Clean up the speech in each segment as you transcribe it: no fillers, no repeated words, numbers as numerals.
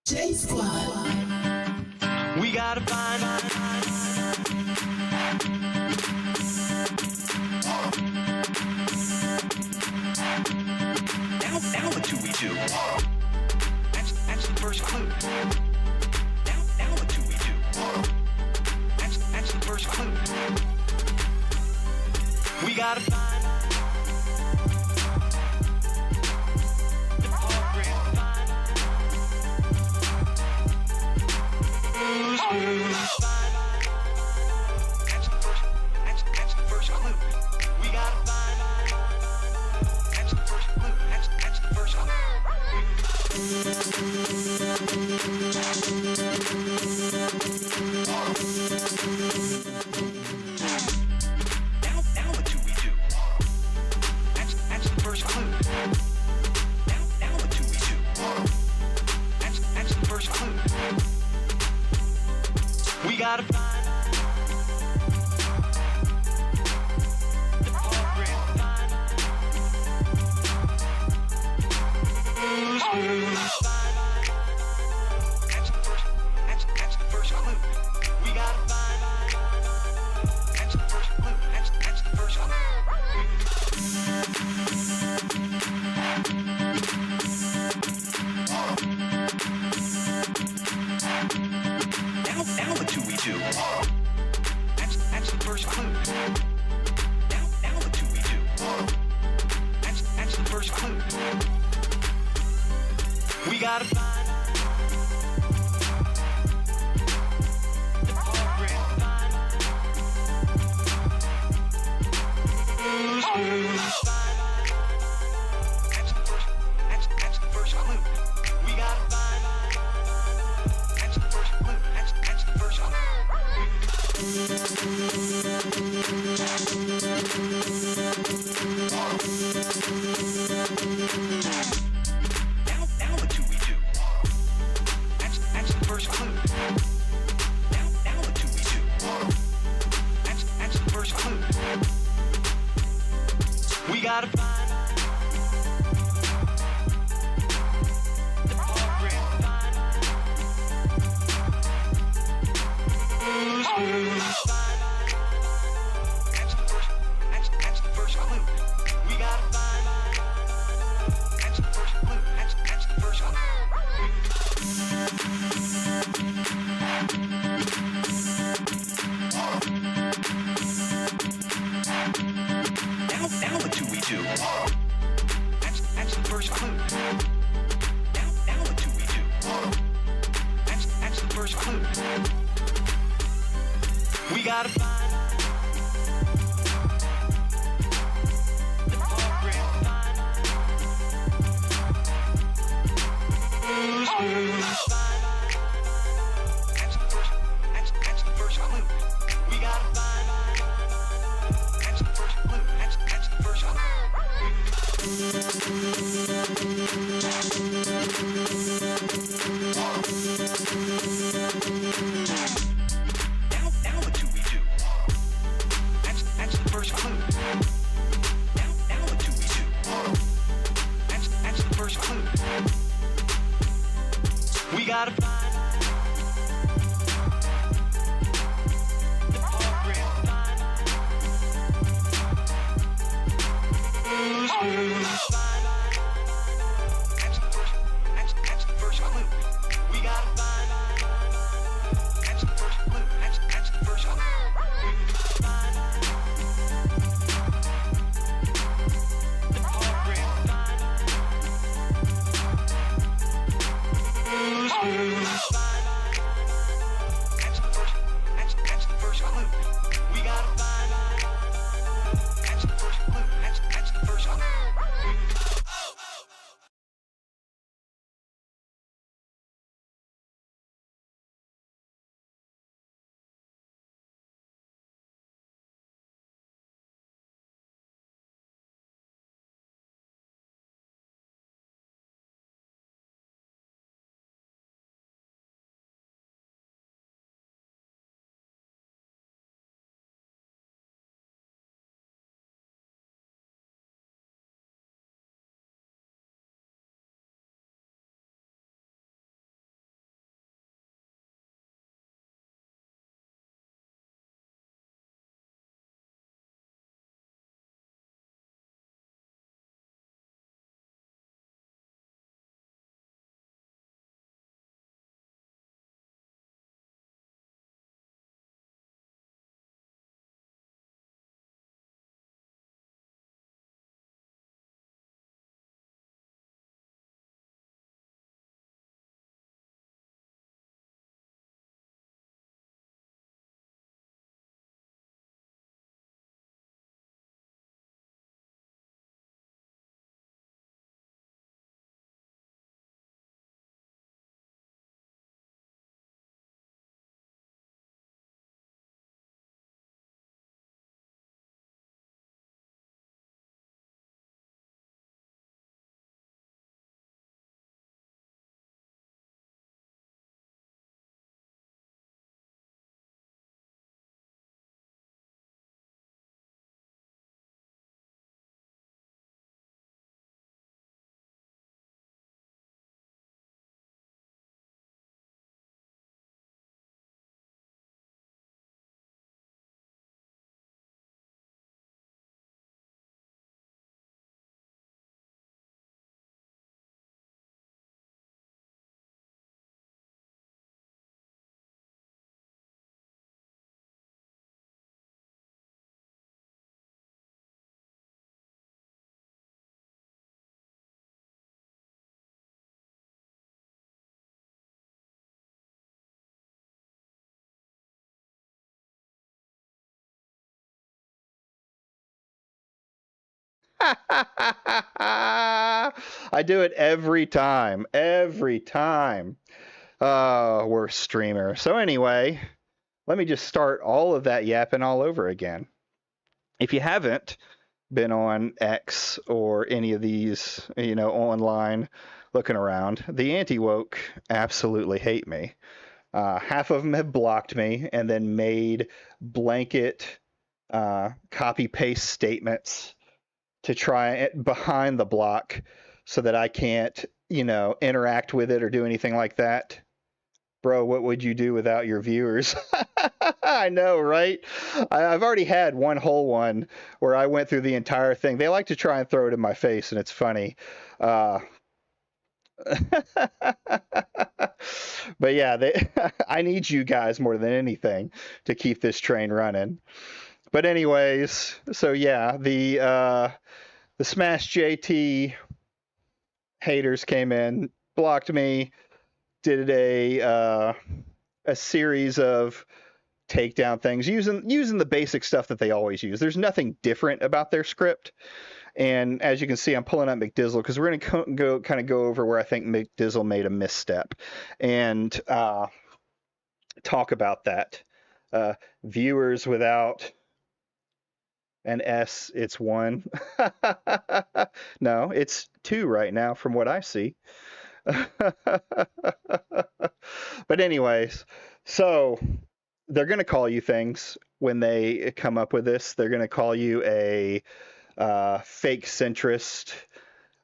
J Squad. We gotta find. Now what do we do? That's the first clue. Now what do we do? That's the first clue. We gotta find. That's the first clue. We gotta find. That's the first clue. That's the first clue. Now what do we do? That's the first clue. Now what do we do? That's the first clue. We gotta find. That's the first clue. We gotta find. That's the first clue. That's the first clue. Now what do we do? That's the first clue. Now what do we do? That's the first clue. We gotta find. That's the first clue. We gotta find. That's the first clue. That's the first clue. Now what do we do? That's the first clue. Now what do we do? That's the first clue. We gotta find. That's the first clue. We gotta find. That's the first clue. That's the first clue. Now what do we do? That's the first clue. Now what do we do? That's the first clue. We gotta find. That's the first clue. We gotta find. That's the first clue. That's the first clue. Now what do we do? That's the first clue. Now what do we do? That's the first clue. We gotta find. That's the first clue. We gotta find. That's the first clue. That's the first clue. That's the first clue. We gotta find. That's the first clue. That's the first clue. I do it every time. Every time. Worst streamer. So anyway, let me just start all of that yapping all over again. If you haven't been on X or any of these, online looking around, the anti-woke absolutely hate me. Half of them have blocked me and then made blanket copy paste statements to try it behind the block so that I can't, interact with it or do anything like that. Bro, what would you do without your viewers? I know, right? I've already had one whole one where I went through the entire thing. They like to try and throw it in my face, and it's funny. Uh, but yeah, I need you guys more than anything to keep this train running. But anyways, so yeah, the SmashJT haters came in, blocked me, did a series of takedown things using the basic stuff that they always use. There's nothing different about their script. And as you can see, I'm pulling up McDizzle because we're going to go over where I think McDizzle made a misstep and talk about that. Viewers without an S, it's 1. No, it's 2 right now from what I see. But anyways, so they're going to call you things when they come up with this. They're going to call you a fake centrist.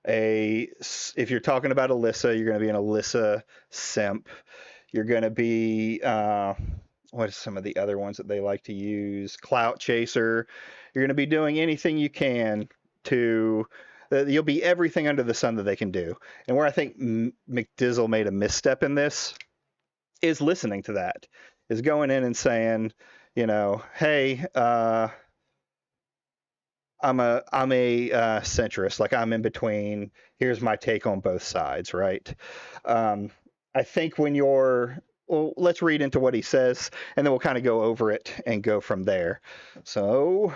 If you're talking about Alyssa, you're going to be an Alyssa simp. You're going to be what are some of the other ones that they like to use? Clout chaser. You're going to be doing anything you can to. You'll be everything under the sun that they can do. And where I think McDizzle made a misstep in this is listening to that, is going in and saying, hey, I'm a centrist, like I'm in between. Here's my take on both sides, right? I think let's read into what he says, and then we'll kind of go over it and go from there. So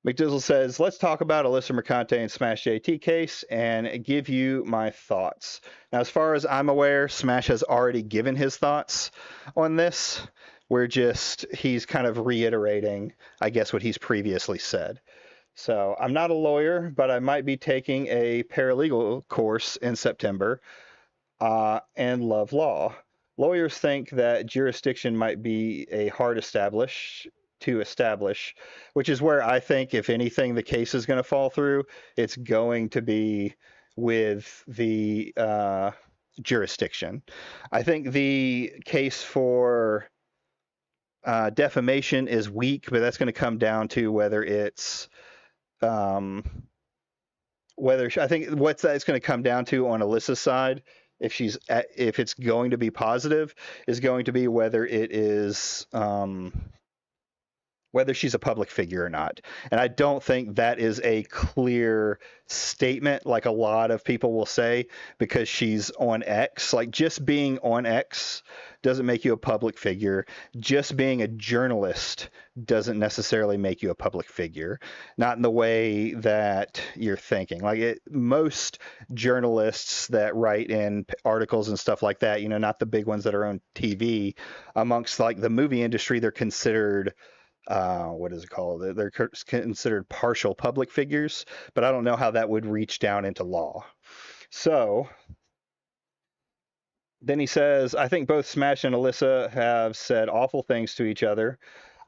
McDizzle says, let's talk about Alyssa Mercante and SmashJT case and give you my thoughts. Now, as far as I'm aware, Smash has already given his thoughts on this. He's kind of reiterating, I guess, what he's previously said. So I'm not a lawyer, but I might be taking a paralegal course in September and love law. Lawyers think that jurisdiction might be a hard to establish, which is where I think, if anything, the case is going to fall through. It's going to be with the jurisdiction. I think the case for defamation is weak, but that's going to come down to whether it's I think what that's going to come down to on Alyssa's side, if it's going to be positive, is going to be whether it is whether she's a public figure or not. And I don't think that is a clear statement like a lot of people will say because she's on X. Like, just being on X doesn't make you a public figure. Just being a journalist doesn't necessarily make you a public figure. Not in the way that you're thinking. Most journalists that write in articles and stuff like that, not the big ones that are on TV, amongst like the movie industry, they're considered what is it called? They're considered partial public figures, but I don't know how that would reach down into law. So then he says, I think both Smash and Alyssa have said awful things to each other.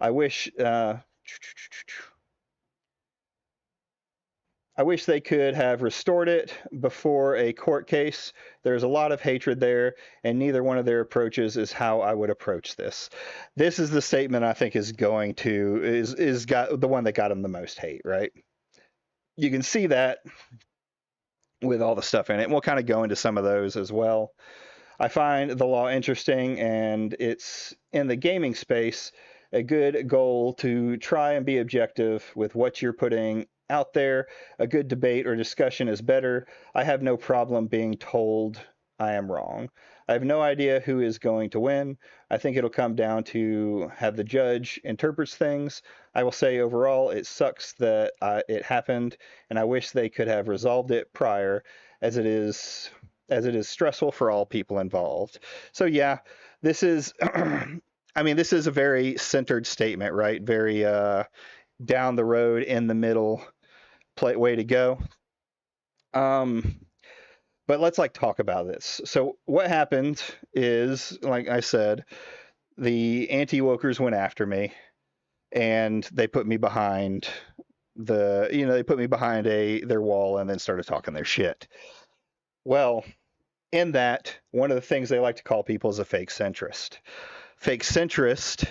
I wish they could have restored it before a court case. There's a lot of hatred there, and neither one of their approaches is how I would approach this. This is the statement I think is got the one that got him the most hate, right? You can see that with all the stuff in it. And we'll kind of go into some of those as well. I find the law interesting, and it's in the gaming space a good goal to try and be objective with what you're putting out there. A good debate or discussion is better. I have no problem being told I am wrong. I have no idea who is going to win. I think it'll come down to how the judge interprets things. I will say overall, it sucks that it happened, and I wish they could have resolved it prior, as it is stressful for all people involved. So yeah, this is, I mean, this is a very centered statement, right? Very down the road, in the middle way to go. Um, but let's like talk about this. So what happened is, like I said, the anti-wokers went after me, and they put me behind they put me behind their wall and then started talking their shit. Well, in that, one of the things they like to call people is a fake centrist. Fake centrist,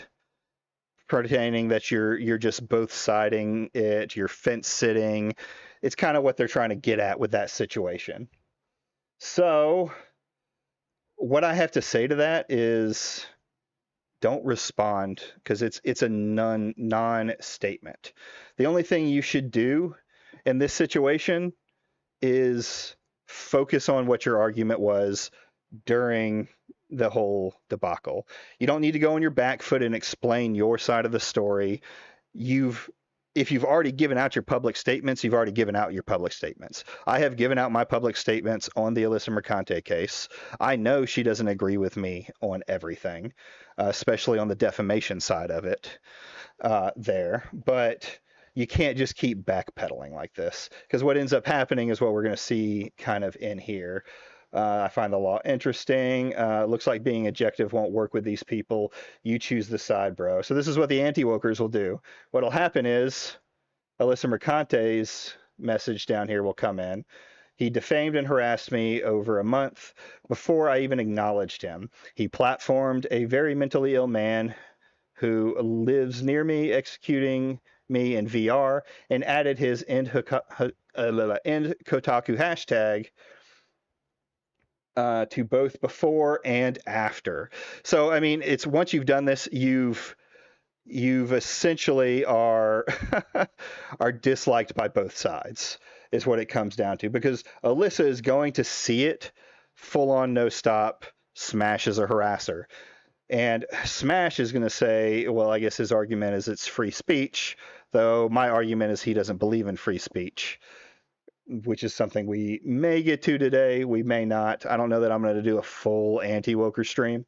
pertaining that you're just both siding it, you're fence sitting. It's kind of what they're trying to get at with that situation. So, what I have to say to that is don't respond, because it's a non statement. The only thing you should do in this situation is focus on what your argument was during the whole debacle. You don't need to go on your back foot and explain your side of the story. If you've already given out your public statements, you've already given out your public statements. I have given out my public statements on the Alyssa Mercante case. I know she doesn't agree with me on everything, especially on the defamation side of it there. But you can't just keep backpedaling like this, because what ends up happening is what we're going to see kind of in here. I find the law interesting. Looks like being objective won't work with these people. You choose the side, bro. So this is what the anti-wokers will do. What'll happen is Alyssa Mercante's message down here will come in. He defamed and harassed me over a month before I even acknowledged him. He platformed a very mentally ill man who lives near me, executing me in VR, and added his end Kotaku hashtag to both before and after. So I mean, it's once you've done this, you've essentially are are disliked by both sides, is what it comes down to, because Alyssa is going to see it full on no stop. Smash is a harasser, and Smash is going to say, well, I guess his argument is it's free speech, though my argument is he doesn't believe in free speech, which is something we may get to today. We may not. I don't know that I'm going to do a full anti-woker stream,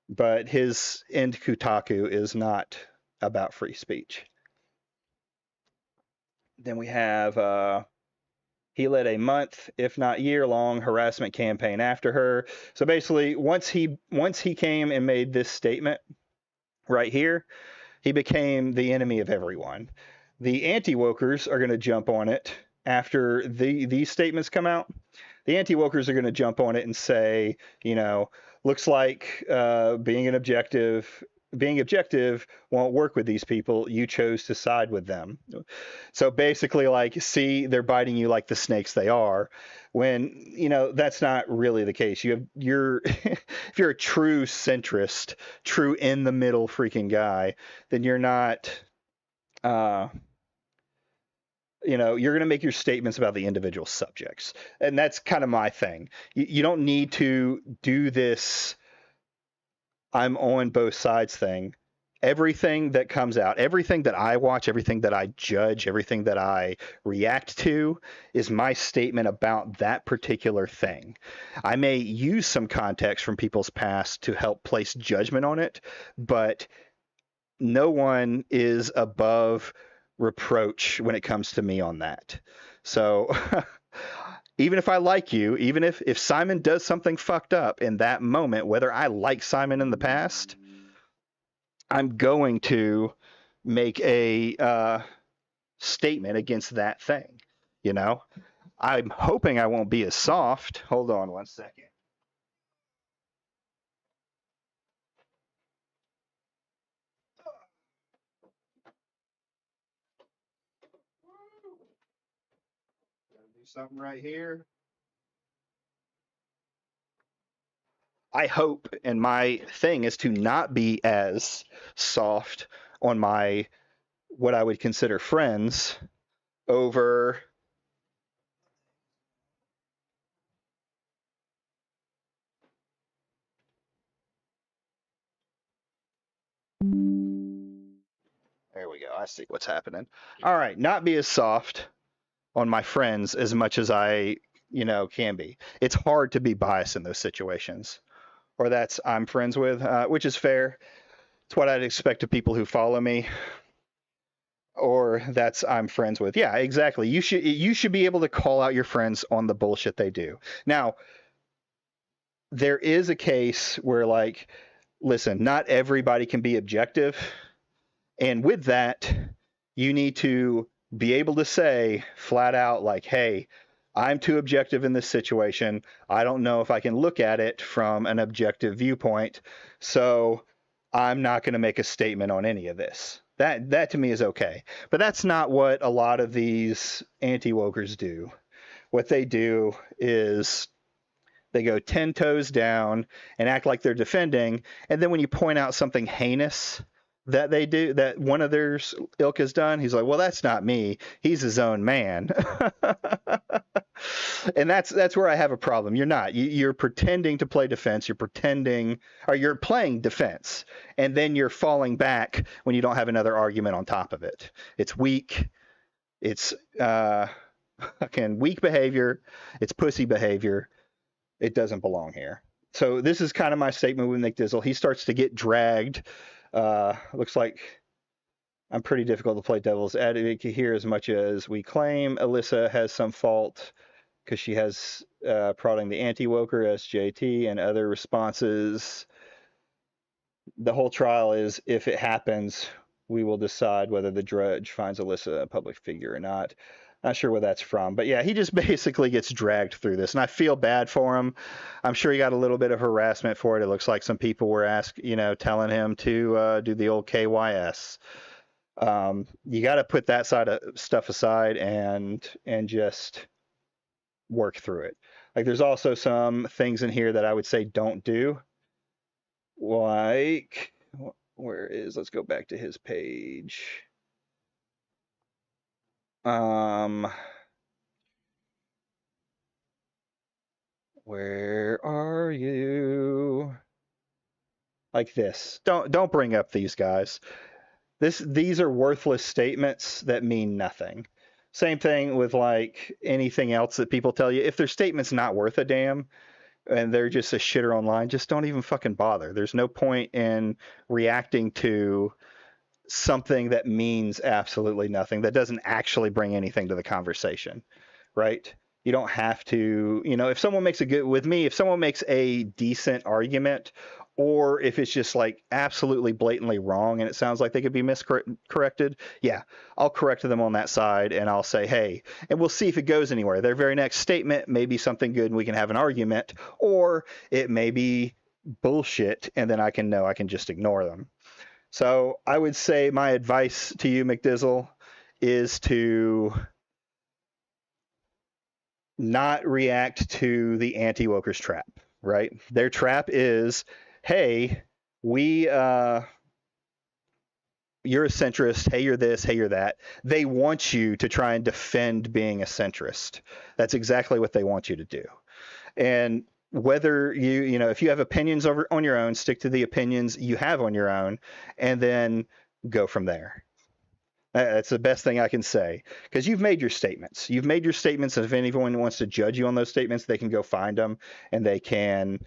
but his end Kotaku is not about free speech. Then we have he led a month, if not year-long, harassment campaign after her. So basically, once he came and made this statement right here, he became the enemy of everyone. The anti-wokers are going to jump on it after these statements come out. The anti-wokers are going to jump on it and say, looks like being objective won't work with these people. You chose to side with them. So basically, like, see, they're biting you like the snakes they are, when that's not really the case. You're if you're a true centrist, true in the middle freaking guy, then you're not you're going to make your statements about the individual subjects. And that's kind of my thing. You don't need to do this I'm on both sides thing. Everything that comes out, everything that I watch, everything that I judge, everything that I react to is my statement about that particular thing. I may use some context from people's past to help place judgment on it, but no one is above reproach when it comes to me on that. So even if I like you, even if Simon does something fucked up in that moment, whether I like Simon in the past, I'm going to make a statement against that thing. I'm hoping I won't be as soft. Hold on one second. Do something right here. I hope, and my thing is to not be as soft on my what I would consider friends over I see what's happening. All right, not be as soft on my friends as much as I, can be. It's hard to be biased in those situations, or that's I'm friends with, which is fair. It's what I'd expect of people who follow me, or that's I'm friends with. Yeah, exactly. You should be able to call out your friends on the bullshit they do. Now, there is a case where like, listen, not everybody can be objective, and with that, you need to be able to say flat out like, hey, I'm too objective in this situation. I don't know if I can look at it from an objective viewpoint, so I'm not going to make a statement on any of this. That to me is okay. But that's not what a lot of these anti-wokers do. What they do is they go 10 toes down and act like they're defending, and then when you point out something heinous that they do, that one of their ilk has done, he's like, well, that's not me. He's his own man. And that's where I have a problem. You're not. You're pretending to play defense. You're pretending, or you're playing defense, and then you're falling back when you don't have another argument on top of it. It's weak. It's again, weak behavior. It's pussy behavior. It doesn't belong here. So this is kind of my statement with McDizzle. He starts to get dragged. Looks like I'm pretty difficult to play devil's advocate here as much as we claim Alyssa has some fault because she has prodding the anti-woker, SJT, and other responses. The whole trial is, if it happens, we will decide whether the judge finds Alyssa a public figure or not. Not sure where that's from, but yeah, he just basically gets dragged through this, and I feel bad for him. I'm sure he got a little bit of harassment for it. It looks like some people were telling him to do the old KYS. You got to put that side of stuff aside and just work through it. Like, there's also some things in here that I would say don't do. Like, let's go back to his page. Where are you? Like this. Don't bring up these guys. These are worthless statements that mean nothing. Same thing with like anything else that people tell you. If their statement's not worth a damn and they're just a shitter online, just don't even fucking bother. There's no point in reacting to something that means absolutely nothing, that doesn't actually bring anything to the conversation, right? You don't have to, if someone makes if someone makes a decent argument, or if it's just like absolutely blatantly wrong and it sounds like they could be miscorrected, yeah, I'll correct them on that side and I'll say, hey, and we'll see if it goes anywhere. Their very next statement may be something good and we can have an argument, or it may be bullshit and then I can just ignore them. So I would say my advice to you, McDizzle, is to not react to the anti-wokers trap, right? Their trap is, hey, you're a centrist, hey, you're this, hey, you're that. They want you to try and defend being a centrist. That's exactly what they want you to do. And whether if you have opinions on your own, stick to the opinions you have on your own, and then go from there. That's the best thing I can say, because you've made your statements. You've made your statements, and if anyone wants to judge you on those statements, they can go find them, and they can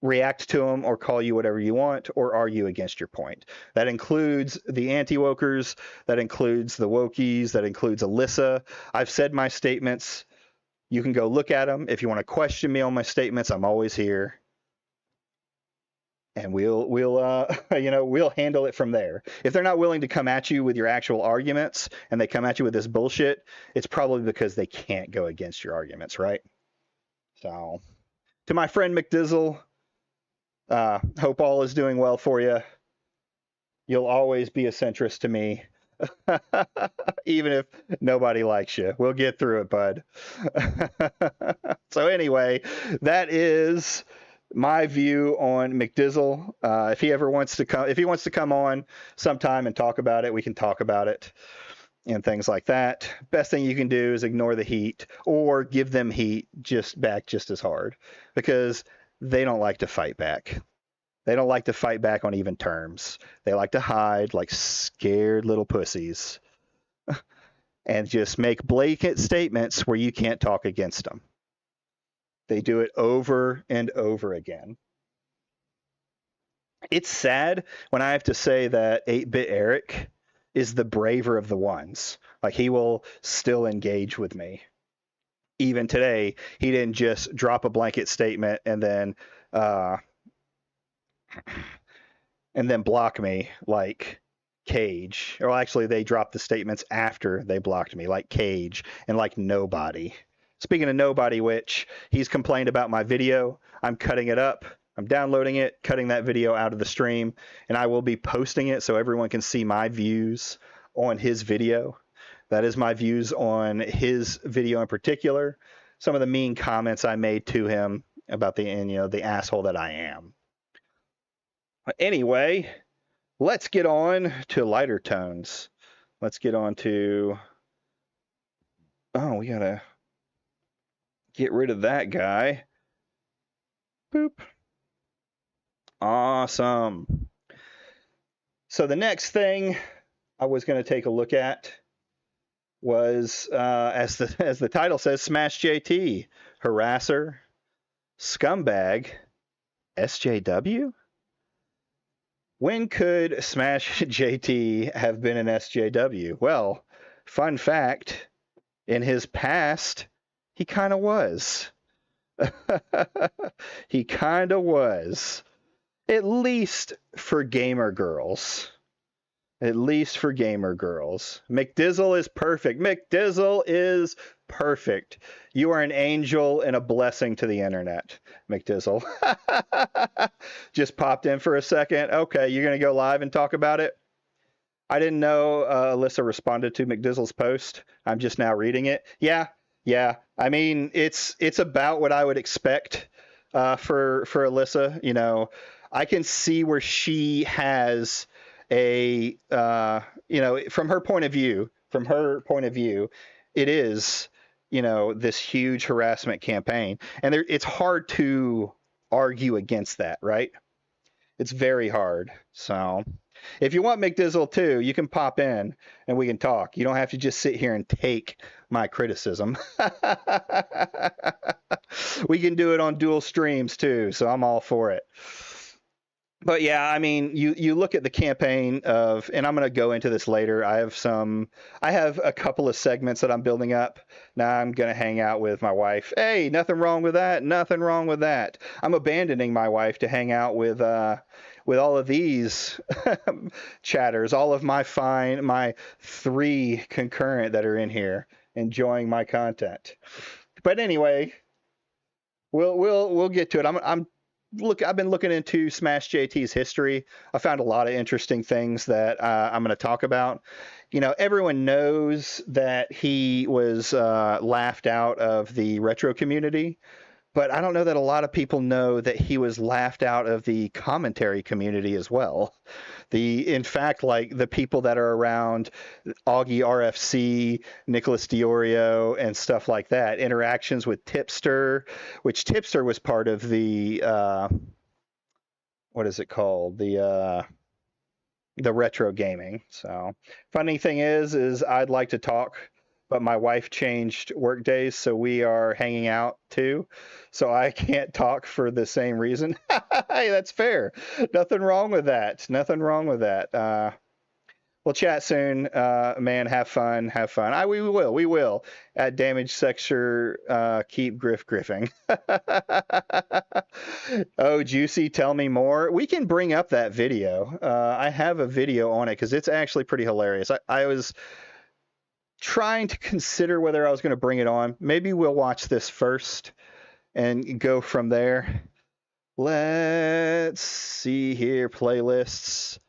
react to them or call you whatever you want or argue against your point. That includes the anti-wokers. That includes the wokies. That includes Alyssa. I've said my statements. You can go look at them. If you want to question me on my statements, I'm always here. And we'll handle it from there. If they're not willing to come at you with your actual arguments and they come at you with this bullshit, it's probably because they can't go against your arguments, right? So, to my friend McDizzle, hope all is doing well for you. You'll always be a centrist to me. Even if nobody likes you, we'll get through it, bud. So anyway, that is my view on McDizzle. If he wants to come on sometime and talk about it, we can talk about it and things like that. Best thing you can do is ignore the heat or give them heat just as hard, because they don't like to fight back. They don't like to fight back on even terms. They like to hide like scared little pussies and just make blanket statements where you can't talk against them. They do it over and over again. It's sad when I have to say that 8-Bit Eric is the braver of the ones. Like, he will still engage with me. Even today, he didn't just drop a blanket statement and then block me like Cage. Or actually, they dropped the statements after they blocked me, like Cage and like Nobody. Speaking of Nobody, which he's complained about my video, I'm cutting it up. I'm downloading it, cutting that video out of the stream, and I will be posting it so everyone can see my views on his video. That is my views on his video in particular. Some of the mean comments I made to him about the asshole that I am. Anyway, let's get on to lighter tones. Let's get on to... Oh, we gotta get rid of that guy. Boop. Awesome. So the next thing I was going to take a look at was, as the title says, SmashJT, Harasser, Scumbag, SJW? When could SmashJT have been an SJW? Well, fun fact, in his past, he kind of was. He kind of was. At least for gamer girls. At least for gamer girls. McDizzle is perfect. McDizzle is perfect. You are an angel and a blessing to the internet, McDizzle. Just popped in for a second. Okay, you're going to go live and talk about it? I didn't know Alyssa responded to McDizzle's post. I'm just now reading it. Yeah. I mean, it's about what I would expect for Alyssa. You know, I can see where she has a, from her point of view, it is, this huge harassment campaign. And it's hard to argue against that, right? It's very hard. So if you want McDizzle too, you can pop in and we can talk. You don't have to just sit here and take my criticism. We can do it on dual streams too, so I'm all for it. But yeah, I mean, you look at the campaign of, and I'm going to go into this later. I have a couple of segments that I'm building up. Now I'm going to hang out with my wife. Hey, nothing wrong with that. Nothing wrong with that. I'm abandoning my wife to hang out with all of these chatters, all of my 3 concurrent that are in here enjoying my content. But anyway, we'll get to it. I've been looking into SmashJT's history. I found a lot of interesting things that I'm going to talk about. Everyone knows that he was laughed out of the retro community, but I don't know that a lot of people know that he was laughed out of the commentary community as well. In fact, like the people that are around Augie RFC, Nicholas Diorio, and stuff like that, interactions with Tipster, which Tipster was part of the, what is it called? The retro gaming. So funny thing is I'd like to talk, but my wife changed work days, so we are hanging out too. So I can't talk for the same reason. Hey, that's fair. Nothing wrong with that. We'll chat soon, man. Have fun. We will. At Damage Sector, keep griffing. Oh, Juicy, tell me more. We can bring up that video. I have a video on it because it's actually pretty hilarious. I was trying to consider whether I was going to bring it on. Maybe we'll watch this first and go from there. Let's see here, playlists.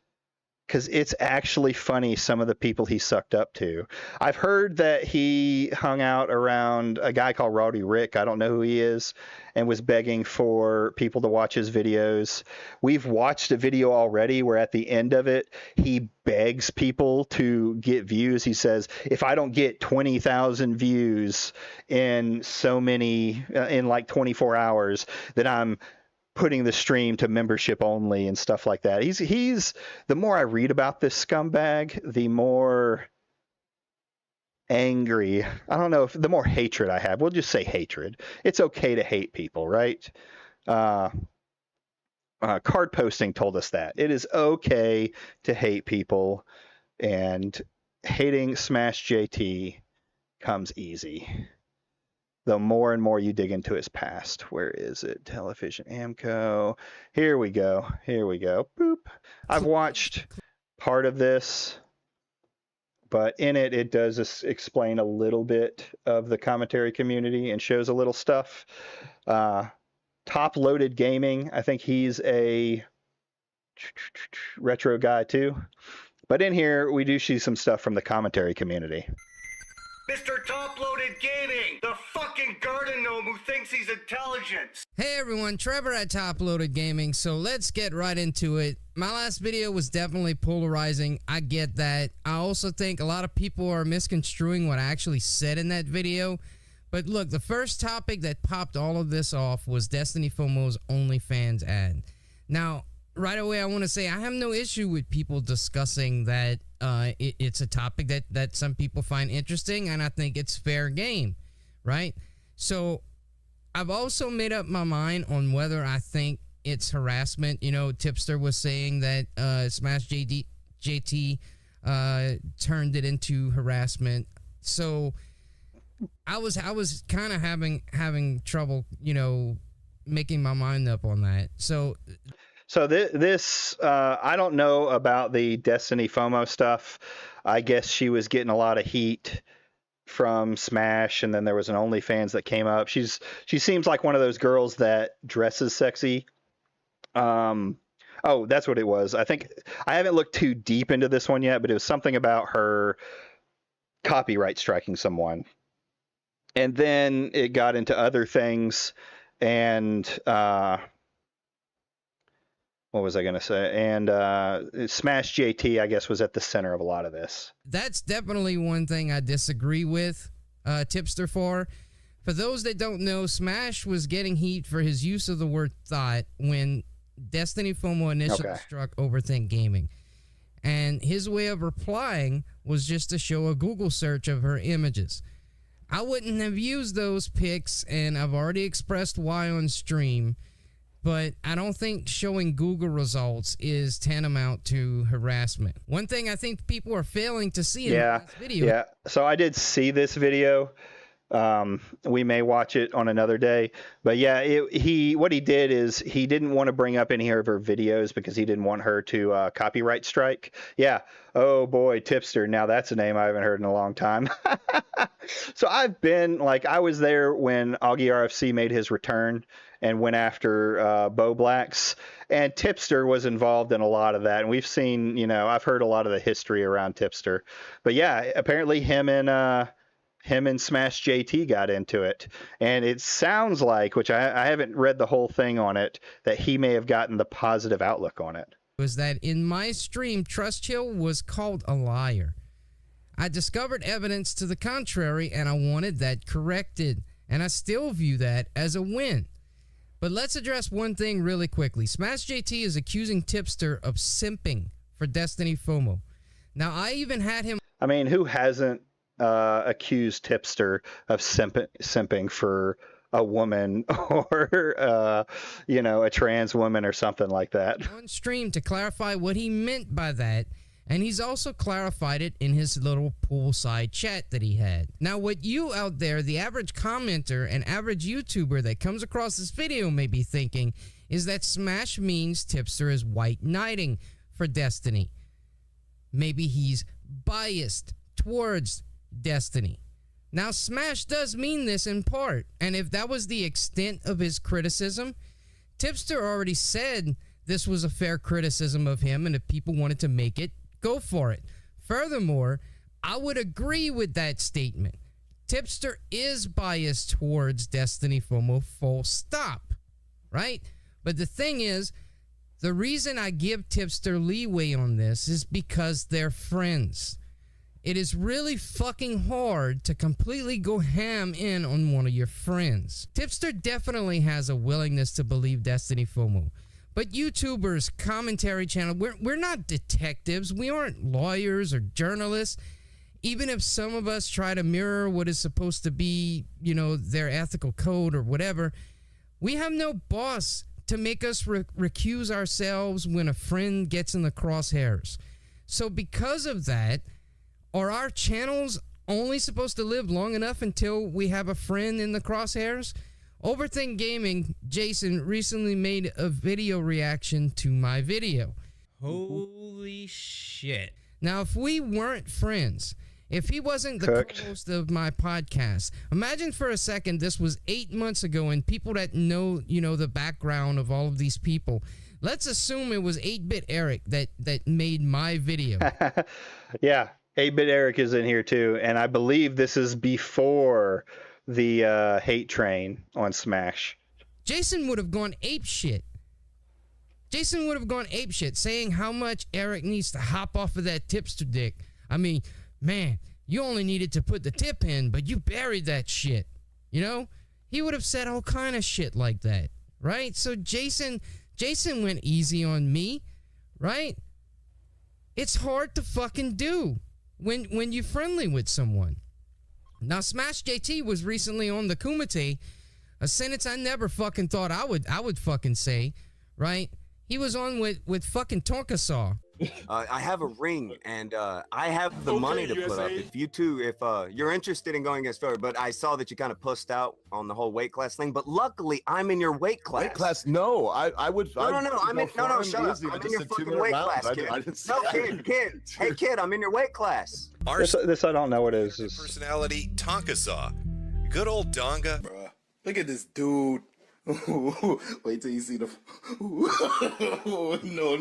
Because it's actually funny, some of the people he sucked up to. I've heard that he hung out around a guy called Rowdy Rick. I don't know who he is, and was begging for people to watch his videos. We've watched a video already where at the end of it, he begs people to get views. He says, if I don't get 20,000 views in in like 24 hours, then I'm putting the stream to membership only and stuff like that. He's the more I read about this scumbag, the more angry. I don't know if the more hatred I have. We'll just say hatred. It's okay to hate people, right? Card posting told us that it is okay to hate people, and hating SmashJT comes easy. The more and more you dig into his past. Where is it? Television Amco. Here we go. Here we go. Boop. I've watched part of this, but in it, it does explain a little bit of the commentary community and shows a little stuff. Top Loaded Gaming. I think he's a retro guy too. But in here, we do see some stuff from the commentary community. Mr. Top-Loaded Gaming, the fucking garden gnome who thinks he's intelligent. Hey everyone, Trevor at Top Loaded Gaming. So let's get right into it. My last video was definitely polarizing. I get that. I also think a lot of people are misconstruing what I actually said in that video. But look, the first topic that popped all of this off was Destiny FOMO's OnlyFans ad. Now, right away, I want to say I have no issue with people discussing that it's a topic that some people find interesting, and I think it's fair game, right? So I've also made up my mind on whether I think it's harassment. You know, Tipster was saying that SmashJT turned it into harassment. So I was kind of having trouble, you know, making my mind up on that. So this I don't know about the Destiny FOMO stuff. I guess she was getting a lot of heat from Smash, and then there was an OnlyFans that came up. She seems like one of those girls that dresses sexy. Oh, that's what it was. I think I haven't looked too deep into this one yet, but it was something about her copyright striking someone. And then it got into other things, and what was I going to say? And SmashJT, I guess, was at the center of a lot of this. That's definitely one thing I disagree with Tipster for. For those that don't know, Smash was getting heat for his use of the word thought when Destiny FOMO initially struck Overthink Gaming. And his way of replying was just to show a Google search of her images. I wouldn't have used those pics, and I've already expressed why on stream. But I don't think showing Google results is tantamount to harassment. One thing I think people are failing to see in this video. Yeah, so I did see this video. We may watch it on another day. But yeah, what he did is he didn't want to bring up any of her videos because he didn't want her to copyright strike. Yeah. Oh boy, Tipster. Now that's a name I haven't heard in a long time. So I've been I was there when Augie RFC made his return and went after Bo Blacks, and Tipster was involved in a lot of that. And we've seen, I've heard a lot of the history around Tipster. But yeah, apparently him and SmashJT got into it, and it sounds like, which I haven't read the whole thing on it, that he may have gotten the positive outlook on it. Was that in my stream, Trust Hill was called a liar. I discovered evidence to the contrary, and I wanted that corrected, and I still view that as a win. But let's address one thing really quickly. SmashJT is accusing Tipster of simping for Destiny FOMO. Now, I even had him... I mean, who hasn't accused Tipster of simping for a woman or a trans woman or something like that on stream to clarify what he meant by that, and he's also clarified it in his little poolside chat that he had. Now, what you out there, the average commenter and average YouTuber that comes across this video may be thinking is that Smash means Tipster is white knighting for Destiny. Maybe he's biased towards Destiny. Now, Smash does mean this in part, and if that was the extent of his criticism, Tipster already said this was a fair criticism of him, and if people wanted to make it, go for it. Furthermore, I would agree with that statement. Tipster is biased towards Destiny FOMO, full stop, right? But the thing is, the reason I give Tipster leeway on this is because they're friends. it is really fucking hard to completely go ham in on one of your friends. Tipster definitely has a willingness to believe Destiny FOMO. But YouTubers, commentary channel, we're not detectives. We aren't lawyers or journalists. Even if some of us try to mirror what is supposed to be, you know, their ethical code or whatever, we have no boss to make us recuse ourselves when a friend gets in the crosshairs. So because of that, are our channels only supposed to live long enough until we have a friend in the crosshairs? Overthink Gaming, Jason, recently made a video reaction to my video. Holy shit. Now, if we weren't friends, if he wasn't the co-host of my podcast, imagine for a second this was 8 months ago and people that know, you know, the background of all of these people. Let's assume it was 8-Bit Eric that made my video. Yeah, 8-Bit Eric is in here too, and I believe this is before the hate train on Smash. Jason would have gone apeshit. Jason would have gone apeshit saying how much Eric needs to hop off of that tipster dick. I mean, man, you only needed to put the tip in, but you buried that shit. You know? He would have said all kind of shit like that, right? So Jason went easy on me, right? It's hard to fucking do when you're friendly with someone. Now, SmashJT was recently on the Kumite, a sentence I never fucking thought I would fucking say, right? He was on with fucking Tonka Saw. I have a ring, and I have the money to put up. If you two, if you're interested in going against Story, but I saw that you kind of pussed out on the whole weight class thing. But luckily, I'm in your weight class. Weight class? No, I would. No, I'm in. No, shut up. I'm in your fucking weight class, kid. No, kid. Hey, kid, I'm in your weight class. This I don't know what it is. Personality Tonka Saw. Good old Donga. Bruh, look at this dude. Wait till you see the. No.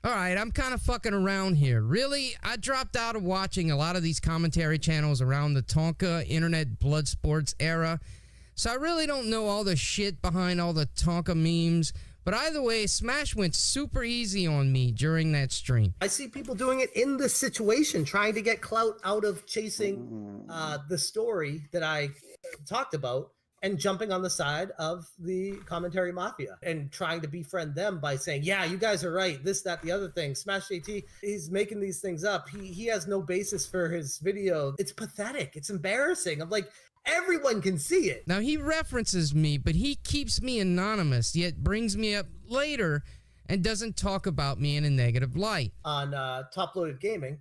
All right, I'm kind of fucking around here. Really, I dropped out of watching a lot of these commentary channels around the Tonka internet blood sports era. So I really don't know all the shit behind all the Tonka memes. But either way, Smash went super easy on me during that stream. I see people doing it in this situation, trying to get clout out of chasing the story that I talked about and jumping on the side of the commentary mafia and trying to befriend them by saying, yeah, you guys are right, this, that, the other thing. SmashJT, he's making these things up. He has no basis for his video. It's pathetic. It's embarrassing. I'm like, everyone can see it. Now, he references me, but he keeps me anonymous, yet brings me up later and doesn't talk about me in a negative light. On Top Loaded Gaming,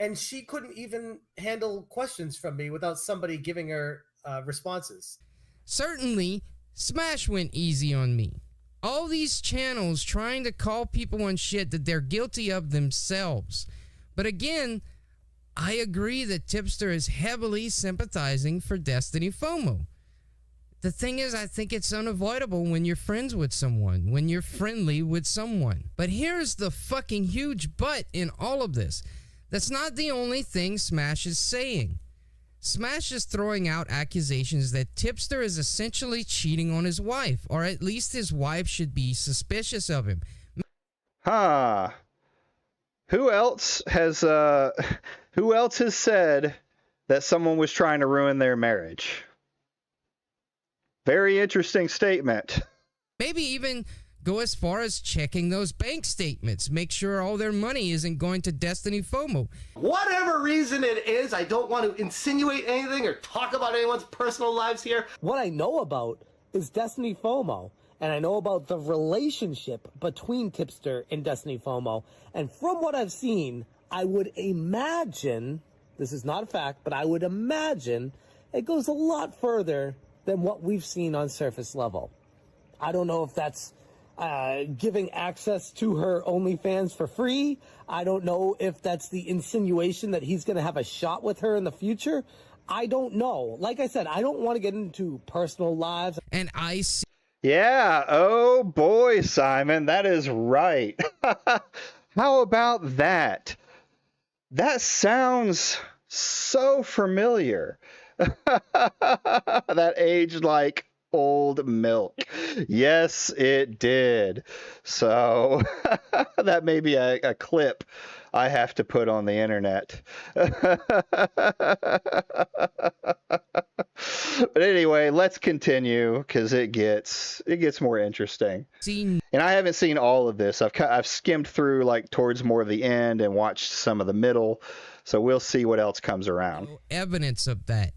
and she couldn't even handle questions from me without somebody giving her responses. Certainly, Smash went easy on me. All these channels trying to call people on shit that they're guilty of themselves. But again, I agree that Tipster is heavily sympathizing for Destiny FOMO. The thing is, I think it's unavoidable when you're friends with someone, when you're friendly with someone. But here's the fucking huge but in all of this. That's not the only thing Smash is saying. Smash is throwing out accusations that Tipster is essentially cheating on his wife, or at least his wife should be suspicious of him. Huh. Who else has said that someone was trying to ruin their marriage? Very interesting statement. Maybe even go as far as checking those bank statements. Make sure all their money isn't going to Destiny FOMO. Whatever reason it is, I don't want to insinuate anything or talk about anyone's personal lives here. What I know about is Destiny FOMO, and I know about the relationship between Tipster and Destiny FOMO. And from what I've seen, I would imagine, this is not a fact, but I would imagine it goes a lot further than what we've seen on surface level. I don't know if that's giving access to her OnlyFans for free. I don't know if that's the insinuation that he's going to have a shot with her in the future. I don't know. Like I said, I don't want to get into personal lives. And I see. Yeah, oh boy, Simon, that is right. How about that? That sounds so familiar. That aged like old milk. Yes, it did. So that may be a clip I have to put on the internet. But anyway, let's continue because it gets more interesting. Seen And I haven't seen all of this. I've skimmed through like towards more of the end and watched some of the middle. So we'll see what else comes around. no evidence of that.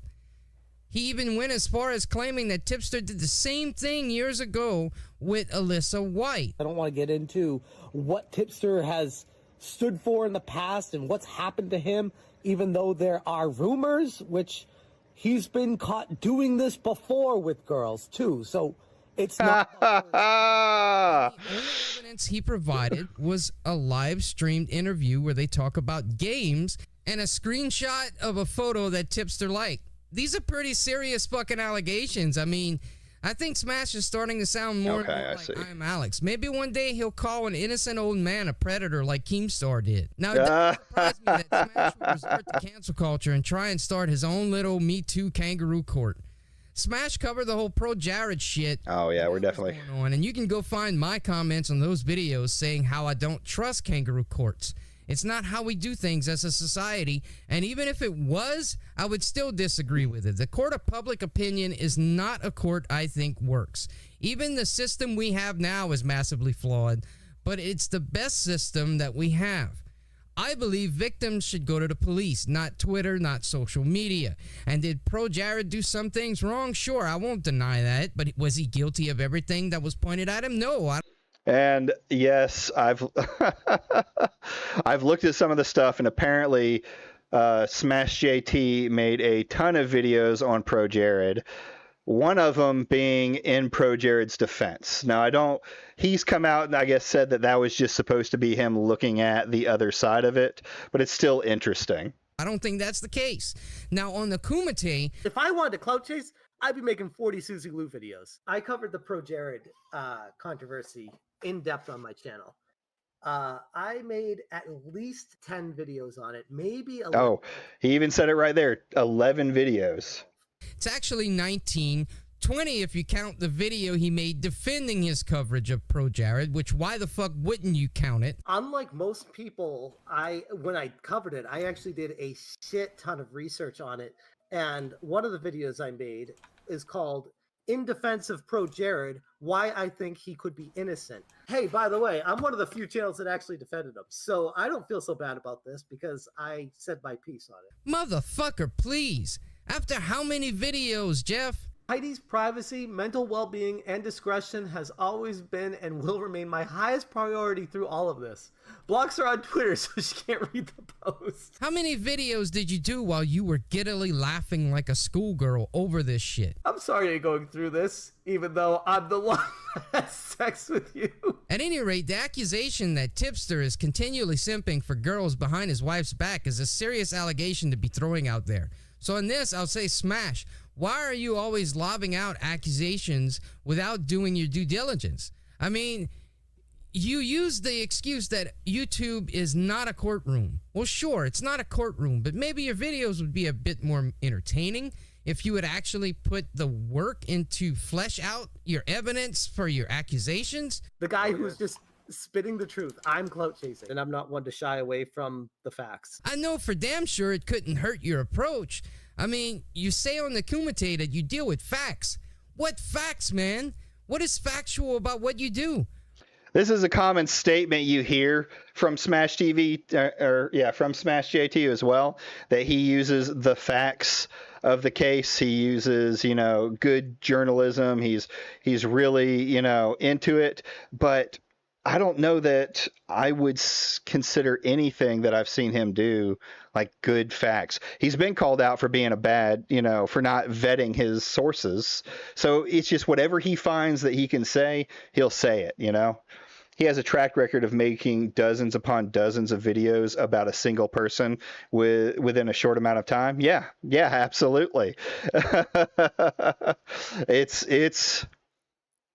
He even went as far as claiming that Tipster did the same thing years ago with Alyssa White. I don't want to get into what Tipster has stood for in the past and what's happened to him, even though there are rumors, which he's been caught doing this before with girls, too. So it's not... The only evidence he provided was a live streamed interview where they talk about games and a screenshot of a photo that Tipster liked. These are pretty serious fucking allegations. I mean, I think Smash is starting to sound more and more like I'm Alex. Maybe one day he'll call an innocent old man a predator like Keemstar did. Now, it doesn't surprise me that Smash would resort to cancel culture and try and start his own little Me Too kangaroo court. Smash covered the whole Pro Jared shit. Oh, yeah, we're definitely... going on, and you can go find my comments on those videos saying how I don't trust kangaroo courts. It's not how we do things as a society, and even if it was, I would still disagree with it. The court of public opinion is not a court I think works. Even the system we have now is massively flawed, but it's the best system that we have. I believe victims should go to the police, not Twitter, not social media. And did Pro Jared do some things wrong? Sure, I won't deny that, but was he guilty of everything that was pointed at him? No, And yes, I've I've looked at some of the stuff, and apparently SmashJT made a ton of videos on Pro Jared. One of them being in Pro Jared's defense. Now, he's come out and I guess said that was just supposed to be him looking at the other side of it, but it's still interesting. I don't think that's the case. Now, on the Kumite, If I wanted to clout chase, I'd be making 40 Susie Lou videos. I covered the Pro Jared controversy in depth on my channel. I made at least 10 videos on it, maybe 11. Oh, he even said it right there. 11 videos. it's actually 19, 20 if you count the video he made defending his coverage of Pro Jared, which why the fuck wouldn't you count it? Unlike most people, when I covered it, I actually did a shit ton of research on it. And one of the videos I made is called In Defense of Pro Jared, Why I Think He Could Be Innocent. Hey, by the way, I'm one of the few channels that actually defended him. So I don't feel so bad about this because I said my piece on it. Motherfucker, please. After how many videos, Jeff? Heidi's privacy, mental well-being, and discretion has always been and will remain my highest priority through all of this. Blocks her on Twitter so she can't read the post. How many videos did you do while you were giddily laughing like a schoolgirl over this shit? I'm sorry you're going through this, even though I'm the one that has sex with you. At any rate, the accusation that Tipster is continually simping for girls behind his wife's back is a serious allegation to be throwing out there. So in this, I'll say Smash. Why are you always lobbing out accusations without doing your due diligence? I mean, you use the excuse that YouTube is not a courtroom. Well, sure, it's not a courtroom, but maybe your videos would be a bit more entertaining if you would actually put the work into flesh out your evidence for your accusations. The guy who's just spitting the truth. I'm clout chasing, and I'm not one to shy away from the facts. I know for damn sure it couldn't hurt your approach. I mean, you say on the Kumite that you deal with facts. What facts, man? What is factual about what you do? This is a common statement you hear from Smash TV, from SmashJT as well, that he uses the facts of the case. He uses, good journalism. He's really, into it. But I don't know that I would consider anything that I've seen him do like good facts. He's been called out for being a bad, for not vetting his sources. So it's just whatever he finds that he can say, he'll say it, He has a track record of making dozens upon dozens of videos about a single person within a short amount of time. Yeah, absolutely. It's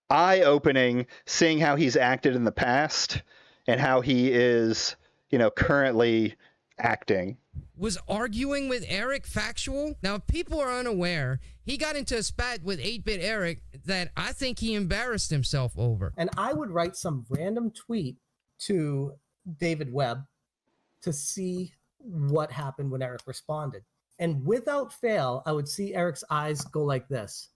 eye-opening seeing how he's acted in the past and how he is, currently acting. Was arguing with Eric factual? Now, if people are unaware, he got into a spat with 8-Bit Eric that I think he embarrassed himself over. And I would write some random tweet to David Webb to see what happened when Eric responded. And without fail, I would see Eric's eyes go like this.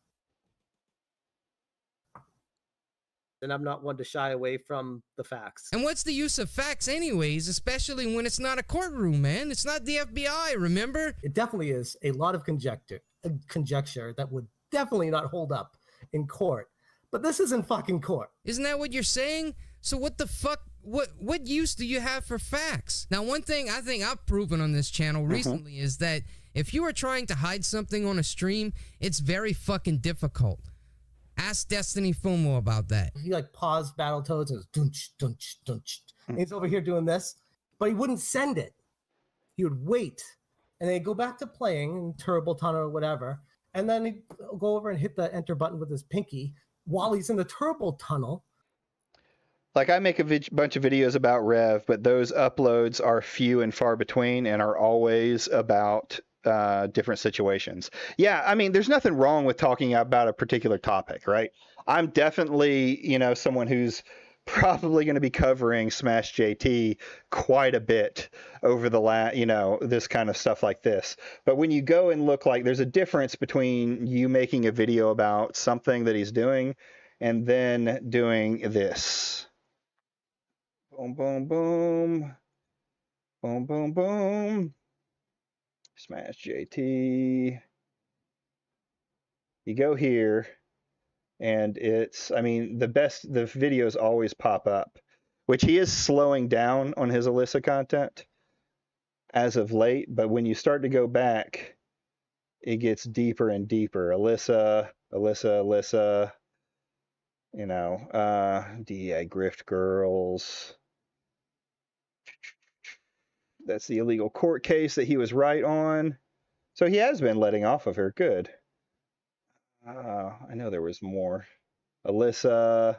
And I'm not one to shy away from the facts. And what's the use of facts anyways, especially when it's not a courtroom, man? It's not the FBI, remember? It definitely is a lot of conjecture that would definitely not hold up in court. But this isn't fucking court. Isn't that what you're saying? So what the fuck, what use do you have for facts? Now, one thing I think I've proven on this channel recently is that if you are trying to hide something on a stream, it's very fucking difficult. Ask Destiny FOMO about that. He like paused Battletoads and it was dunch, dunch, dunch. And he's over here doing this, but he wouldn't send it. He would wait and then he'd go back to playing in Turbo Tunnel or whatever. And then he'd go over and hit the enter button with his pinky while he's in the Turbo Tunnel. Like, I make a bunch of videos about Rev, but those uploads are few and far between and are always about different situations. Yeah, I mean, there's nothing wrong with talking about a particular topic, right? I'm definitely, someone who's probably going to be covering SmashJT quite a bit over the this kind of stuff like this. But when you go and look, like, there's a difference between you making a video about something that he's doing and then doing this. Boom, boom, boom. Boom, boom, boom. SmashJT. You go here, and it's, the videos always pop up, which he is slowing down on his Alyssa content as of late, but when you start to go back, it gets deeper and deeper. Alyssa, DEI Grift Girls. That's the illegal court case that he was right on. So he has been letting off of her. Good. I know there was more. Alyssa.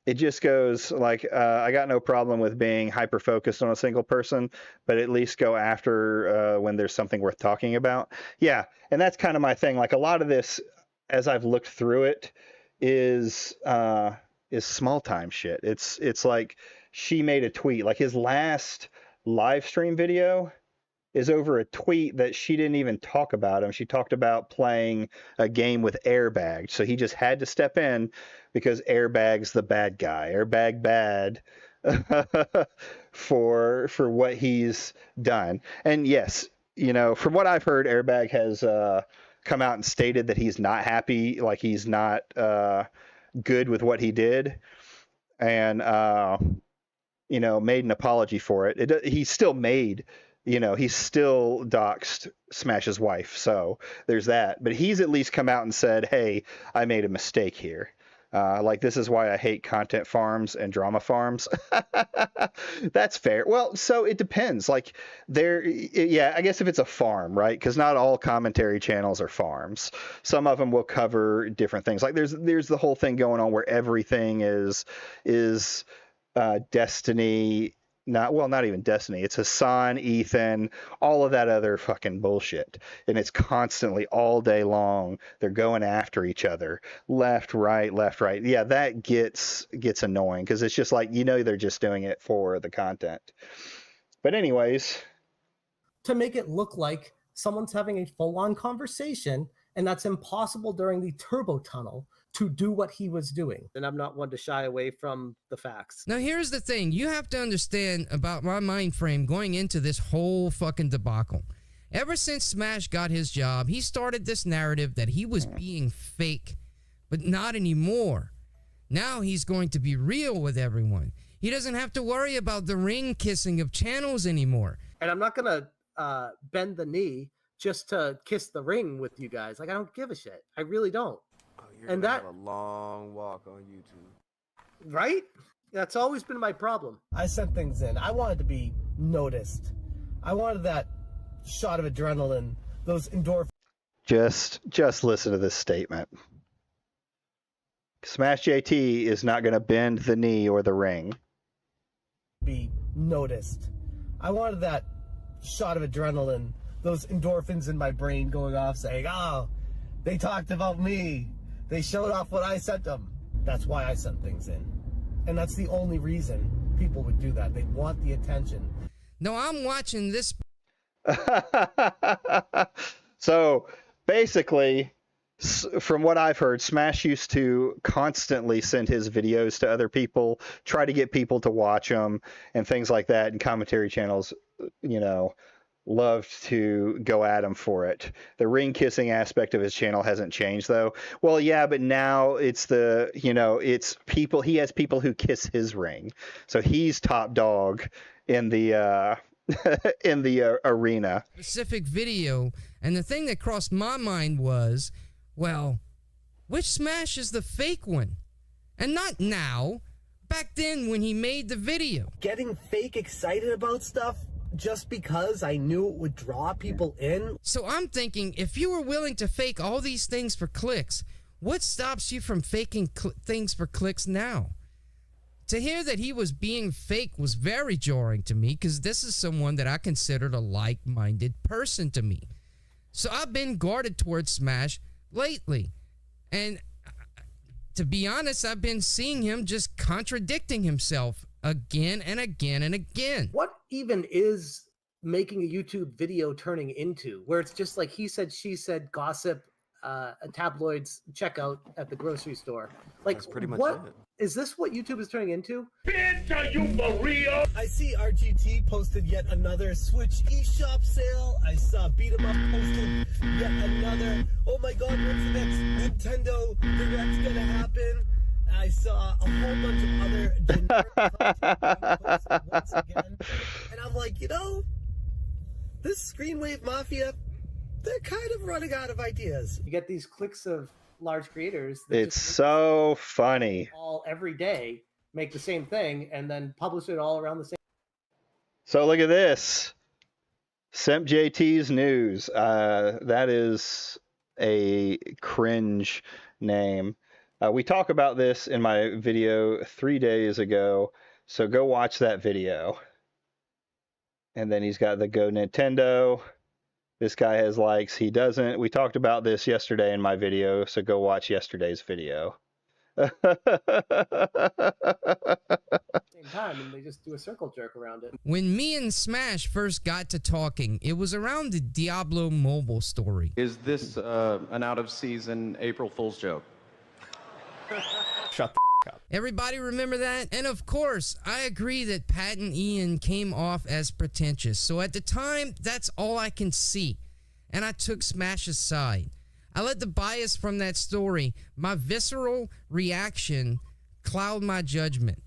It just goes like, I got no problem with being hyper focused on a single person, but at least go after when there's something worth talking about. Yeah, and that's kind of my thing. Like, a lot of this, as I've looked through it, is small time shit. It's like, she made a tweet. Like, his last live stream video is over a tweet that she didn't even talk about him. She talked about playing a game with Airbag. So he just had to step in because Airbag's the bad guy. Airbag bad for what he's done. And yes, from what I've heard, Airbag has come out and stated that he's not happy, like he's not good with what he did. And made an apology for it. He still made he still doxed Smash's wife, so there's that. But he's at least come out and said, hey, I made a mistake here. This is why I hate content farms and drama farms. That's fair. Well, so it depends. I guess if it's a farm, right? Because not all commentary channels are farms. Some of them will cover different things. Like there's the whole thing going on where everything is Destiny. Not even Destiny. It's Hassan, Ethan, all of that other fucking bullshit. And it's constantly all day long. They're going after each other. Left, right. Yeah, that gets annoying because it's just like, they're just doing it for the content. But anyways. To make it look like someone's having a full-on conversation, and that's impossible during the Turbo Tunnel to do what he was doing. And I'm not one to shy away from the facts. Now, here's the thing. You have to understand about my mind frame going into this whole fucking debacle. Ever since Smash got his job, he started this narrative that he was being fake, but not anymore. Now he's going to be real with everyone. He doesn't have to worry about the ring kissing of channels anymore. And I'm not going to bend the knee just to kiss the ring with you guys. Like, I don't give a shit. I really don't. You're and that have a long walk on YouTube, right? That's always been my problem. I sent things in. I wanted to be noticed. I wanted that shot of adrenaline, those endorphins. Just listen to this statement. SmashJT is not going to bend the knee or the ring. Be noticed. I wanted that shot of adrenaline, those endorphins in my brain going off saying, oh, they talked about me. They showed off what I sent them. That's why I sent things in. And that's the only reason people would do that. They want the attention. No, I'm watching this. So basically, from what I've heard, Smash used to constantly send his videos to other people, try to get people to watch them and things like that. And commentary channels, you know, loved to go at him for it. The ring kissing aspect of his channel hasn't changed though. Well, yeah, but now it's the, you know, it's people, he has people who kiss his ring. So he's top dog in the in the arena. Specific video, and the thing that crossed my mind was, well, which Smash is the fake one? And not now, back then when he made the video. Getting fake excited about stuff just because I knew it would draw people in. So I'm thinking, if you were willing to fake all these things for clicks, what stops you from faking things for clicks now? To hear that he was being fake was very jarring to me, because this is someone that I considered a like-minded person to me. So I've been guarded towards Smash lately. And to be honest, I've been seeing him just contradicting himself again and again and again. What even is making a YouTube video turning into, where it's just like he said, she said, gossip, tabloids, checkout at the grocery store? Like, That's pretty much what it. is this? What YouTube is turning into? Bitch, are you for real? I see RGT posted yet another Switch eShop sale. I saw Beat 'em Up posted yet another. Oh my god, what's the next Nintendo Direct gonna happen? I saw a whole bunch of other generic content being posted once again. And I'm like, you know, this Screenwave Mafia, they're kind of running out of ideas. You get these cliques of large creators that It's just so funny. all every day make the same thing and then publish it all around the same. So look at this. SmashJT's news. That is a cringe name. We talk about this in my video 3 days ago, so go watch that video. And then he's got the Go Nintendo. This guy has likes, he doesn't. We talked about this yesterday in my video, so go watch yesterday's video. Same time, and they just do a circle jerk around it. When me and Smash first got to talking, it was around the Diablo mobile story. Is this an out-of-season April Fool's joke? Shut the up. Everybody remember that? And of course, I agree that Pat and Ian came off as pretentious. So at the time, that's all I can see. And I took Smash's side. I let the bias from that story, my visceral reaction, cloud my judgment.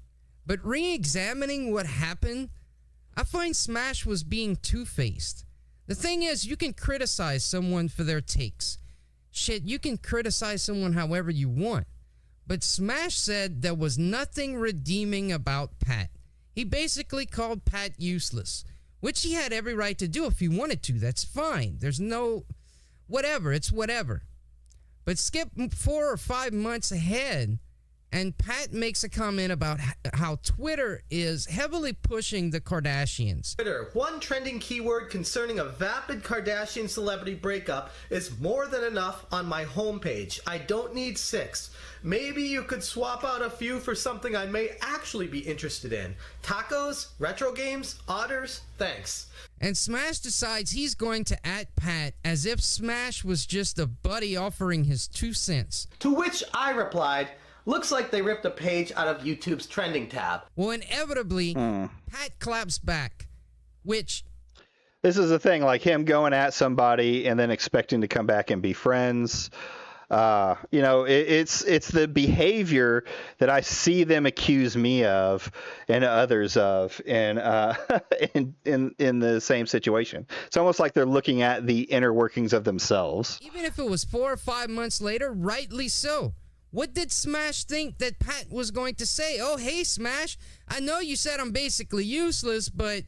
But re-examining what happened, I find Smash was being two-faced. The thing is, you can criticize someone for their takes. Shit, you can criticize someone however you want. But Smash said there was nothing redeeming about Pat. He basically called Pat useless, which he had every right to do if he wanted to. That's fine. There's no whatever. It's whatever. But skip 4 or 5 months ahead, and Pat makes a comment about how Twitter is heavily pushing the Kardashians. Twitter, one trending keyword concerning a vapid Kardashian celebrity breakup is more than enough on my homepage. I don't need 6. Maybe you could swap out a few for something I may actually be interested in. Tacos, retro games, otters, thanks. And Smash decides he's going to @ Pat as if Smash was just a buddy offering his 2 cents. To which I replied, looks like they ripped a page out of YouTube's trending tab. Well, inevitably, Pat claps back, which... This is the thing, like him going at somebody and then expecting to come back and be friends. You know, it's the behavior that I see them accuse me of and others of in the same situation. It's almost like they're looking at the inner workings of themselves. Even if it was 4 or 5 months later, rightly so. What did Smash think that Pat was going to say? Oh, hey, Smash, I know you said I'm basically useless, but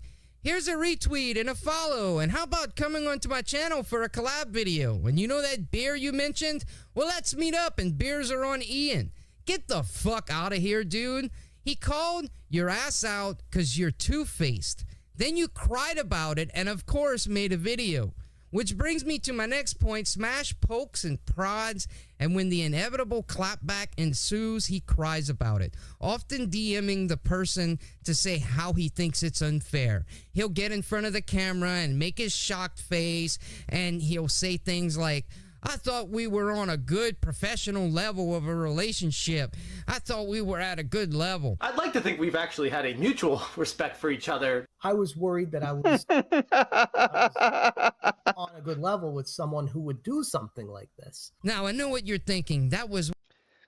Here's a retweet and a follow, and how about coming onto my channel for a collab video? And you know that beer you mentioned? Well, let's meet up, and beers are on Ian. Get the fuck out of here, dude. He called your ass out because you're two-faced. Then you cried about it and, of course, made a video. Which brings me to my next point. Smash pokes and prods, and when the inevitable clapback ensues, he cries about it, often DMing the person to say how he thinks it's unfair. He'll get in front of the camera and make his shocked face, and he'll say things like, I thought we were on a good professional level of a relationship. I thought we were at a good level. I'd like to think we've actually had a mutual respect for each other. I was worried that I was on a good level with someone who would do something like this. Now, I know what you're thinking. That was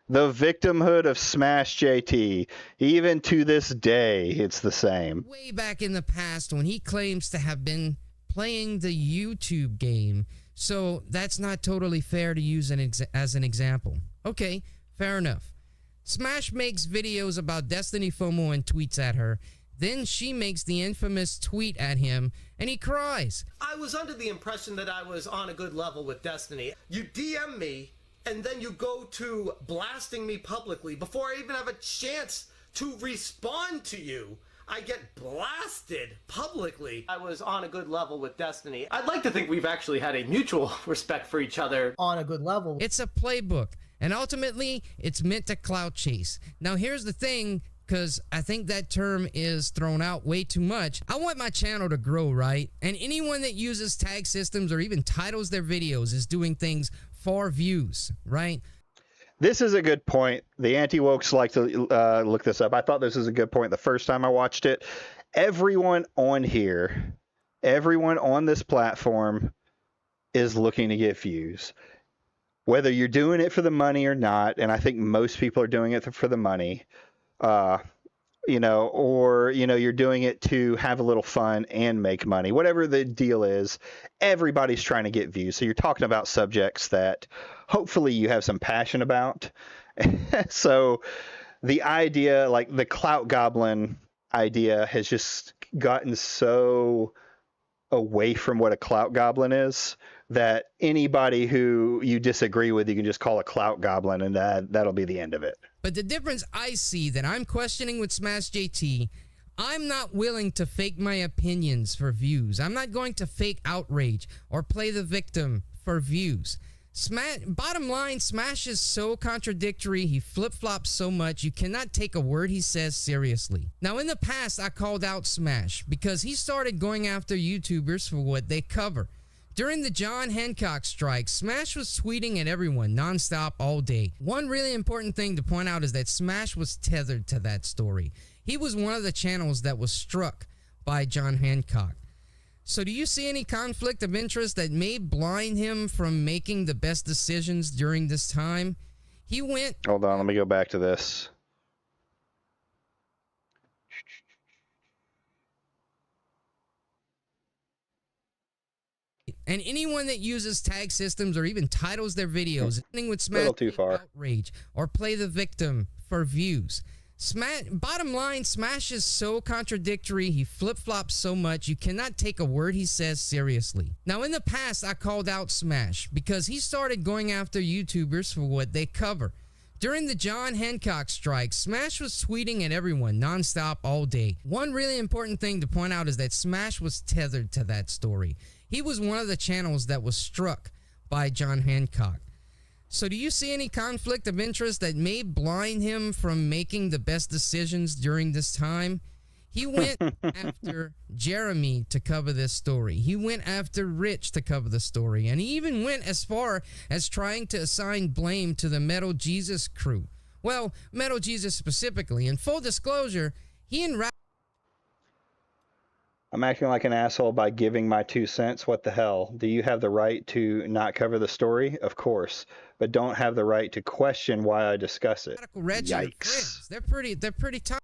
The victimhood of SmashJT. Even to this day, it's the same. way back in the past when he claims to have been playing the YouTube game. So that's not totally fair to use as an example. Okay, fair enough. Smash makes videos about Destiny FOMO and tweets at her. Then she makes the infamous tweet at him, and he cries. I was under the impression that I was on a good level with Destiny. You DM me, and then you go to blasting me publicly before I even have a chance to respond to you. I get blasted publicly. I was on a good level with Destiny. I'd like to think we've actually had a mutual respect for each other. On a good level. It's a playbook, and ultimately, it's meant to clout chase. Now, here's the thing, because I think that term is thrown out way too much. I want my channel to grow, right? And anyone that uses tag systems or even titles their videos is doing things for views, right? This is a good point. The anti-wokes like to look this up. I thought this was a good point the first time I watched it. Everyone on here, everyone on this platform is looking to get views. Whether you're doing it for the money or not, and I think most people are doing it for the money, or you're doing it to have a little fun and make money. Whatever the deal is, everybody's trying to get views. So you're talking about subjects that hopefully you have some passion about. So the idea, like the clout goblin idea, has just gotten so away from what a clout goblin is that anybody who you disagree with, you can just call a clout goblin, and that'll be the end of it. But the difference I see that I'm questioning with SmashJT, I'm not willing to fake my opinions for views. I'm not going to fake outrage or play the victim for views. Bottom line, Smash is so contradictory. He flip-flops so much, you cannot take a word he says seriously. Now, in the past, I called out Smash because he started going after YouTubers for what they cover. During the John Hancock strike, Smash was tweeting at everyone nonstop all day. One really important thing to point out is that Smash was tethered to that story. He was one of the channels that was struck by John Hancock. So do you see any conflict of interest that may blind him from making the best decisions during this time? He went... Hold on, let me go back to this. And anyone that uses tag systems or even titles their videos, ending with Smash too far. outrage or play the victim for views. Bottom line, Smash is so contradictory. He flip-flops so much, you cannot take a word he says seriously. Now, in the past, I called out Smash because he started going after YouTubers for what they cover. During the John Hancock strike, Smash was tweeting at everyone nonstop all day. One really important thing to point out is that Smash was tethered to that story. He was one of the channels that was struck by John Hancock. So do you see any conflict of interest that may blind him from making the best decisions during this time? He went after Jeremy to cover this story. He went after Rich to cover the story. And he even went as far as trying to assign blame to the Metal Jesus crew. Well, Metal Jesus specifically. In full disclosure, he and I'm acting like an asshole by giving my 2 cents. What the hell? Do you have the right to not cover the story? Of course. But don't have the right to question why I discuss it. Yikes. They're pretty tough.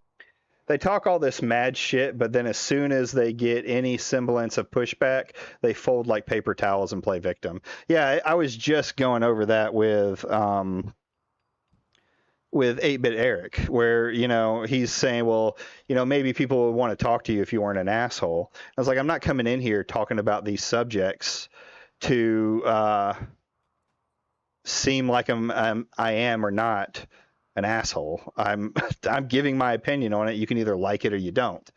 They talk all this mad shit, but then as soon as they get any semblance of pushback, they fold like paper towels and play victim. Yeah, I was just going over that with with 8-Bit Eric, where, you know, he's saying, well, you know, maybe people would want to talk to you if you weren't an asshole. I was like, I'm not coming in here talking about these subjects to seem like I am or not an asshole. I'm giving my opinion on it. You can either like it or you don't.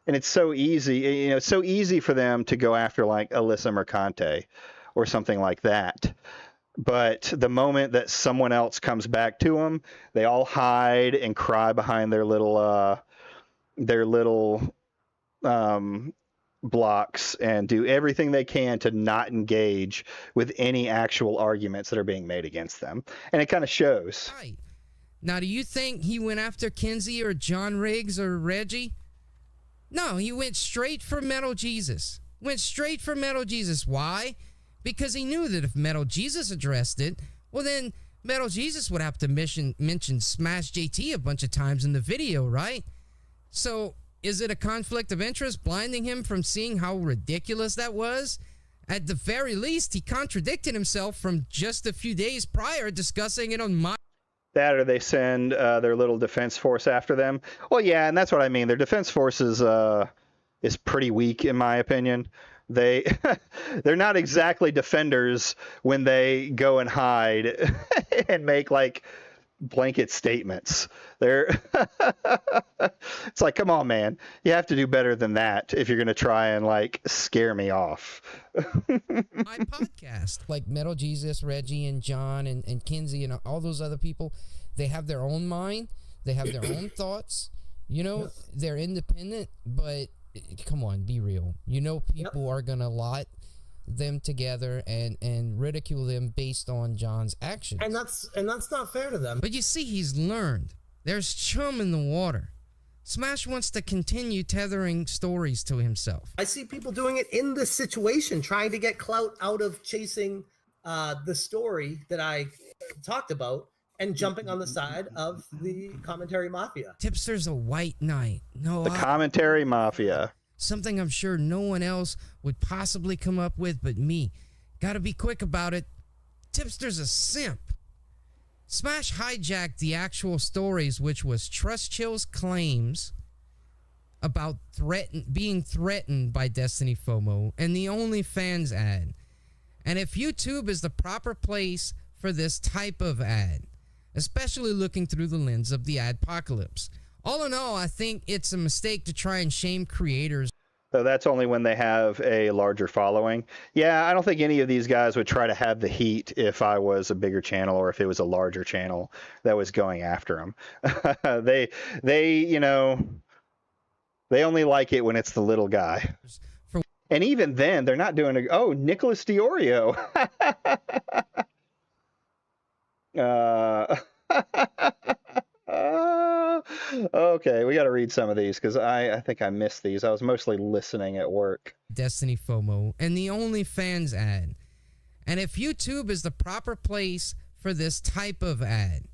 And it's so easy, you know, it's so easy for them to go after like Alyssa Mercante or something like that. But the moment that someone else comes back to them, they all hide and cry behind their little blocks and do everything they can to not engage with any actual arguments that are being made against them. And it kind of shows. Right. Now, do you think he went after Kinsey or John Riggs or Reggie? No, he went straight for Metal Jesus. Went straight for Metal Jesus. Why? Because he knew that if Metal Jesus addressed it, well then Metal Jesus would have to mention SmashJT a bunch of times in the video, right? So is it a conflict of interest blinding him from seeing how ridiculous that was? At the very least, he contradicted himself from just a few days prior discussing it on my... That, or they send their little defense force after them. Well, yeah, and that's what I mean. Their defense force is pretty weak, in my opinion. They're not exactly defenders when they go and hide and make like blanket statements. It's like, come on, man. You have to do better than that if you're going to try and like scare me off. My podcast, like Metal Jesus, Reggie, and John, and Kinsey, and all those other people, they have their own mind. They have their own thoughts. You know, they're independent, but come on, be real. You know, people are going to lot them together and ridicule them based on John's actions. And that's not fair to them. But you see, he's learned. There's chum in the water. Smash wants to continue tethering stories to himself. I see people doing it in this situation, trying to get clout out of chasing the story that I talked about and jumping on the side of the commentary mafia. Tipster's a white knight. No, the commentary mafia. Something I'm sure no one else would possibly come up with but me. Gotta be quick about it. Tipster's a simp. Smash hijacked the actual stories, which was Trust Chill's claims about being threatened by Destiny FOMO and the OnlyFans ad. And if YouTube is the proper place for this type of ad, especially looking through the lens of the adpocalypse. All in all, I think it's a mistake to try and shame creators. So that's only when they have a larger following. Yeah, I don't think any of these guys would try to have the heat if I was a bigger channel or if it was a larger channel that was going after them. You know, they only like it when it's the little guy. And even then, they're not doing Nicholas Diorio. Okay, we got to read some of these because I think I missed these. I was mostly listening at work. Destiny FOMO and the OnlyFans ad. And if YouTube is the proper place for this type of ad,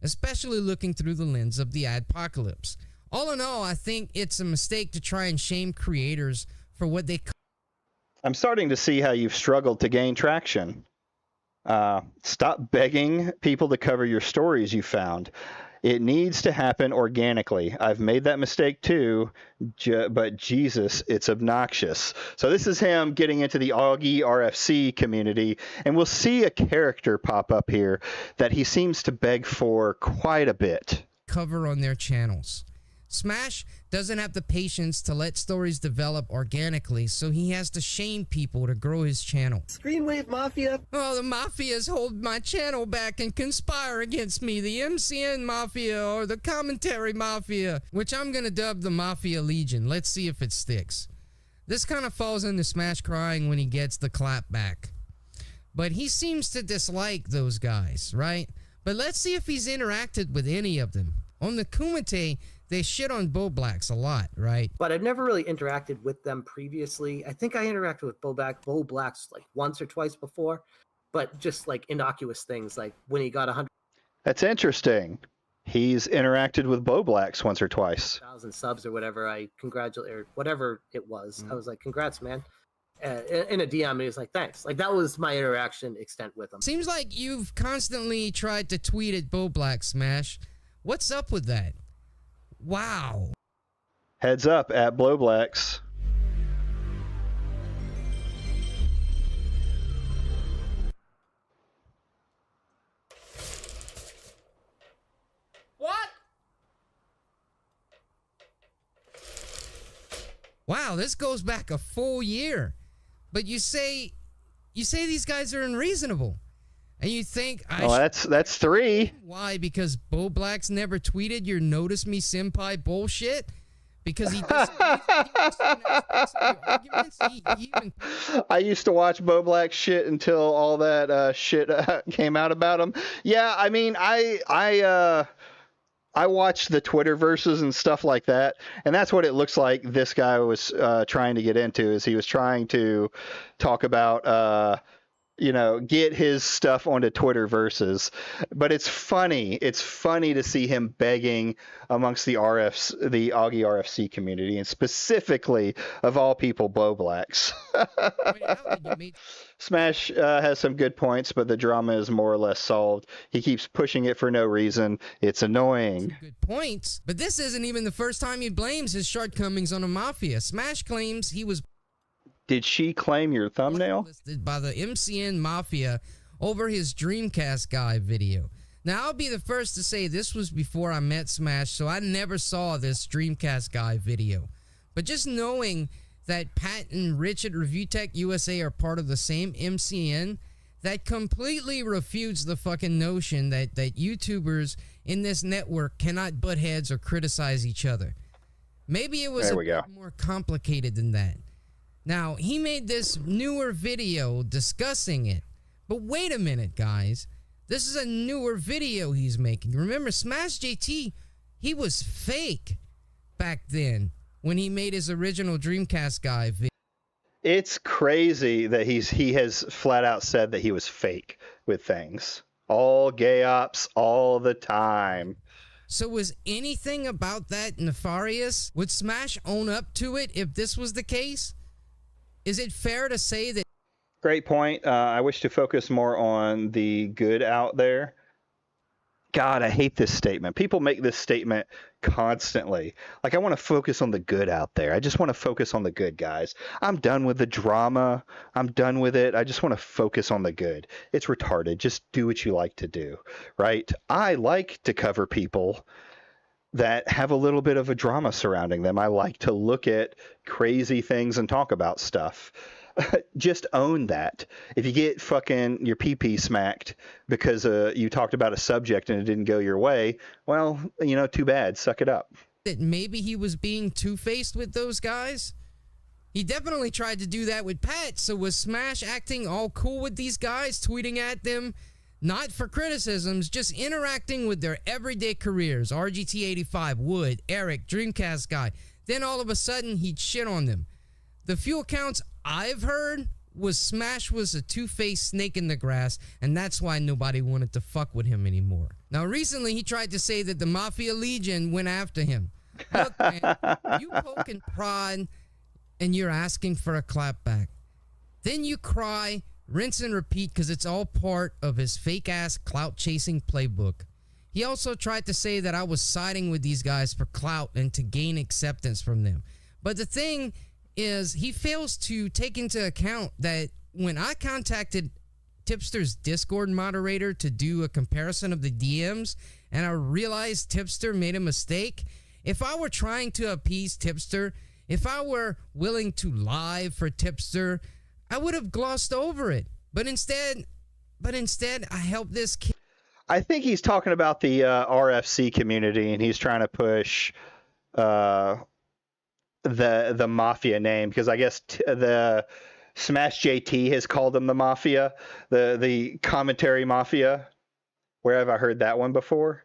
especially looking through the lens of the adpocalypse. All in all, I think it's a mistake to try and shame creators for what they... I'm starting to see how you've struggled to gain traction. Stop begging people to cover your stories you found. It needs to happen organically. I've made that mistake too, but Jesus, it's obnoxious. So this is him getting into the Augie RFC community, and we'll see a character pop up here that he seems to beg for quite a bit. Cover on their channels. Smash doesn't have the patience to let stories develop organically, so he has to shame people to grow his channel. Screenwave Mafia. Oh, the Mafias hold my channel back and conspire against me. The MCN Mafia or the Commentary Mafia, which I'm gonna dub the Mafia Legion. Let's see if it sticks. This kind of falls into Smash crying when he gets the clap back. But he seems to dislike those guys, right? But let's see if he's interacted with any of them. On the Kumite, they shit on Bo Blacks a lot, right? But I've never really interacted with them previously. I think I interacted with Bo Blacks like once or twice before, but just like innocuous things, like when he got 100. That's interesting. He's interacted with Bo Blacks once or twice. 1,000 subs or whatever. I congratulate, or whatever it was. I was like, congrats, man. In a DM, and he was like, thanks. Like, that was my interaction extent with him. Seems like you've constantly tried to tweet at Bo Black, Smash. What's up with that? Wow. Heads up at Blowblacks. What? Wow, this goes back a full year. But you say these guys are unreasonable. And you think that's 3. Why? Because Bo Black's never tweeted your notice me senpai bullshit? Because he I used to watch Bo Black shit until all that shit came out about him. Yeah, I mean, I watched the Twitter verses and stuff like that, and that's what it looks like this guy was trying to get into, is he was trying to talk about get his stuff onto Twitter verses. But it's funny. It's funny to see him begging amongst the Augie RFC community, and specifically, of all people, Bo Blacks. Smash has some good points, but the drama is more or less solved. He keeps pushing it for no reason. It's annoying. Good points. But this isn't even the first time he blames his shortcomings on the Mafia. Smash claims he was... Did she claim your thumbnail? Listed by the MCN Mafia over his Dreamcast guy video. Now, I'll be the first to say this was before I met Smash, so I never saw this Dreamcast guy video. But just knowing that Pat and Rich at Review Tech USA are part of the same MCN, that completely refutes the fucking notion that YouTubers in this network cannot butt heads or criticize each other. Maybe it was a bit more complicated than that. Now, he made this newer video discussing it. But wait a minute, guys. This is a newer video he's making. Remember, SmashJT, he was fake back then when he made his original Dreamcast guy video. It's crazy that he has flat out said that he was fake with things. All gay ops all the time. So was anything about that nefarious? Would Smash own up to it if this was the case? Is it fair to say that... Great point. I wish to focus more on the good out there. God, I hate this statement. People make this statement constantly. Like, I want to focus on the good out there. I just want to focus on the good, guys. I'm done with the drama. I'm done with it. I just want to focus on the good. It's retarded. Just do what you like to do, right? I like to cover people that have a little bit of a drama surrounding them. I like to look at crazy things and talk about stuff. Just own that. If you get fucking your pee-pee smacked because you talked about a subject and it didn't go your way, well, too bad. Suck it up. That maybe he was being two-faced with those guys? He definitely tried to do that with Pat, so was Smash acting all cool with these guys, tweeting at them? Not for criticisms, just interacting with their everyday careers. RGT85, Wood, Eric, Dreamcast guy. Then all of a sudden, he'd shit on them. The few accounts I've heard was Smash was a two-faced snake in the grass, and that's why nobody wanted to fuck with him anymore. Now, recently, he tried to say that the Mafia Legion went after him. Look, man, you poke and prod, and you're asking for a clapback. Then you cry, rinse and repeat, because it's all part of his fake-ass clout-chasing playbook. He also tried to say that I was siding with these guys for clout and to gain acceptance from them. But the thing is, he fails to take into account that when I contacted Tipster's Discord moderator to do a comparison of the DMs, and I realized Tipster made a mistake, if I were trying to appease Tipster, if I were willing to lie for Tipster, I would have glossed over it. But instead, I helped this kid. I think he's talking about the RFC community, and he's trying to push the Mafia name, because I guess the SmashJT has called them the Mafia, the commentary Mafia. Where have I heard that one before?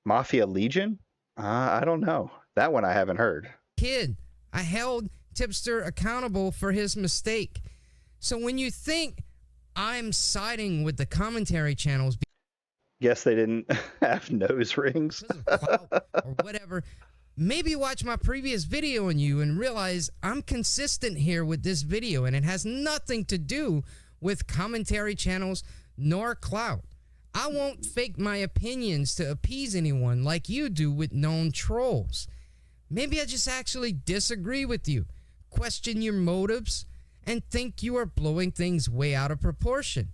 Mafia Legion? I don't know. That one I haven't heard. Kid, I held Tipster accountable for his mistake. So when you think I'm siding with the commentary channels, guess they didn't have nose rings or whatever, maybe watch my previous video on you and realize I'm consistent here with this video, and it has nothing to do with commentary channels nor clout. I won't fake my opinions to appease anyone like you do with known trolls. Maybe I just actually disagree with you, question your motives, and think you are blowing things way out of proportion.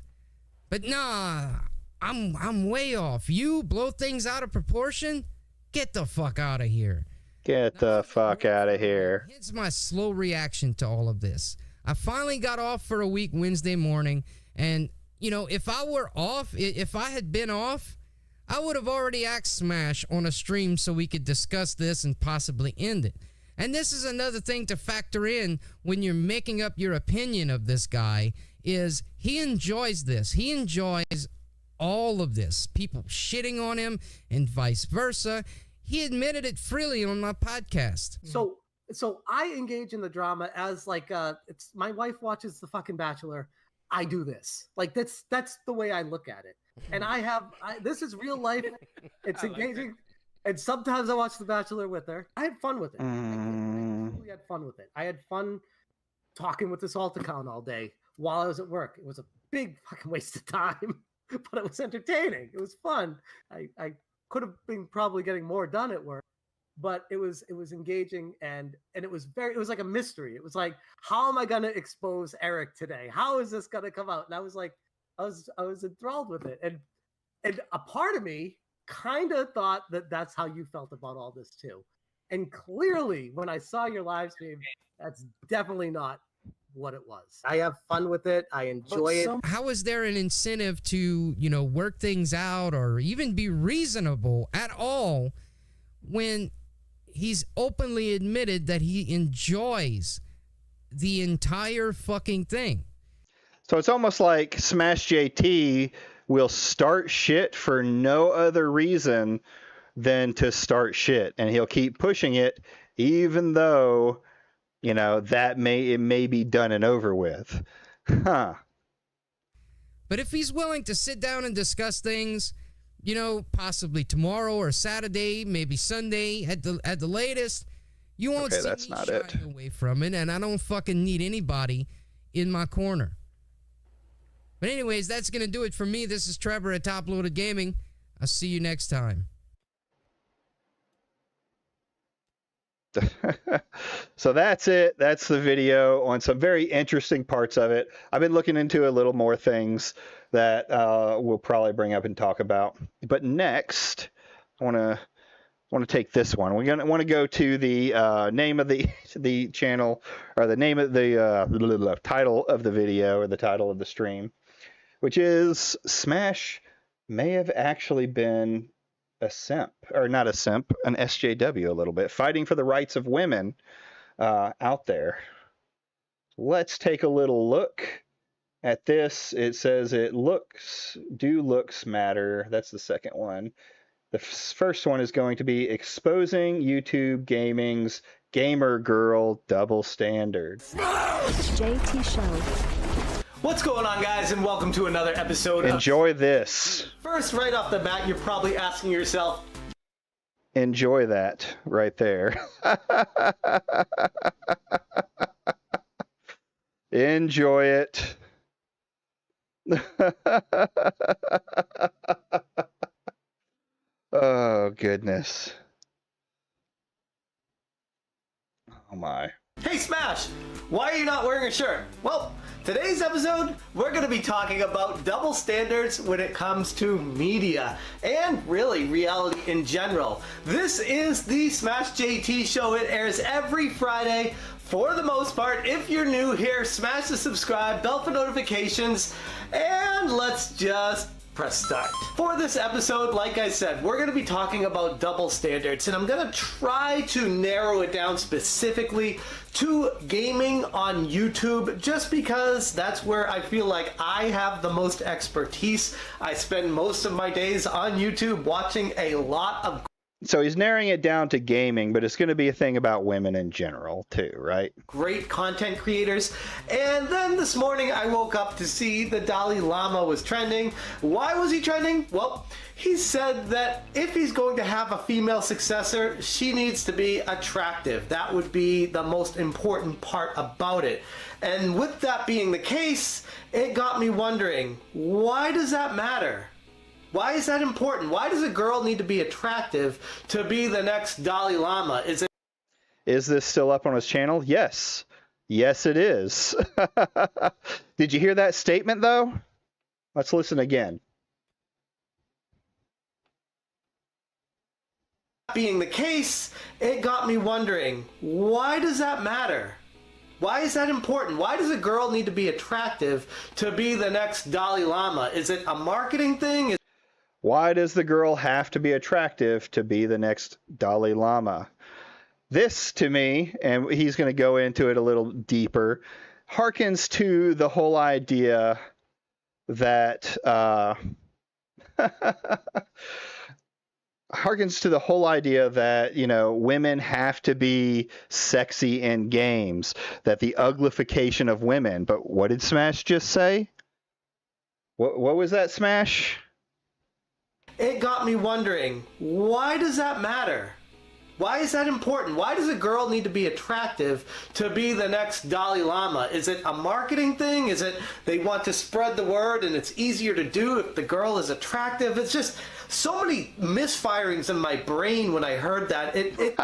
But nah, I'm way off. You blow things out of proportion? Get the fuck out of here. Get the fuck out of here. Here's my slow reaction to all of this. I finally got off for a week Wednesday morning, and, you know, if I were off, if I had been off, I would have already asked Smash on a stream so we could discuss this and possibly end it. And this is another thing to factor in when you're making up your opinion of this guy, is he enjoys this. He enjoys all of this. People shitting on him and vice versa. He admitted it freely on my podcast. So I engage in the drama as like it's my wife watches the fucking Bachelor. I do this. Like that's the way I look at it. And this is real life. It's engaging. And sometimes I watch The Bachelor with her. I had fun with it. I really had fun with it. I had fun talking with this alt account all day while I was at work. It was a big fucking waste of time, but it was entertaining. It was fun. I could have been probably getting more done at work, but it was engaging and it was like a mystery. It was like, how am I going to expose Eric today? How is this going to come out? And I was like, I was enthralled with it. And a part of me kind of thought that that's how you felt about all this too. And clearly when I saw your live stream, that's definitely not what it was. I have fun with it. I enjoy it. How is there an incentive to, you know, work things out or even be reasonable at all when he's openly admitted that he enjoys the entire fucking thing? So it's almost like SmashJT will start shit for no other reason than to start shit, and he'll keep pushing it even though, you know, it may be done and over with. Huh. But if he's willing to sit down and discuss things, you know, possibly tomorrow or Saturday, maybe Sunday at the latest, you won't see that's me not shying it. away from it, and I don't fucking need anybody in my corner. But anyways, that's going to do it for me. This is Trevor at Top Loaded Gaming. I'll see you next time. So that's it. That's the video on some very interesting parts of it. I've been looking into a little more things that we'll probably bring up and talk about. But next, I want to take this one. We're gonna want to go to the name of the channel, or the name of the title of the video, or the title of the stream, which is Smash may have actually been a simp, or not a simp, an SJW a little bit, fighting for the rights of women out there. Let's take a little look at this. It says do looks matter. That's the second one. The first one is going to be exposing YouTube gaming's gamer girl double standard. SmashJT Show. What's going on, guys, and welcome to another episode of... Enjoy this. First, right off the bat, you're probably asking yourself... Enjoy that right there. Enjoy it. Oh, goodness. Oh, my. Hey, Smash! Why are you not wearing a shirt? Well, today's episode, we're going to be talking about double standards when it comes to media, and really reality in general. This is the SmashJT Show. It airs every Friday. For the most part, if you're new here, smash the subscribe, bell for notifications, and let's just press start. For this episode, like I said, we're going to be talking about double standards, and I'm going to try to narrow it down specifically to gaming on YouTube, just because that's where I feel like I have the most expertise. I spend most of my days on YouTube watching a lot of... So he's narrowing it down to gaming, but it's going to be a thing about women in general too, right? Great content creators. And then this morning I woke up to see the Dalai Lama was trending. Why was he trending? Well, he said that if he's going to have a female successor, she needs to be attractive. That would be the most important part about it. And with that being the case, it got me wondering, why does that matter? Why is that important? Why does a girl need to be attractive to be the next Dalai Lama? Is this still up on his channel? Yes. Yes, it is. Did you hear that statement, though? Let's listen again. Being the case, it got me wondering, why does that matter? Why is that important? Why does a girl need to be attractive to be the next Dalai Lama? Is it a marketing thing? Why does the girl have to be attractive to be the next Dalai Lama? This, to me, and he's going to go into it a little deeper, harkens to the whole idea that you know, women have to be sexy in games, that the uglification of women. But what did Smash just say? What was that, Smash? It got me wondering, why does that matter? Why is that important? Why does a girl need to be attractive to be the next Dalai Lama? Is it a marketing thing? Is it they want to spread the word and it's easier to do if the girl is attractive? It's just so many misfirings in my brain when I heard that. It pissed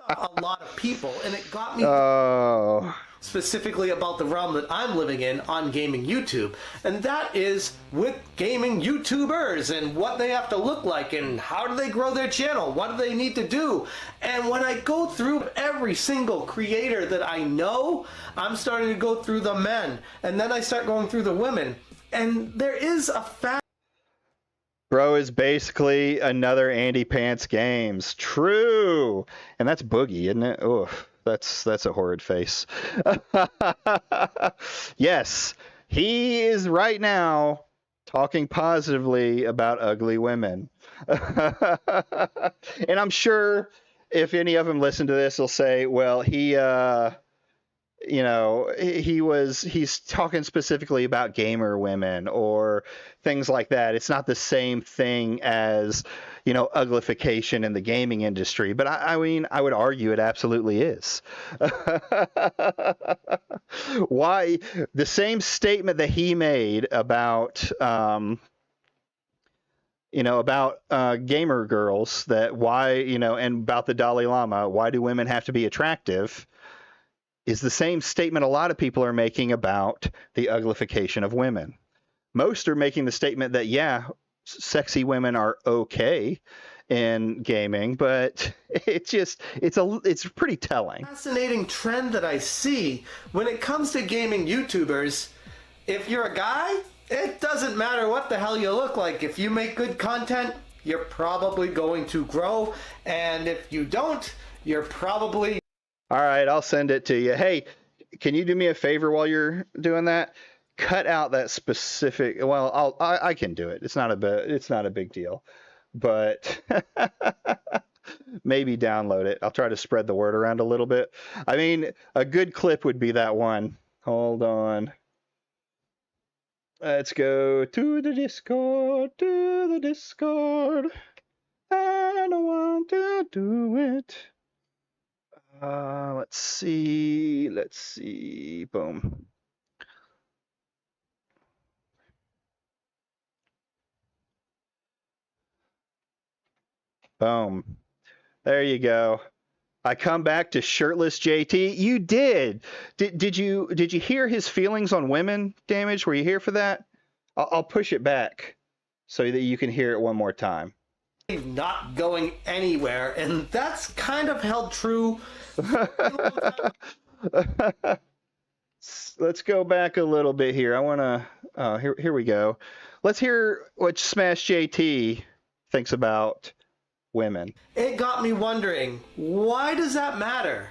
off a lot of people, and it got me specifically about the realm that I'm living in on gaming YouTube, and that is with gaming YouTubers and what they have to look like and how do they grow their channel, what do they need to do. And when I go through every single creator that I know, I'm starting to go through the men, and then I start going through the women, and there is a fact. Bro is basically another Andy Pants Games. True. And that's Boogie, isn't it? Oof. That's a horrid face. Yes, he is right now talking positively about ugly women. And I'm sure if any of them listen to this, they'll say, well, you know, he's talking specifically about gamer women or things like that. It's not the same thing as, you know, uglification in the gaming industry. But I mean, I would argue it absolutely is. Why the same statement that he made about, you know, about gamer girls, that why, you know, and about the Dalai Lama, why do women have to be attractive, is the same statement a lot of people are making about the uglification of women. Most are making the statement that, yeah, sexy women are okay in gaming, but it's pretty telling. Fascinating trend that I see when it comes to gaming YouTubers. If you're a guy, it doesn't matter what the hell you look like. If you make good content, you're probably going to grow, and if you don't, you're probably... All right, I'll send it to you. Hey, can you do me a favor while you're doing that? Cut out that specific. Well, I can do it. It's not a big deal, but maybe download it. I'll try to spread the word around a little bit. I mean, a good clip would be that one. Hold on. Let's go to the Discord. I don't want to do it. Let's see. Boom. Boom. There you go. I come back to shirtless JT. You did. Did you hear his feelings on women, Damage? Were you here for that? I'll push it back so that you can hear it one more time. Not going anywhere, and that's kind of held true. Let's go back a little bit here. I want to. Here we go. Let's hear what SmashJT thinks about women. It got me wondering, why does that matter?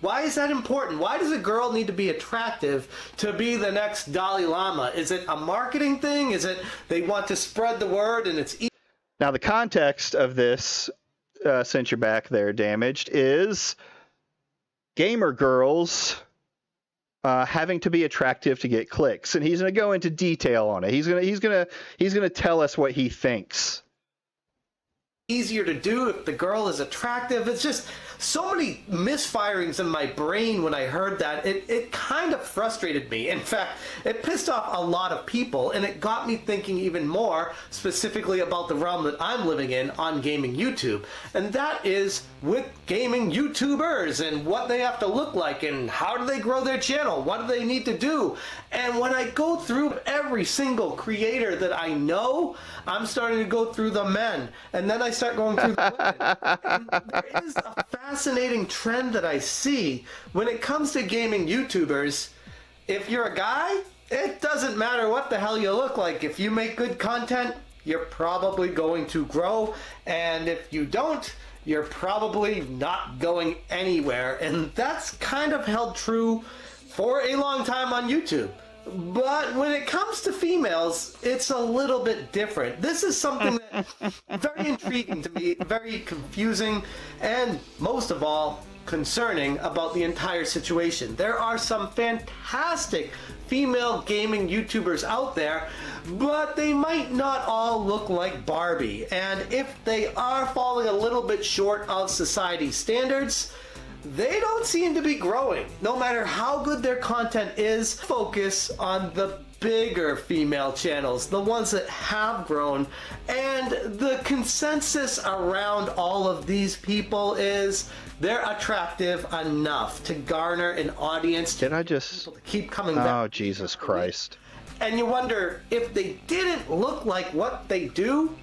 Why is that important? Why does a girl need to be attractive to be the next Dalai Lama? Is it a marketing thing? Is it they want to spread the word and it's... Now, the context of this, since you're back there, Damaged, is gamer girls having to be attractive to get clicks, and he's going to go into detail on it. He's gonna tell us what he thinks. Easier to do if the girl is attractive. It's just so many misfirings in my brain when I heard that. It kind of frustrated me. In fact, it pissed off a lot of people, and it got me thinking even more specifically about the realm that I'm living in on gaming YouTube. And that is with gaming YouTubers and what they have to look like and how do they grow their channel? What do they need to do? And when I go through every single creator that I know, I'm starting to go through the men, and then I start going through the women. And there is a fascinating trend that I see when it comes to gaming YouTubers. If you're a guy, it doesn't matter what the hell you look like. If you make good content, you're probably going to grow, and if you don't, you're probably not going anywhere. And that's kind of held true for a long time on YouTube. But when it comes to females, it's a little bit different. This is something that's very intriguing to me, very confusing, and most of all, concerning about the entire situation. There are some fantastic female gaming YouTubers out there, but they might not all look like Barbie. And if they are falling a little bit short of society standards, they don't seem to be growing. No matter how good their content is, focus on the bigger female channels, the ones that have grown. And the consensus around all of these people is they're attractive enough to garner an audience. Did I just to keep coming back? Oh, Jesus Christ. And you wonder, if they didn't look like what they do,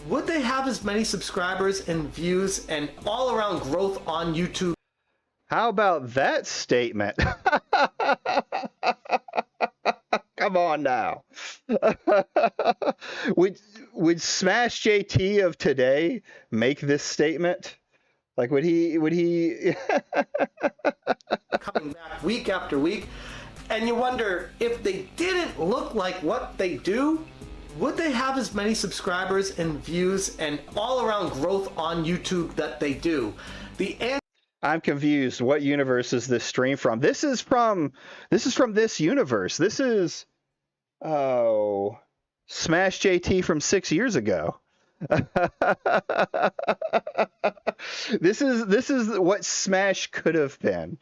would they have as many subscribers and views and all around growth on YouTube? How about that statement? Come on now. would SmashJT of today make this statement? Like, would he coming back week after week, and you wonder, if they didn't look like what they do, would they have as many subscribers and views and all around growth on YouTube that they do? I'm confused. What universe is this stream from? This is from this universe. This is SmashJT from 6 years ago. This is what Smash could have been.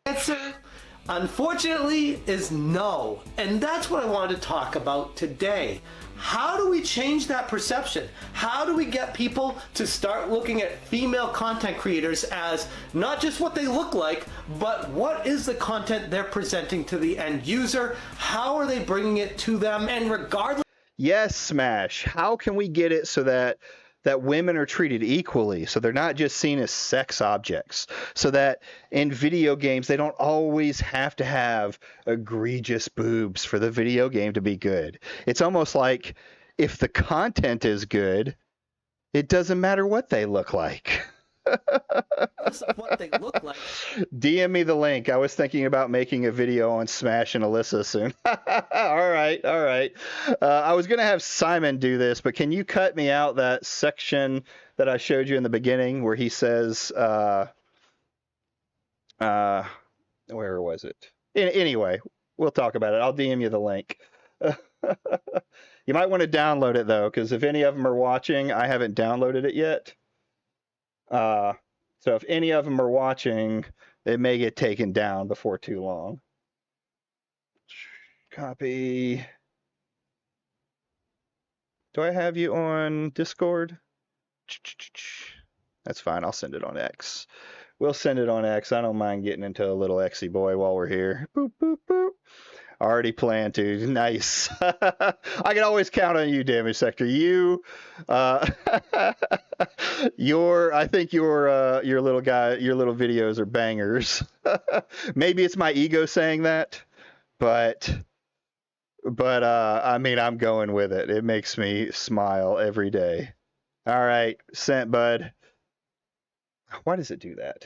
Answer, unfortunately, is no. And that's what I wanted to talk about today. How do we change that perception? How do we get people to start looking at female content creators as not just what they look like, but what is the content they're presenting to the end user? How are they bringing it to them? And regardless... Yes, Smash. How can we get it so that women are treated equally, so they're not just seen as sex objects, so that in video games they don't always have to have egregious boobs for the video game to be good. It's almost like if the content is good, it doesn't matter what they look like. What they look like. DM me the link. I was thinking about making a video on Smash and Alyssa soon. All right. I was going to have Simon do this, but can you cut me out that section that I showed you in the beginning where he says, where was it? Anyway, we'll talk about it. I'll DM you the link. You might want to download it, though, because if any of them are watching, I haven't downloaded it yet. So if any of them are watching, it may get taken down before too long. Copy. Do I have you on Discord? That's fine. I'll send it on X. We'll send it on X. I don't mind getting into a little Xy boy while we're here. Boop, boop, boop. Already planned to. Nice. I can always count on you, Damage Sector. You, I think your little guy, your little videos are bangers. Maybe it's my ego saying that, but I mean, I'm going with it. It makes me smile every day. All right, sent, bud. Why does it do that?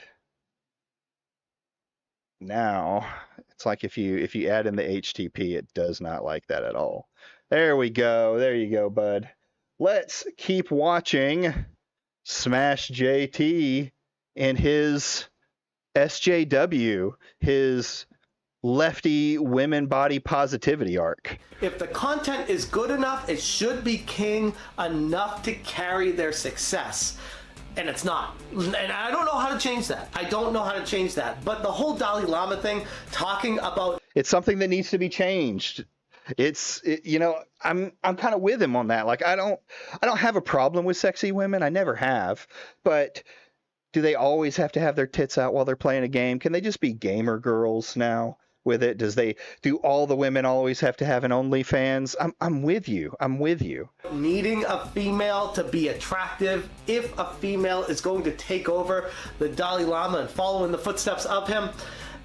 Now, it's like if you add in the HTTP, it does not like that at all. There we go. There you go, bud. Let's keep watching SmashJT in his SJW, his lefty women body positivity arc. If the content is good enough, it should be king enough to carry their success. and it's not. And I don't know how to change that. I don't know how to change that. But the whole Dalai Lama thing, talking about... It's something that needs to be changed. I'm kind of with him on that. Like, I don't have a problem with sexy women. I never have. But do they always have to have their tits out while they're playing a game? Can they just be gamer girls now with it? Do all the women always have to have an OnlyFans? I'm with you. I'm with you. Needing a female to be attractive, if a female is going to take over the Dalai Lama and follow in the footsteps of him,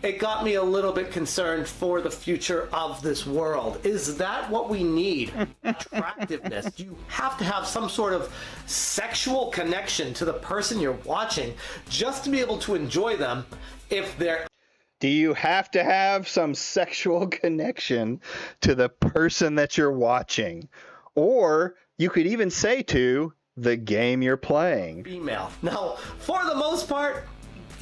it got me a little bit concerned for the future of this world. Is that what we need? Attractiveness. You have to have some sort of sexual connection to the person you're watching just to be able to enjoy them if they're... Do you have to have some sexual connection to the person that you're watching? Or you could even say to the game you're playing. Female. Now, for the most part,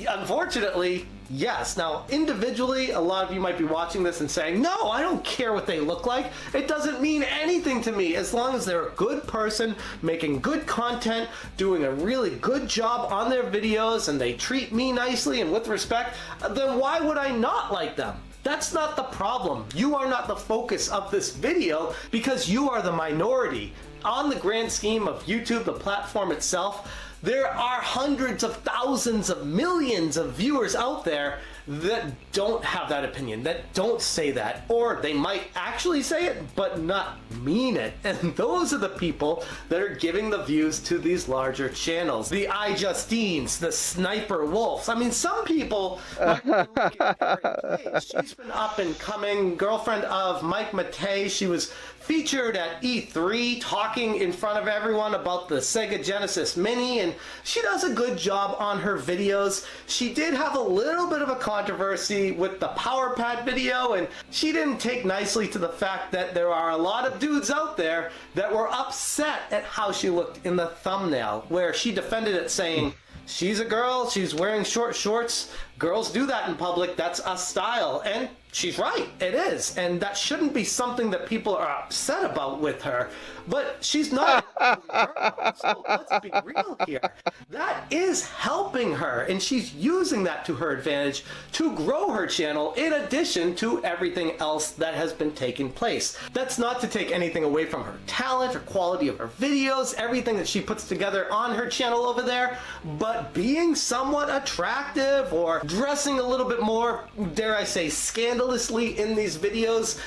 unfortunately, yes. Now, individually, a lot of you might be watching this and saying, no, I don't care what they look like. It doesn't mean anything to me as long as they're a good person, making good content, doing a really good job on their videos, and they treat me nicely and with respect, then why would I not like them? That's not the problem. You are not the focus of this video because you are the minority. On the grand scheme of YouTube, the platform itself, there are hundreds of thousands of millions of viewers out there that don't have that opinion, that don't say that, or they might actually say it but not mean it. And those are the people that are giving the views to these larger channels. The iJustines, the Sniper Wolves. I mean, some people might be looking at her. She's been up and coming, girlfriend of Mike Matei. She was featured at E3 talking in front of everyone about the Sega Genesis Mini, and she does a good job on her videos. She did have a little bit of a controversy with the Power Pad video, and she didn't take nicely to the fact that there are a lot of dudes out there that were upset at how she looked in the thumbnail, where she defended it saying, she's a girl, she's wearing short shorts, girls do that in public, that's a style. And she's right, it is. And that shouldn't be something that people are upset about with her. But she's not a girl, so let's be real here. That is helping her, and she's using that to her advantage to grow her channel in addition to everything else that has been taking place. That's not to take anything away from her talent or quality of her videos, everything that she puts together on her channel over there, but being somewhat attractive or dressing a little bit more, dare I say, scandalously in these videos.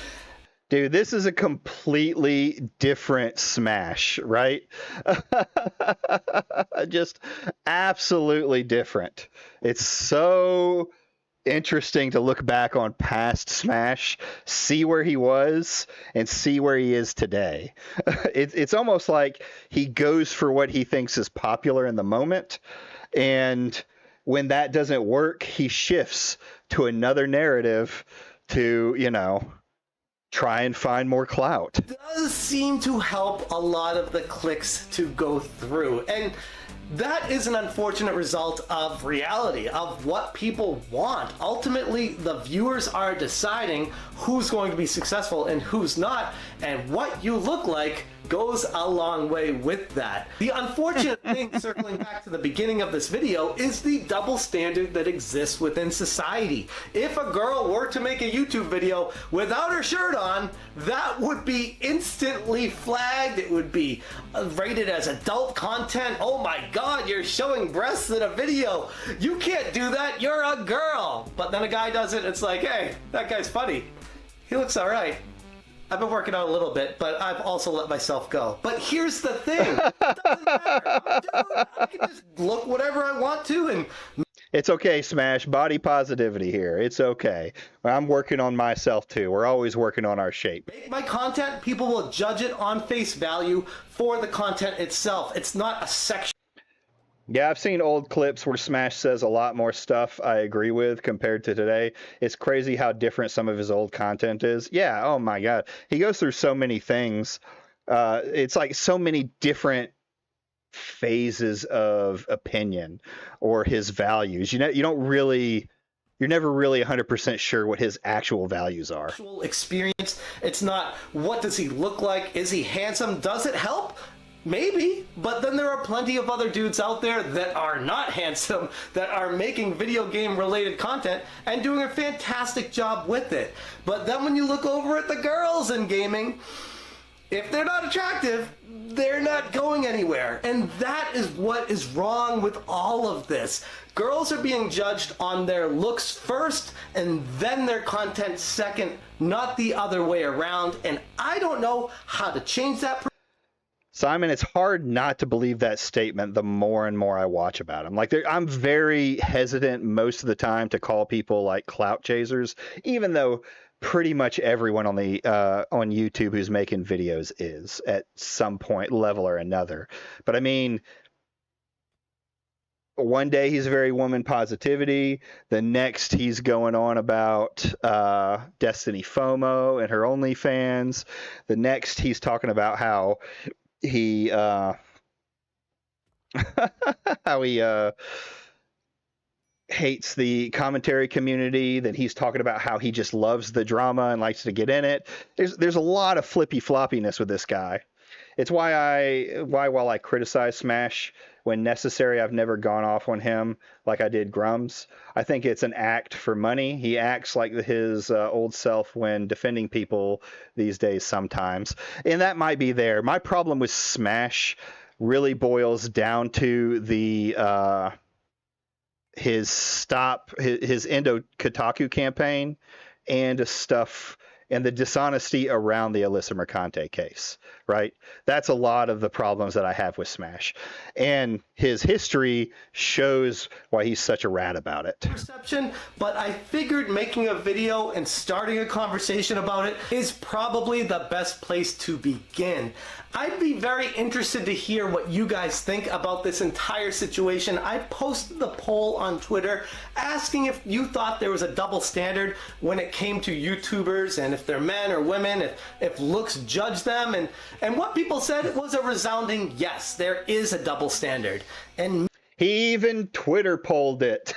Dude, this is a completely different Smash, right? Just absolutely different. It's so interesting to look back on past Smash, see where he was, and see where he is today. It's almost like he goes for what he thinks is popular in the moment, and when that doesn't work, he shifts to another narrative to, try and find more clout. It does seem to help a lot of the clicks to go through, and that is an unfortunate result of reality, of what people want. Ultimately, the viewers are deciding who's going to be successful and who's not, and what you look like goes a long way with that. The unfortunate thing, circling back to the beginning of this video, is the double standard that exists within society. If a girl were to make a YouTube video without her shirt on, that would be instantly flagged. It would be rated as adult content. Oh my god, you're showing breasts in a video. You can't do that, you're a girl. But then a guy does it, it's like, hey, that guy's funny. He looks alright. I've been working out a little bit, but I've also let myself go. But here's the thing. It doesn't matter. I'm a dude. I can just look whatever I want to. And it's okay, Smash. Body positivity here. It's okay. I'm working on myself, too. We're always working on our shape. Make my content. People will judge it on face value for the content itself. It's not a section. Yeah, I've seen old clips where Smash says a lot more stuff I agree with compared to today. It's crazy how different some of his old content is. Yeah, oh my god. He goes through so many things. It's like so many different phases of opinion or his values. You're never really 100% sure what his actual values are. Actual experience. It's not what does he look like? Is he handsome? Does it help? Maybe, but then there are plenty of other dudes out there that are not handsome, that are making video game related content and doing a fantastic job with it. But then when you look over at the girls in gaming, if they're not attractive, they're not going anywhere. And that is what is wrong with all of this. Girls are being judged on their looks first and then their content second, not the other way around. And I don't know how to change that. Simon, it's hard not to believe that statement the more and more I watch about him. Like, I'm very hesitant most of the time to call people like clout chasers, even though pretty much everyone on the on YouTube who's making videos is at some point, level or another. But I mean, one day he's very woman positivity. The next he's going on about Destiny FOMO and her OnlyFans. The next he's talking about how he hates the commentary community. Then he's talking about how he just loves the drama and likes to get in it. There's a lot of flippy floppiness with this guy. It's why while I criticize Smash when necessary, I've never gone off on him like I did Grums. I think it's an act for money. He acts like his old self when defending people these days sometimes. And that might be there. My problem with Smash really boils down to the his Endo Kotaku campaign and stuff and the dishonesty around the Alyssa Mercante case, right? That's a lot of the problems that I have with Smash. And his history shows why he's such a rat about it. Perception, but I figured making a video and starting a conversation about it is probably the best place to begin. I'd be very interested to hear what you guys think about this entire situation. I posted the poll on Twitter asking if you thought there was a double standard when it came to YouTubers and if they're men or women, if looks judge them. And what people said was a resounding yes, there is a double standard. And he even Twitter polled it.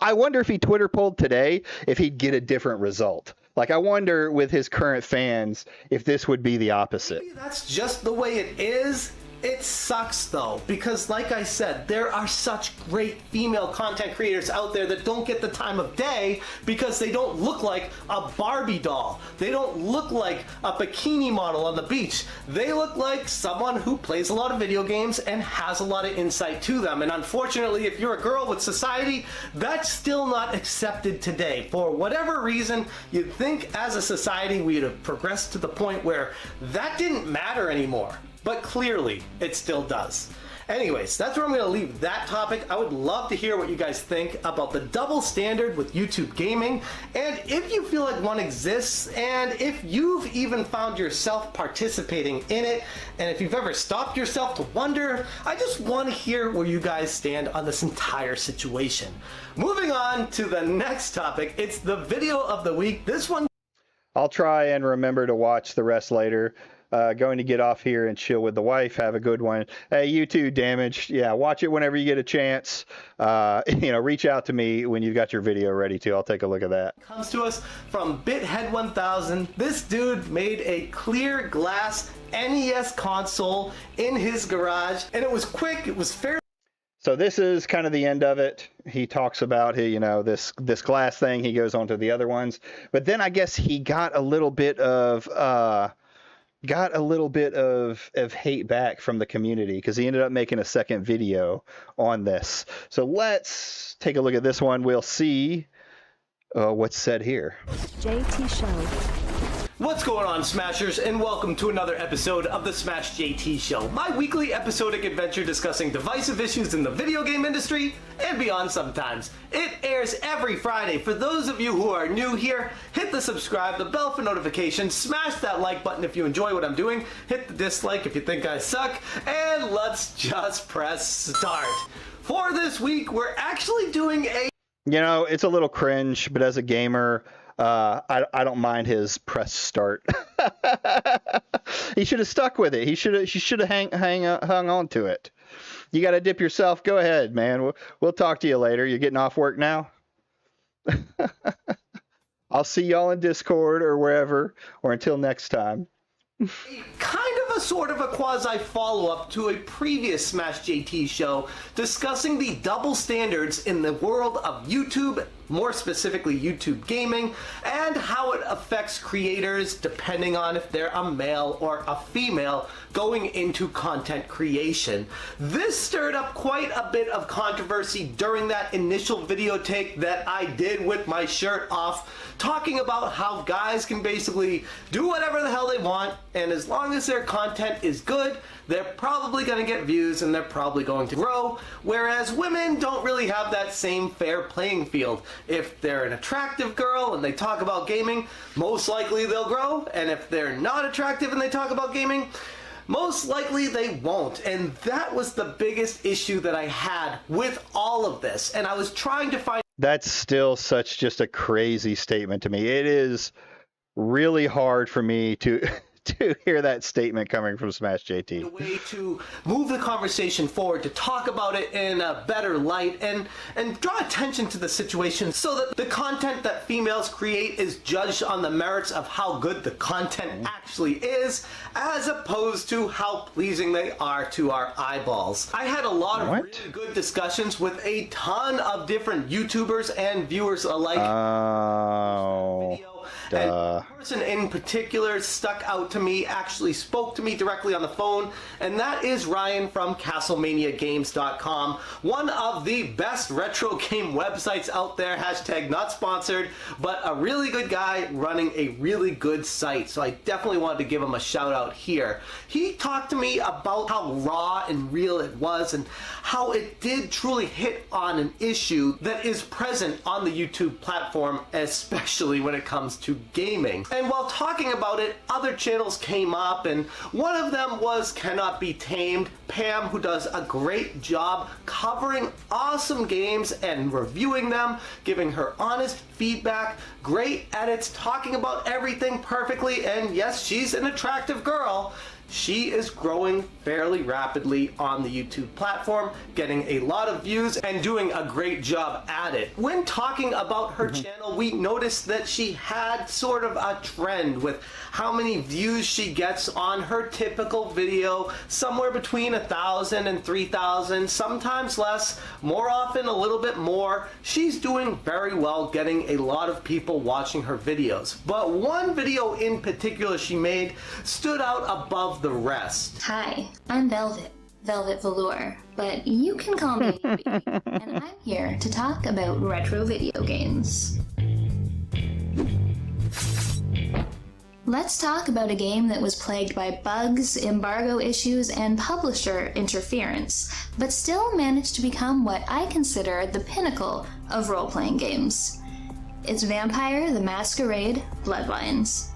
I wonder if he Twitter polled today, if he'd get a different result. Like, I wonder with his current fans if this would be the opposite. Maybe that's just the way it is. It sucks though, because like I said, there are such great female content creators out there that don't get the time of day because they don't look like a Barbie doll. They don't look like a bikini model on the beach. They look like someone who plays a lot of video games and has a lot of insight to them. And unfortunately, if you're a girl with society, that's still not accepted today. For whatever reason, you'd think as a society we'd have progressed to the point where that didn't matter anymore. But clearly, it still does. Anyways, that's where I'm going to leave that topic. I would love to hear what you guys think about the double standard with YouTube gaming, and if you feel like one exists, and if you've even found yourself participating in it, and if you've ever stopped yourself to wonder. I just want to hear where you guys stand on this entire situation. Moving on to the next topic, it's the video of the week. This one, I'll try and remember to watch the rest later. Going to get off here and chill with the wife. Have a good one. Hey, you too, Damaged. Yeah, watch it whenever you get a chance. Reach out to me when you've got your video ready too. I'll take a look at that. Comes to us from BitHead1000. This dude made a clear glass NES console in his garage, and it was quick. It was fairly. So this is kind of the end of it. He talks about this glass thing. He goes on to the other ones, but then I guess he got a little bit of hate back from the community because he ended up making a second video on this. So let's take a look at this one. We'll see what's said here. JT Show. What's going on, Smashers, and welcome to another episode of the SmashJT Show, my weekly episodic adventure discussing divisive issues in the video game industry and beyond sometimes. It airs every Friday. For those of you who are new here, hit the subscribe, the bell for notifications, smash that like button if you enjoy what I'm doing, hit the dislike if you think I suck, and let's just press start. For this week, we're actually doing a... It's a little cringe, but as a gamer... I don't mind his press start. He should have stuck with it. He should have hung on to it. You got to dip yourself. Go ahead, man. We'll talk to you later. You're getting off work now? I'll see y'all in Discord or wherever, or until next time. Kind of a sort of a quasi follow-up to a previous SmashJT show discussing the double standards in the world of YouTube, more specifically YouTube gaming, and how it affects creators depending on if they're a male or a female going into content creation. This stirred up quite a bit of controversy during that initial video take that I did with my shirt off, talking about how guys can basically do whatever the hell they want, and as long as their content is good, they're probably going to get views and they're probably going to grow, whereas women don't really have that same fair playing field. If they're an attractive girl and they talk about gaming, most likely they'll grow, and if they're not attractive and they talk about gaming, most likely they won't. And that was the biggest issue that I had with all of this, and I was trying to find... That's still such just a crazy statement to me. It is really hard for me to hear that statement coming from SmashJT. A way to move the conversation forward, to talk about it in a better light, and draw attention to the situation so that the content that females create is judged on the merits of how good the content actually is, as opposed to how pleasing they are to our eyeballs. I had a lot of really good discussions with a ton of different YouTubers and viewers alike. And one person in particular stuck out to me, actually spoke to me directly on the phone, and that is Ryan from CastlemaniaGames.com, one of the best retro game websites out there, hashtag not sponsored, but a really good guy running a really good site, so I definitely wanted to give him a shout out here. He talked to me about how raw and real it was, and how it did truly hit on an issue that is present on the YouTube platform, especially when it comes to gaming. And while talking about it, other channels came up, and one of them was Cannot Be Tamed, Pam, who does a great job covering awesome games and reviewing them, giving her honest feedback, great edits, talking about everything perfectly, and yes, she's an attractive girl. She is growing fairly rapidly on the YouTube platform, getting a lot of views and doing a great job at it. When talking about her channel, we noticed that she had sort of a trend with how many views she gets on her typical video, somewhere between 1,000 and 3,000, sometimes less, more often a little bit more. She's doing very well, getting a lot of people watching her videos. But one video in particular she made stood out above the rest. Hi, I'm Velvet Velour, but you can call me Baby, and I'm here to talk about retro video games. Let's talk about a game that was plagued by bugs, embargo issues, and publisher interference, but still managed to become what I consider the pinnacle of role-playing games. It's Vampire the Masquerade Bloodlines.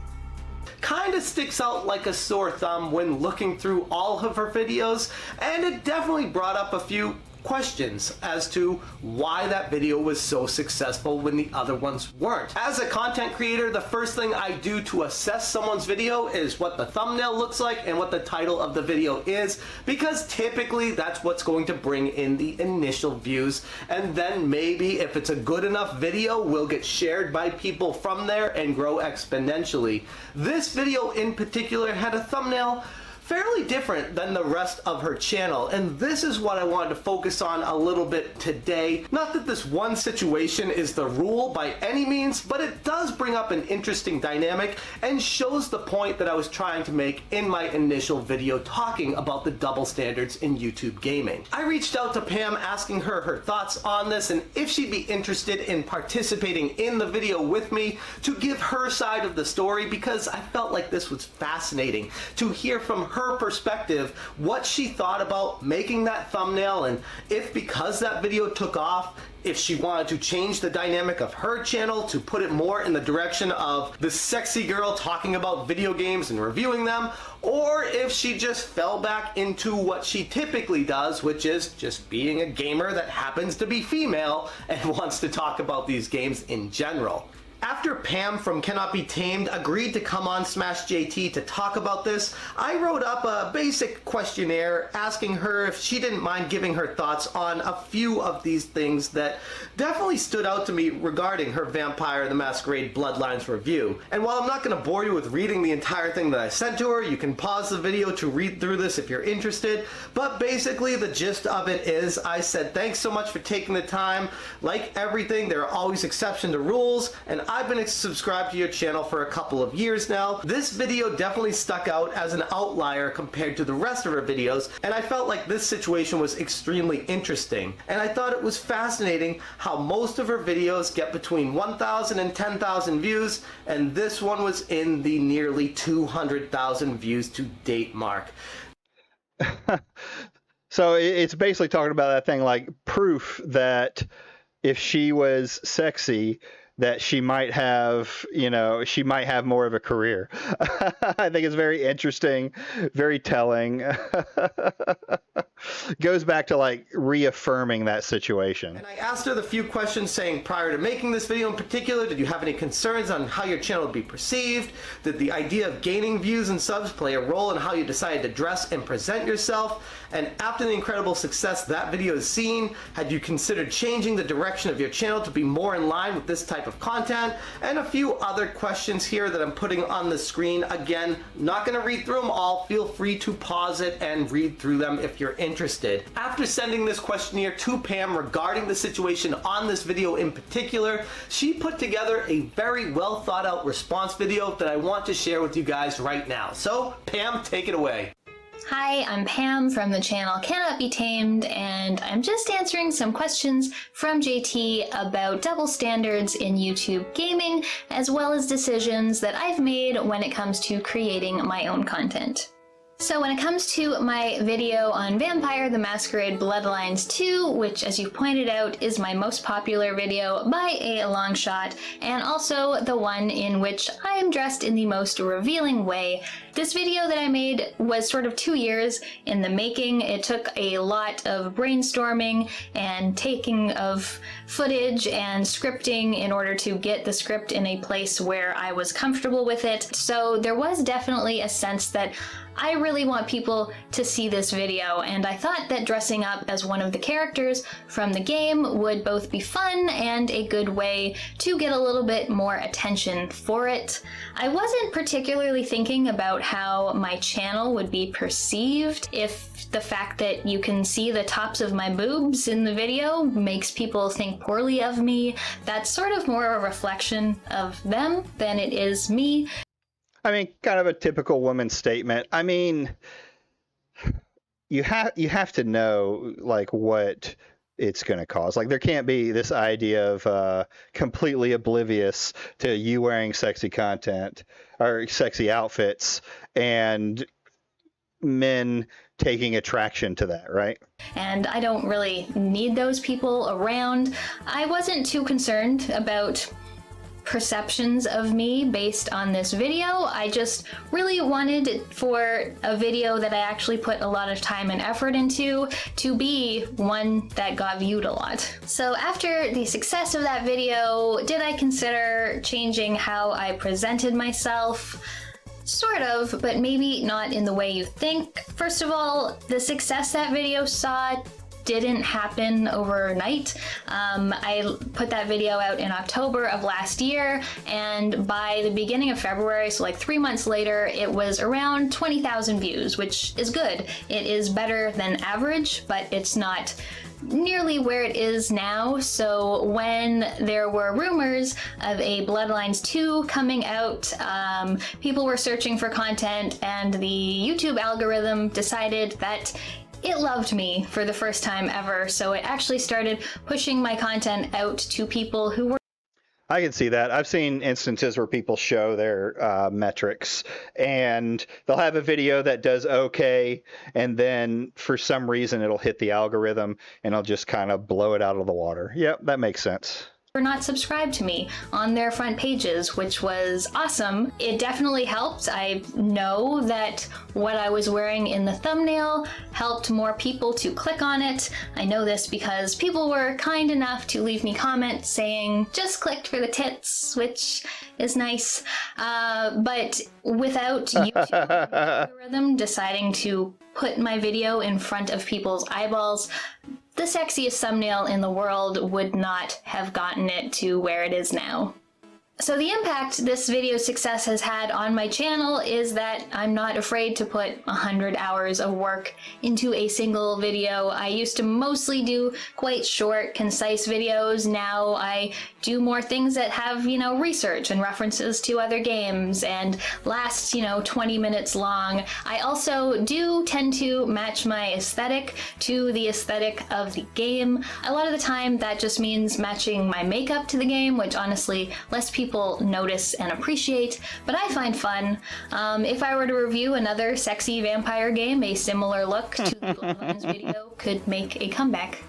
Kind of sticks out like a sore thumb when looking through all of her videos, and it definitely brought up a few questions as to why that video was so successful when the other ones weren't. As a content creator, the first thing I do to assess someone's video is what the thumbnail looks like and what the title of the video is, because typically that's what's going to bring in the initial views, and then maybe if it's a good enough video, will get shared by people from there and grow exponentially. This video in particular had a thumbnail fairly different than the rest of her channel, and this is what I wanted to focus on a little bit today. Not that this one situation is the rule by any means, but it does bring up an interesting dynamic and shows the point that I was trying to make in my initial video talking about the double standards in YouTube gaming. I reached out to Pam asking her her thoughts on this and if she'd be interested in participating in the video with me to give her side of the story, because I felt like this was fascinating to hear from her perspective what she thought about making that thumbnail, and if because that video took off, if she wanted to change the dynamic of her channel to put it more in the direction of the sexy girl talking about video games and reviewing them, or if she just fell back into what she typically does, which is just being a gamer that happens to be female and wants to talk about these games in general. After Pam from Cannot Be Tamed agreed to come on SmashJT to talk about this, I wrote up a basic questionnaire asking her if she didn't mind giving her thoughts on a few of these things that definitely stood out to me regarding her Vampire the Masquerade Bloodlines review. And while I'm not going to bore you with reading the entire thing that I sent to her, you can pause the video to read through this if you're interested, but basically the gist of it is I said thanks so much for taking the time. Like everything, there are always exceptions to rules, and I've been subscribed to your channel for a couple of years now. This video definitely stuck out as an outlier compared to the rest of her videos, and I felt like this situation was extremely interesting. And I thought it was fascinating how most of her videos get between 1,000 and 10,000 views, and this one was in the nearly 200,000 views to date mark. So it's basically talking about that thing like proof that if she was sexy, that she might have, she might have more of a career. I think it's very interesting, very telling. Goes back to like reaffirming that situation. And I asked her the few questions saying, prior to making this video in particular, did you have any concerns on how your channel would be perceived? Did the idea of gaining views and subs play a role in how you decided to dress and present yourself? And after the incredible success that video has seen, had you considered changing the direction of your channel to be more in line with this type of content? And a few other questions here that I'm putting on the screen. Again, not going to read through them all. Feel free to pause it and read through them if you're interested. After sending this questionnaire to Pam regarding the situation on this video in particular, she put together a very well thought out response video that I want to share with you guys right now. So, Pam, take it away. Hi, I'm Pam from the channel Cannot Be Tamed, and I'm just answering some questions from JT about double standards in YouTube gaming, as well as decisions that I've made when it comes to creating my own content. So when it comes to my video on Vampire the Masquerade Bloodlines 2, which as you pointed out is my most popular video by a long shot, and also the one in which I am dressed in the most revealing way, this video that I made was sort of 2 years in the making. It took a lot of brainstorming and taking of footage and scripting in order to get the script in a place where I was comfortable with it. So there was definitely a sense that I really want people to see this video, and I thought that dressing up as one of the characters from the game would both be fun and a good way to get a little bit more attention for it. I wasn't particularly thinking about how my channel would be perceived. If the fact that you can see the tops of my boobs in the video makes people think poorly of me, that's sort of more a reflection of them than it is me. I mean, kind of a typical woman statement. I mean, you have to know like what it's going to cause. Like there can't be this idea of completely oblivious to you wearing sexy content or sexy outfits and men taking attraction to that, right? And I don't really need those people around. I wasn't too concerned about perceptions of me based on this video. I just really wanted for a video that I actually put a lot of time and effort into to be one that got viewed a lot. So after the success of that video, did I consider changing how I presented myself? Sort of, but maybe not in the way you think. First of all, the success that video saw didn't happen overnight. I put that video out in October of last year, and by the beginning of February, so like 3 months later, it was around 20,000 views, which is good. It is better than average, but it's not nearly where it is now. So when there were rumors of a Bloodlines 2 coming out, people were searching for content, and the YouTube algorithm decided that it loved me for the first time ever, so it actually started pushing my content out to people who were... I can see that. I've seen instances where people show their metrics, and they'll have a video that does okay, and then for some reason it'll hit the algorithm, and it'll just kind of blow it out of the water. Yep, that makes sense. were not subscribed to me on their front pages, which was awesome. It definitely helped. I know that what I was wearing in the thumbnail helped more people to click on it. I know this because people were kind enough to leave me comments saying, just clicked for the tits, which is nice. But without YouTube algorithm deciding to put my video in front of people's eyeballs, the sexiest thumbnail in the world would not have gotten it to where it is now. So the impact this video's success has had on my channel is that I'm not afraid to put 100 hours of work into a single video. I used to mostly do quite short, concise videos. Now I do more things that have, research and references to other games and last, 20 minutes long. I also do tend to match my aesthetic to the aesthetic of the game. A lot of the time that just means matching my makeup to the game, which honestly less people notice and appreciate, but I find fun. If I were to review another sexy vampire game, a similar look to the Bloodlines video could make a comeback.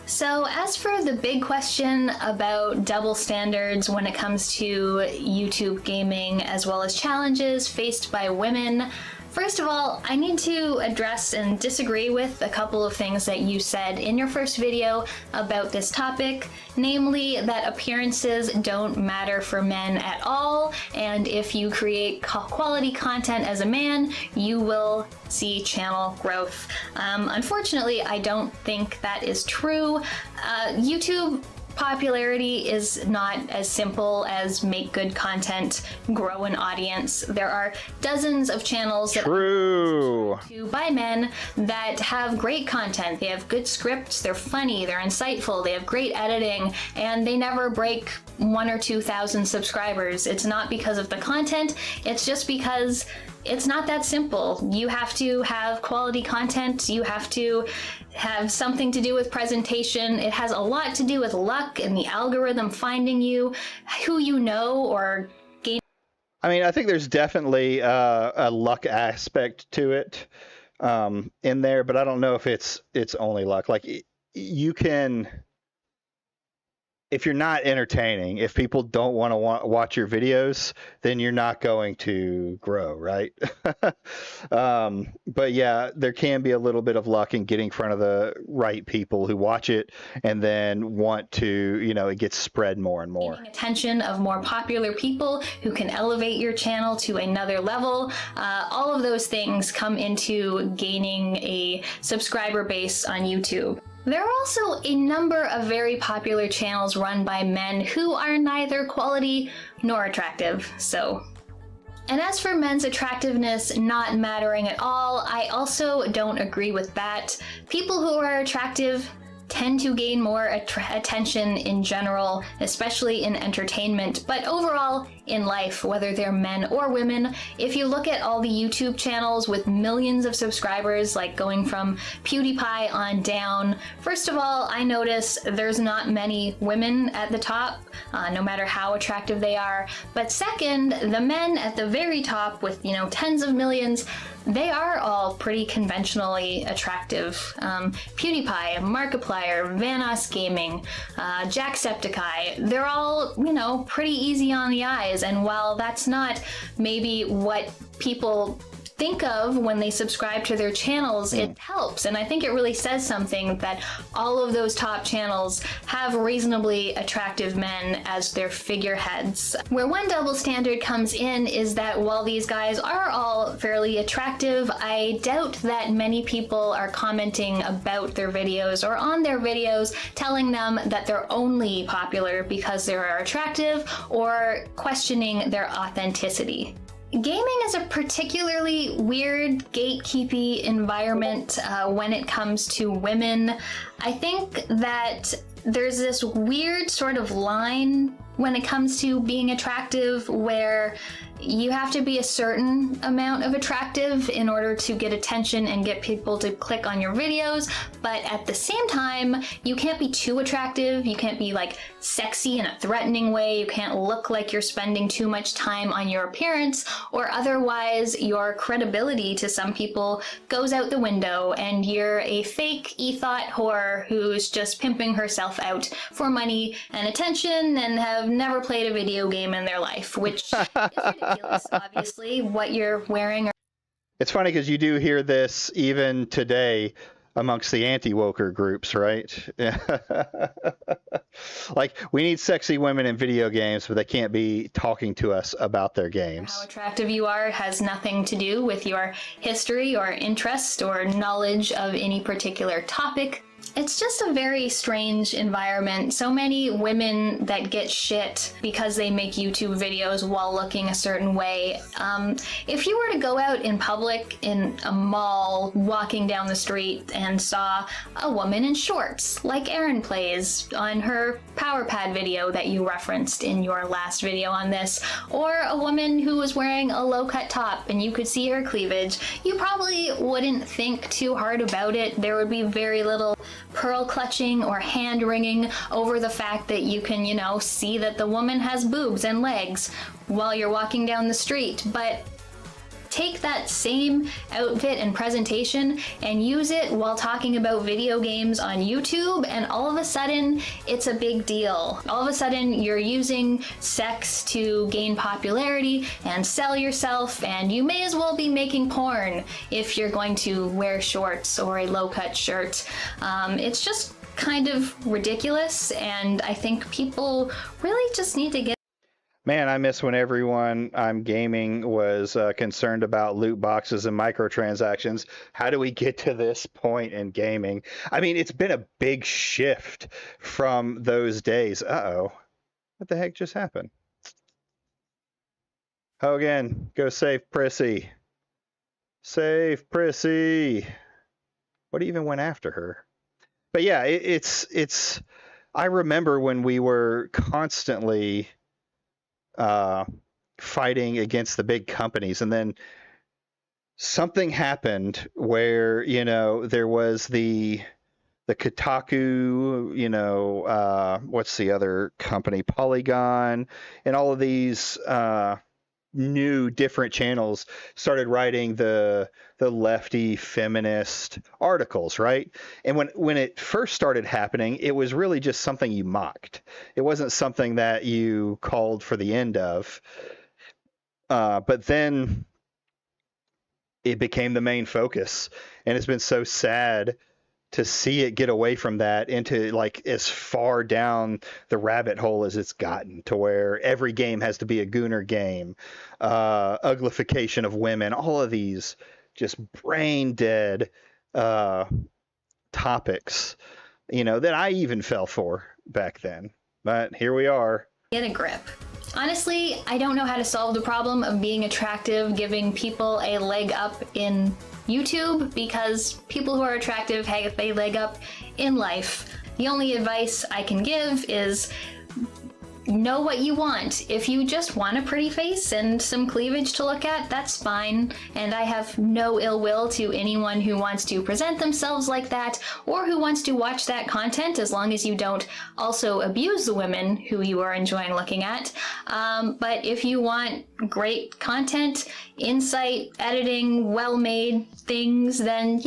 So as for the big question about double standards when it comes to YouTube gaming as well as challenges faced by women, first of all, I need to address and disagree with a couple of things that you said in your first video about this topic, namely that appearances don't matter for men at all, and if you create quality content as a man, you will see channel growth. Unfortunately, I don't think that is true. YouTube popularity is not as simple as make good content, grow an audience. There are dozens of channels that are by men that have great content. They have good scripts, they're funny, they're insightful, they have great editing, and they never break 1,000 or 2,000 subscribers. It's not because of the content, it's just because it's not that simple. You have to have quality content, you have to have something to do with presentation. It has a lot to do with luck and the algorithm finding you, who you know, or gain. I mean, I think there's definitely a luck aspect to it in there, but I don't know if it's only luck. Like, you can, if you're not entertaining, if people don't want to watch your videos, then you're not going to grow, right? But yeah, there can be a little bit of luck in getting in front of the right people who watch it and then want to, it gets spread more and more. Attention of more popular people who can elevate your channel to another level. All of those things come into gaining a subscriber base on YouTube. There are also a number of very popular channels run by men who are neither quality nor attractive, And as for men's attractiveness not mattering at all, I also don't agree with that. People who are attractive tend to gain more attention in general, especially in entertainment, but overall in life, whether they're men or women. If you look at all the YouTube channels with millions of subscribers, like going from PewDiePie on down, first of all, I notice there's not many women at the top, no matter how attractive they are. But second, the men at the very top with, tens of millions, they are all pretty conventionally attractive. PewDiePie, Markiplier, Vanoss Gaming, Jacksepticeye, they're all, pretty easy on the eyes. And while that's not maybe what people think of when they subscribe to their channels, it helps. And I think it really says something that all of those top channels have reasonably attractive men as their figureheads. Where one double standard comes in is that while these guys are all fairly attractive, I doubt that many people are commenting about their videos or on their videos telling them that they're only popular because they're attractive or questioning their authenticity. Gaming is a particularly weird, gatekeepy environment when it comes to women. I think that there's this weird sort of line when it comes to being attractive where, you have to be a certain amount of attractive in order to get attention and get people to click on your videos, but at the same time, you can't be too attractive, you can't be like sexy in a threatening way, you can't look like you're spending too much time on your appearance, or otherwise your credibility to some people goes out the window and you're a fake ethot whore who's just pimping herself out for money and attention and have never played a video game in their life, which is ridiculous, obviously, what you're wearing. It's funny because you do hear this even today amongst the anti-woker groups, right? Like, we need sexy women in video games, but they can't be talking to us about their games. How attractive you are has nothing to do with your history or interest or knowledge of any particular topic. It's just a very strange environment. So many women that get shit because they make YouTube videos while looking a certain way. If you were to go out in public in a mall, walking down the street and saw a woman in shorts, like Erin plays on her power pad video that you referenced in your last video on this, or a woman who was wearing a low-cut top and you could see her cleavage, you probably wouldn't think too hard about it. There would be very little pearl clutching or hand wringing over the fact that you can, see that the woman has boobs and legs while you're walking down the street. But take that same outfit and presentation and use it while talking about video games on YouTube, and all of a sudden it's a big deal. All of a sudden you're using sex to gain popularity and sell yourself, and you may as well be making porn if you're going to wear shorts or a low-cut shirt. It's just kind of ridiculous, and I think people really just need to get. Man, I miss when everyone I'm gaming was concerned about loot boxes and microtransactions. How do we get to this point in gaming? I mean, it's been a big shift from those days. Uh-oh. What the heck just happened? Hogan, go save Prissy. Save Prissy. What even went after her? But yeah, it's I remember when we were constantly fighting against the big companies, and then something happened where there was the Kotaku, what's the other company, Polygon, and all of these new different channels started writing the lefty feminist articles, right? And when it first started happening, it was really just something you mocked. It wasn't something that you called for the end of. But then it became the main focus, and it's been so sad to see it get away from that into like as far down the rabbit hole as it's gotten, to where every game has to be a gooner game, uglification of women, all of these just brain dead topics, that I even fell for back then. But here we are. Get a grip. Honestly, I don't know how to solve the problem of being attractive, giving people a leg up in YouTube, because people who are attractive have a leg up in life. The only advice I can give is know what you want. If you just want a pretty face and some cleavage to look at, that's fine. And I have no ill will to anyone who wants to present themselves like that or who wants to watch that content, as long as you don't also abuse the women who you are enjoying looking at. But if you want great content, insight, editing, well-made things, then,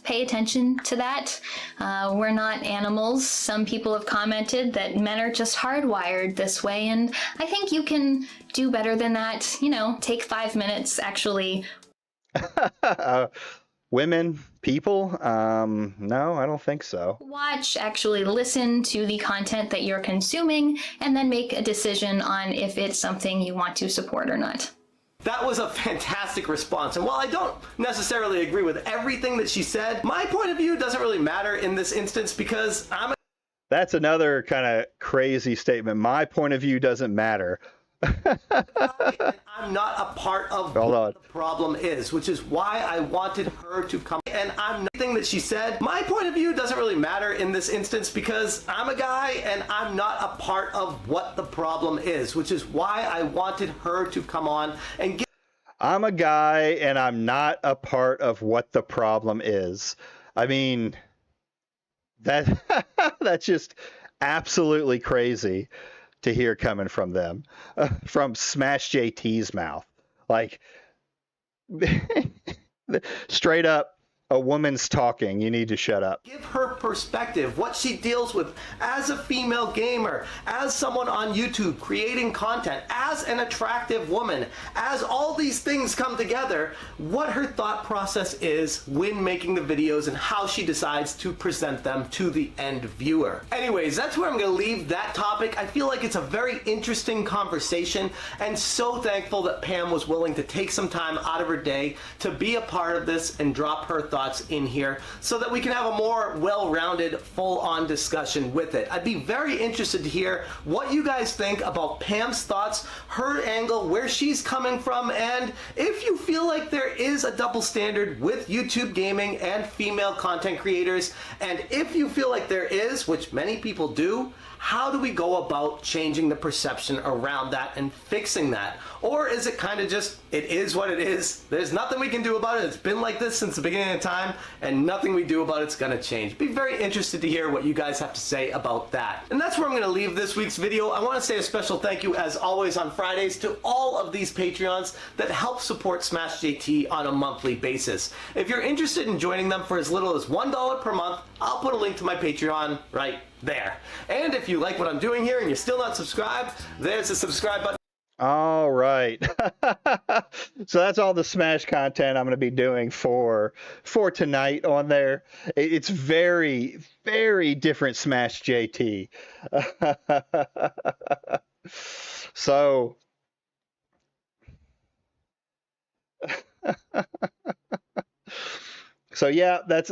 pay attention to that. We're not animals. Some people have commented that men are just hardwired this way, and I think you can do better than that. Take 5 minutes, actually. Women, people? No, I don't think so. Watch, actually listen to the content that you're consuming, and then make a decision on if it's something you want to support or not. That was a fantastic response, and while I don't necessarily agree with everything that she said, my point of view doesn't really matter in this instance, because That's another kind of crazy statement. My point of view doesn't matter. I'm not a part of Hold what on. the problem is, which is why I wanted her to come. And I'm nothing that she said. My point of view doesn't really matter in this instance because I'm a guy and I'm not a part of what the problem is, which is why I wanted her to come on and get. I'm a guy and I'm not a part of what the problem is. I mean, that that's just absolutely crazy to hear coming from them, from SmashJT's mouth. Like, straight up, a woman's talking. You need to shut up. Give her perspective, what she deals with as a female gamer, as someone on YouTube creating content, as an attractive woman, as all these things come together, what her thought process is when making the videos and how she decides to present them to the end viewer. Anyways, that's where I'm going to leave that topic. I feel like it's a very interesting conversation and so thankful that Pam was willing to take some time out of her day to be a part of this and drop her thoughts in here so that we can have a more well-rounded, full-on discussion with it. I'd be very interested to hear what you guys think about Pam's thoughts, her angle, where she's coming from, and if you feel like there is a double standard with YouTube gaming and female content creators, and if you feel like there is, which many people do, how do we go about changing the perception around that and fixing that? Or is it kind of just, it is what it is, there's nothing we can do about it, it's been like this since the beginning of time, and nothing we do about it's gonna change. Be very interested to hear what you guys have to say about that. And that's where I'm gonna leave this week's video. I wanna say a special thank you, as always on Fridays, to all of these Patreons that help support SmashJT on a monthly basis. If you're interested in joining them for as little as $1 per month, I'll put a link to my Patreon right there. And if you like what I'm doing here and you're still not subscribed, there's a subscribe button. All right. So that's all the Smash content I'm going to be doing for tonight on there. It's very, very different SmashJT. So So yeah, it's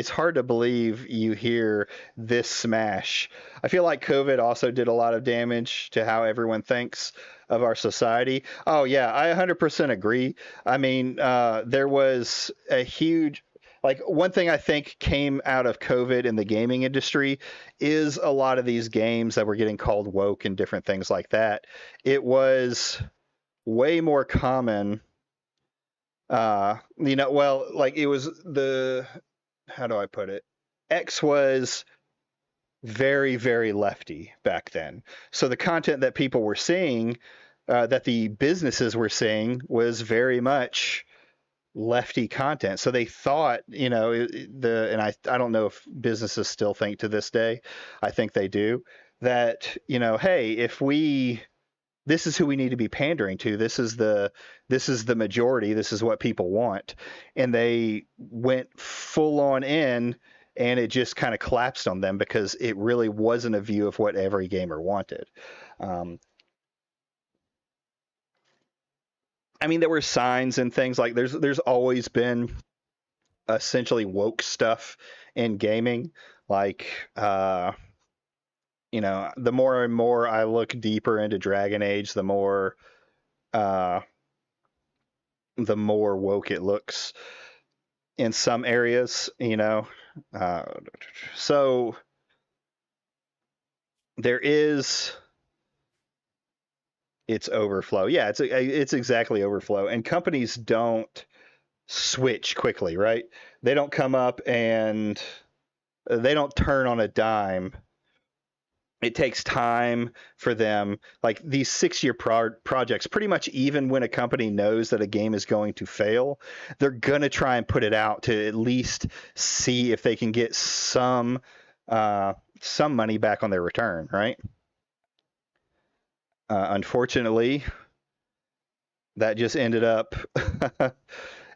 hard to believe you hear this Smash. I feel like COVID also did a lot of damage to how everyone thinks of our society. Oh yeah, I 100% agree. I mean, there was a huge, like, one thing I think came out of COVID in the gaming industry is a lot of these games that were getting called woke and different things like that. It was way more common. Like, it was how do I put it? X was very, very lefty back then. So the content that people were seeing, that the businesses were seeing, was very much lefty content. So they thought, and I don't know if businesses still think to this day, I think they do, that, hey, this is who we need to be pandering to. This is the majority. This is what people want. And they went full on in, and it just kind of collapsed on them because it really wasn't a view of what every gamer wanted. I mean, there were signs and things like there's always been essentially woke stuff in gaming. Like, the more and more I look deeper into Dragon Age, the more woke it looks in some areas, so there is, it's overflow. Yeah, it's exactly overflow. And companies don't switch quickly, right? They don't come up and they don't turn on a dime. It takes time for them. Like, these 6-year projects, pretty much, even when a company knows that a game is going to fail, they're going to try and put it out to at least see if they can get some money back on their return, right? Unfortunately, that just ended up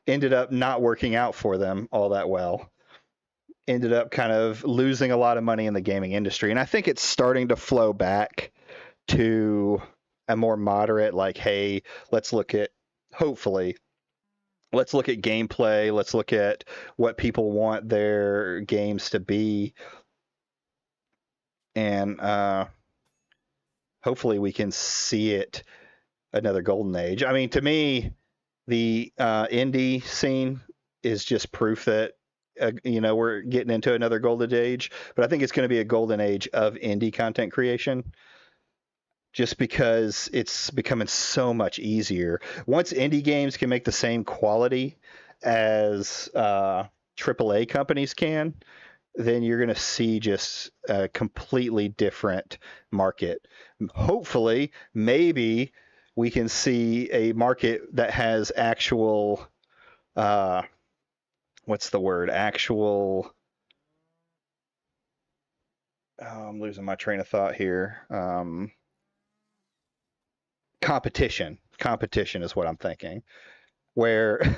not working out for them all that well. Ended up kind of losing a lot of money in the gaming industry. And I think it's starting to flow back to a more moderate, like, hey, let's look at gameplay. Let's look at what people want their games to be. And hopefully we can see it another golden age. I mean, to me, the indie scene is just proof that we're getting into another golden age. But I think it's going to be a golden age of indie content creation, just because it's becoming so much easier. Once indie games can make the same quality as AAA companies can, then you're going to see just a completely different market. Hopefully, maybe we can see a market that has actual, what's the word? Actual, I'm losing my train of thought here. Competition is what I'm thinking, where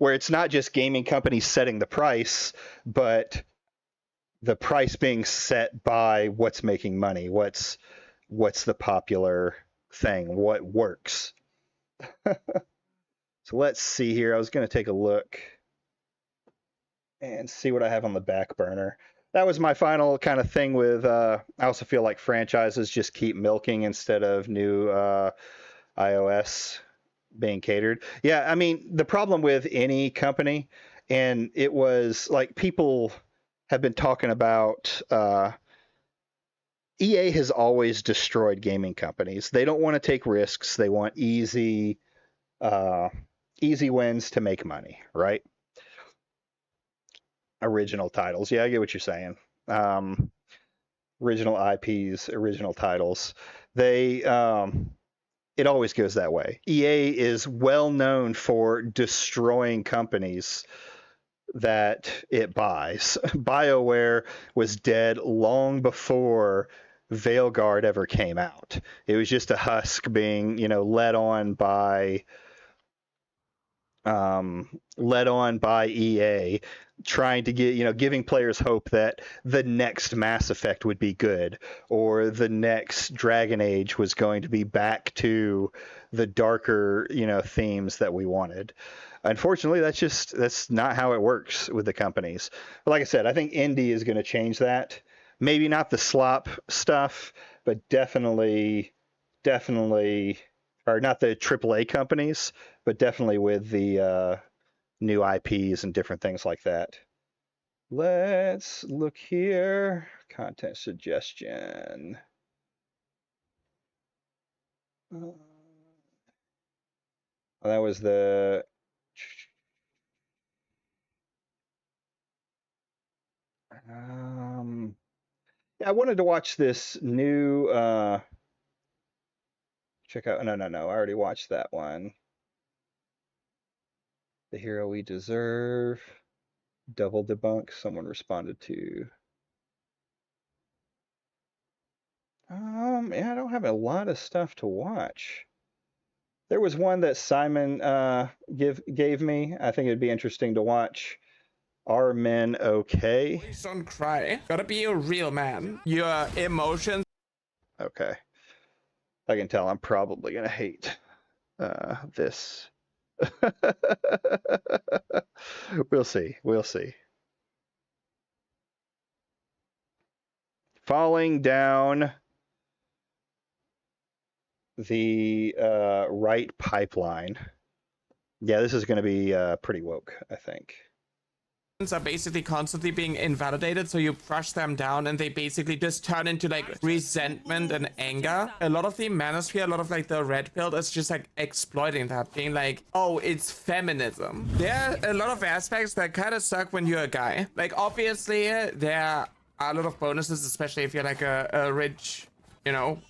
it's not just gaming companies setting the price, but the price being set by what's making money, what's the popular thing, what works. So let's see here. I was going to take a look and see what I have on the back burner. That was my final kind of thing with, I also feel like franchises just keep milking instead of new iOS being catered. Yeah, I mean, the problem with any company, and it was like people have been talking about, EA has always destroyed gaming companies. They don't want to take risks. They want easy wins to make money, right? Original titles. Yeah, I get what you're saying. Original IPs, original titles. They it always goes that way. EA is well known for destroying companies that it buys. BioWare was dead long before Veilguard ever came out. It was just a husk being, led on by EA, trying to get, giving players hope that the next Mass Effect would be good, or the next Dragon Age was going to be back to the darker, themes that we wanted. Unfortunately, that's not how it works with the companies. But like I said, I think indie is going to change that. Maybe not the slop stuff, but definitely, or not the AAA companies, but definitely with the new IPs and different things like that. Let's look here. Content suggestion. That was the... yeah, I wanted to watch this new... check out... No. I already watched that one. The Hero We Deserve. Double Debunk. Someone responded to. Yeah, I don't have a lot of stuff to watch. There was one that Simon gave me. I think it'd be interesting to watch. Are Men Okay? Please don't cry. Gotta be a real man. Your emotions. Okay. I can tell I'm probably gonna hate this. We'll see. Falling down the right pipeline. Yeah, this is going to be pretty woke, I think. Are basically constantly being invalidated, so you brush them down and they basically just turn into like resentment and anger. A lot of the manosphere, a lot of like the red pill is just like exploiting that, being like, oh, it's feminism. There are a lot of aspects that kind of suck when you're a guy. Like obviously there are a lot of bonuses, especially if you're like a rich,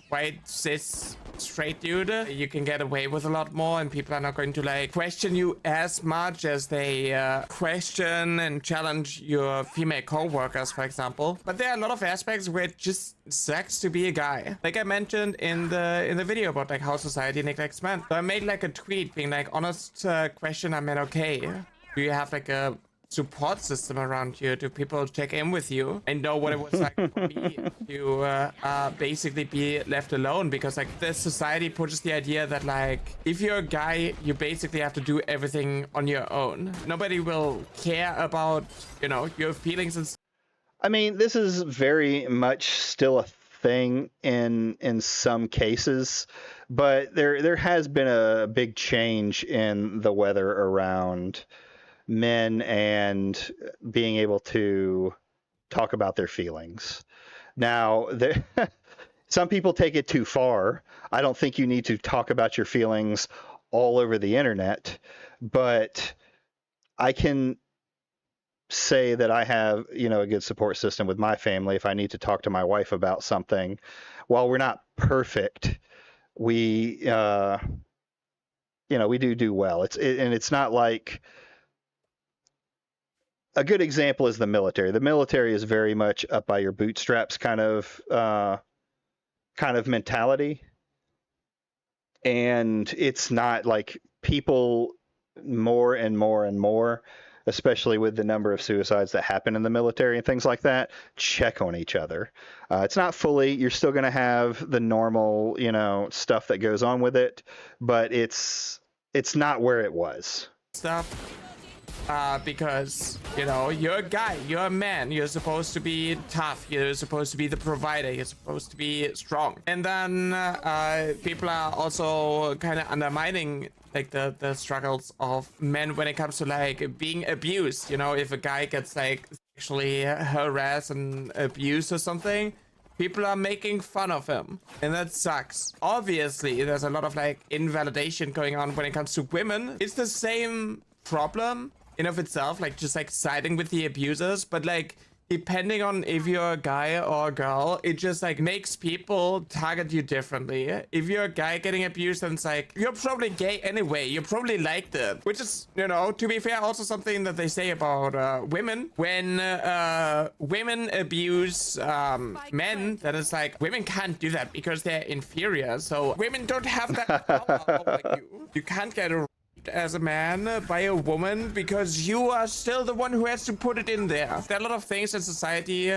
white, cis, straight dude. You can get away with a lot more and people are not going to like question you as much as they question and challenge your female co-workers, for example. But there are a lot of aspects where it just sucks to be a guy. Like I mentioned in the video about like how society neglects men. So I made like a tweet being like, honest question, are men okay? Do you have like a support system around you? Do people check in with you and know what it was like for me to basically be left alone? Because like this society pushes the idea that like if you're a guy, you basically have to do everything on your own. Nobody will care about your feelings and I mean, this is very much still a thing in some cases, but there has been a big change in the weather around men and being able to talk about their feelings. Now, some people take it too far. I don't think you need to talk about your feelings all over the internet, but I can say that I have, a good support system with my family. If I need to talk to my wife about something, while we're not perfect, we, we do well. And it's not like, a good example is the military. The military is very much up by your bootstraps kind of mentality. And it's not like people more and more and more, especially with the number of suicides that happen in the military and things like that, check on each other. It's not fully, you're still going to have the normal, stuff that goes on with it, but it's not where it was. Stuff. Because, you're a guy, you're a man, you're supposed to be tough, you're supposed to be the provider, you're supposed to be strong. And then people are also kind of undermining like the struggles of men when it comes to like being abused. If a guy gets like sexually harassed and abused or something, people are making fun of him, and that sucks. Obviously, there's a lot of like invalidation going on when it comes to women. It's the same problem in of itself, like just like siding with the abusers, but like depending on if you're a guy or a girl, it just like makes people target you differently. If you're a guy getting abused, then it's like you're probably gay anyway, you probably liked it, which is, to be fair, also something that they say about women. When women abuse men, then it's like women can't do that because they're inferior, so women don't have that power over you. You can't get a as a man by a woman because you are still the one who has to put it in there. There are a lot of things in society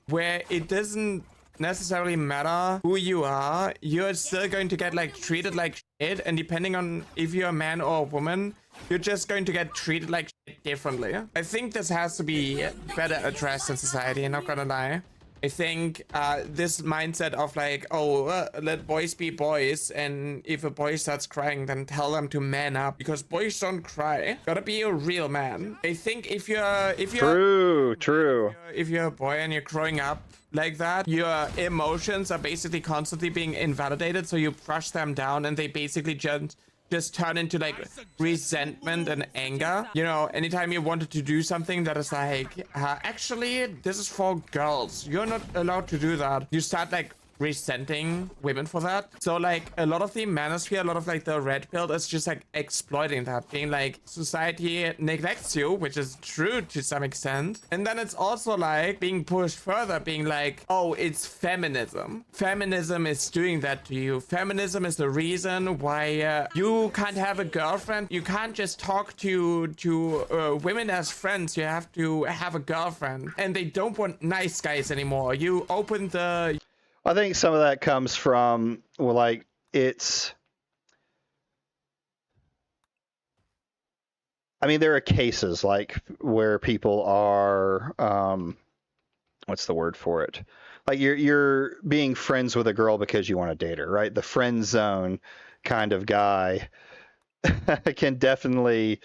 where it doesn't necessarily matter who you are, you're still going to get like treated like shit, and depending on if you're a man or a woman, you're just going to get treated like shit differently. I think this has to be better addressed in society, not gonna lie. I think this mindset of like, let boys be boys, and if a boy starts crying, then tell them to man up, because boys don't cry. Gotta be a real man. I think if you're True. If you're a boy and you're growing up like that, your emotions are basically constantly being invalidated, so you brush them down, and they basically just turn into like resentment and anger. Anytime you wanted to do something that is like, actually, this is for girls, you're not allowed to do that, you start like resenting women for that. So like a lot of the manosphere, a lot of like the red pill is just like exploiting that, being like society neglects you, which is true to some extent. And then it's also like being pushed further, being like, it's feminism. Feminism is doing that to you. Feminism is the reason why you can't have a girlfriend. You can't just talk to women as friends. You have to have a girlfriend. And they don't want nice guys anymore. You open the... I think some of that comes from, there are cases like where people are, what's the word for it? Like you're being friends with a girl because you want to date her, right? The friend zone kind of guy can definitely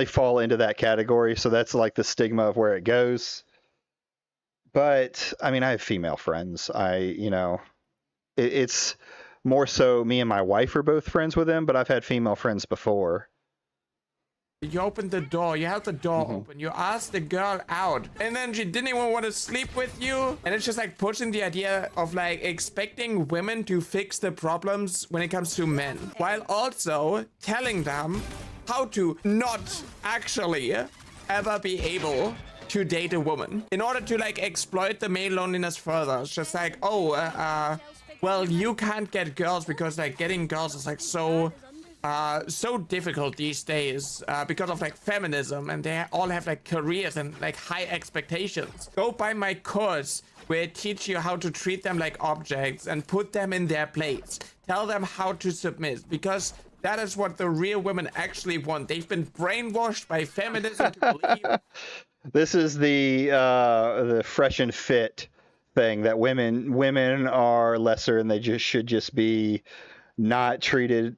fall into that category. So that's like the stigma of where it goes. But I have female friends. It's more so me and my wife are both friends with them, but I've had female friends before. You opened the door, you held the door open, you asked the girl out, and then she didn't even want to sleep with you. And it's just like pushing the idea of like expecting women to fix the problems when it comes to men, while also telling them how to not actually ever be able to date a woman in order to like exploit the male loneliness further. It's just like, well, you can't get girls because like getting girls is like so difficult these days because of like feminism, and they all have like careers and like high expectations. Go buy my course where I teach you how to treat them like objects and put them in their place. Tell them how to submit, because that is what the real women actually want. They've been brainwashed by feminism to believe. This is the fresh and fit thing that women are lesser and they should just be not treated.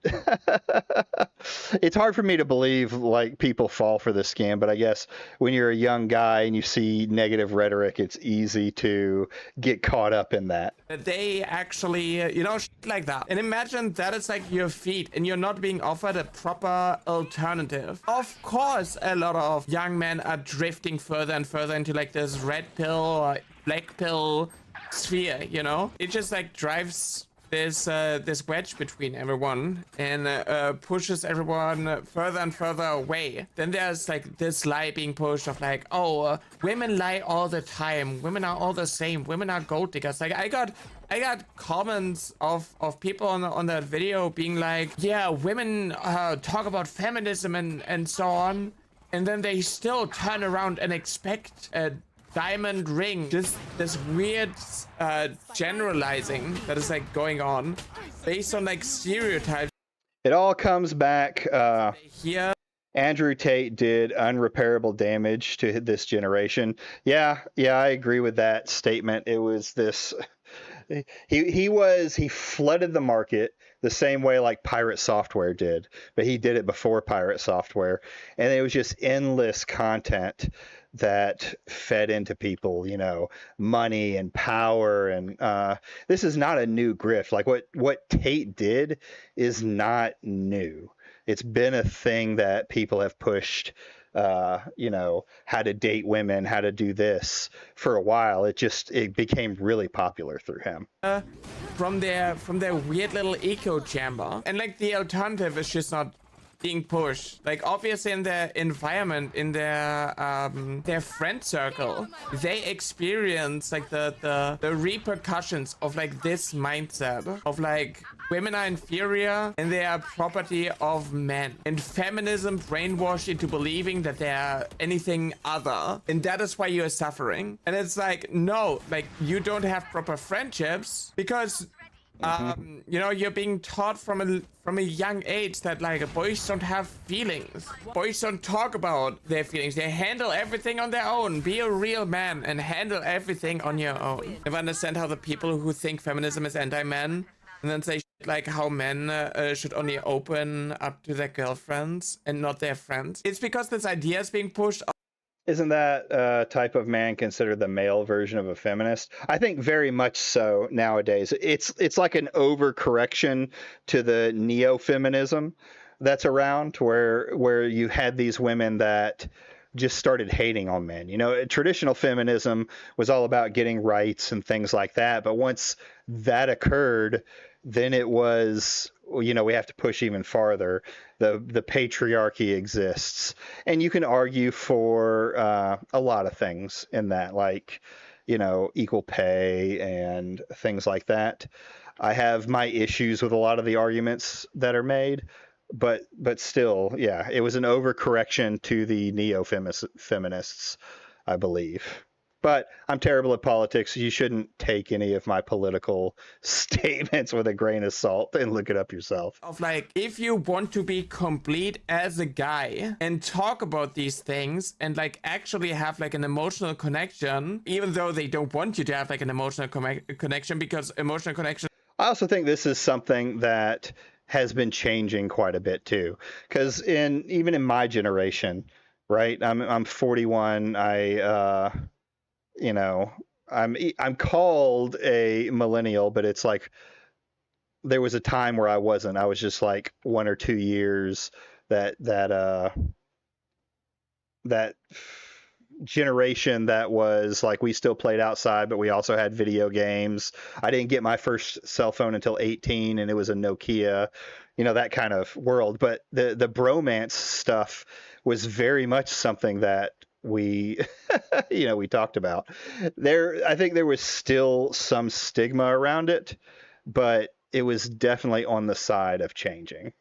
It's hard for me to believe like people fall for this scam, but I guess when you're a young guy and you see negative rhetoric, it's easy to get caught up in that. They actually, shit like that. And imagine that it's like your feed and you're not being offered a proper alternative. Of course, a lot of young men are drifting further and further into like this red pill or black pill sphere, It just like drives this wedge between everyone and pushes everyone further and further away. Then there's like this lie being pushed of like, women lie all the time, women are all the same, women are gold diggers. Like I got comments of people on that video being like, yeah, women talk about feminism and so on, and then they still turn around and expect a diamond ring. Just this weird generalizing that is like going on based on like stereotypes. It all comes back. Here, Andrew Tate did unrepairable damage to this generation. Yeah, I agree with that statement. It was this. He flooded the market the same way like Pirate Software did, but he did it before Pirate Software, and it was just endless content that fed into people, money and power. And this is not a new grift. Like what Tate did is not new. It's been a thing that people have pushed, how to date women, how to do this for a while. It became really popular through him. From their weird little echo chamber. And like the alternative is just not being pushed. Like obviously in their environment, in their friend circle, they experience like the repercussions of like this mindset of like women are inferior and they are property of men, and feminism brainwashed into believing that they are anything other, and that is why you are suffering. And it's like, no, like you don't have proper friendships because you're being taught from a young age that like boys don't have feelings. Boys don't talk about their feelings. They handle everything on their own. Be a real man and handle everything on your own. If I understand how the people who think feminism is anti-men and then say like how men should only open up to their girlfriends and not their friends, it's because this idea is being pushed. Isn't that type of man considered the male version of a feminist? I think very much so nowadays. It's like an overcorrection to the neo-feminism that's around, where you had these women that just started hating on men. Traditional feminism was all about getting rights and things like that. But once that occurred, then it was, we have to push even farther. The patriarchy exists, and you can argue for a lot of things in that, like, equal pay and things like that. I have my issues with a lot of the arguments that are made, but still, yeah, it was an overcorrection to the neo-feminists, I believe. But I'm terrible at politics. You shouldn't take any of my political statements with a grain of salt and look it up yourself. Of like, if you want to be complete as a guy and talk about these things and like actually have like an emotional connection, even though they don't want you to have like an emotional connection, because emotional connection. I also think this is something that has been changing quite a bit too, because even in my generation, right? I'm 41. I'm called a millennial, but it's like there was a time where I wasn't. I was just like 1 or 2 years that generation that was like we still played outside, but we also had video games. I didn't get my first cell phone until 18, and it was a Nokia, that kind of world. But the bromance stuff was very much something that we we talked about. I think there was still some stigma around it, but it was definitely on the side of changing.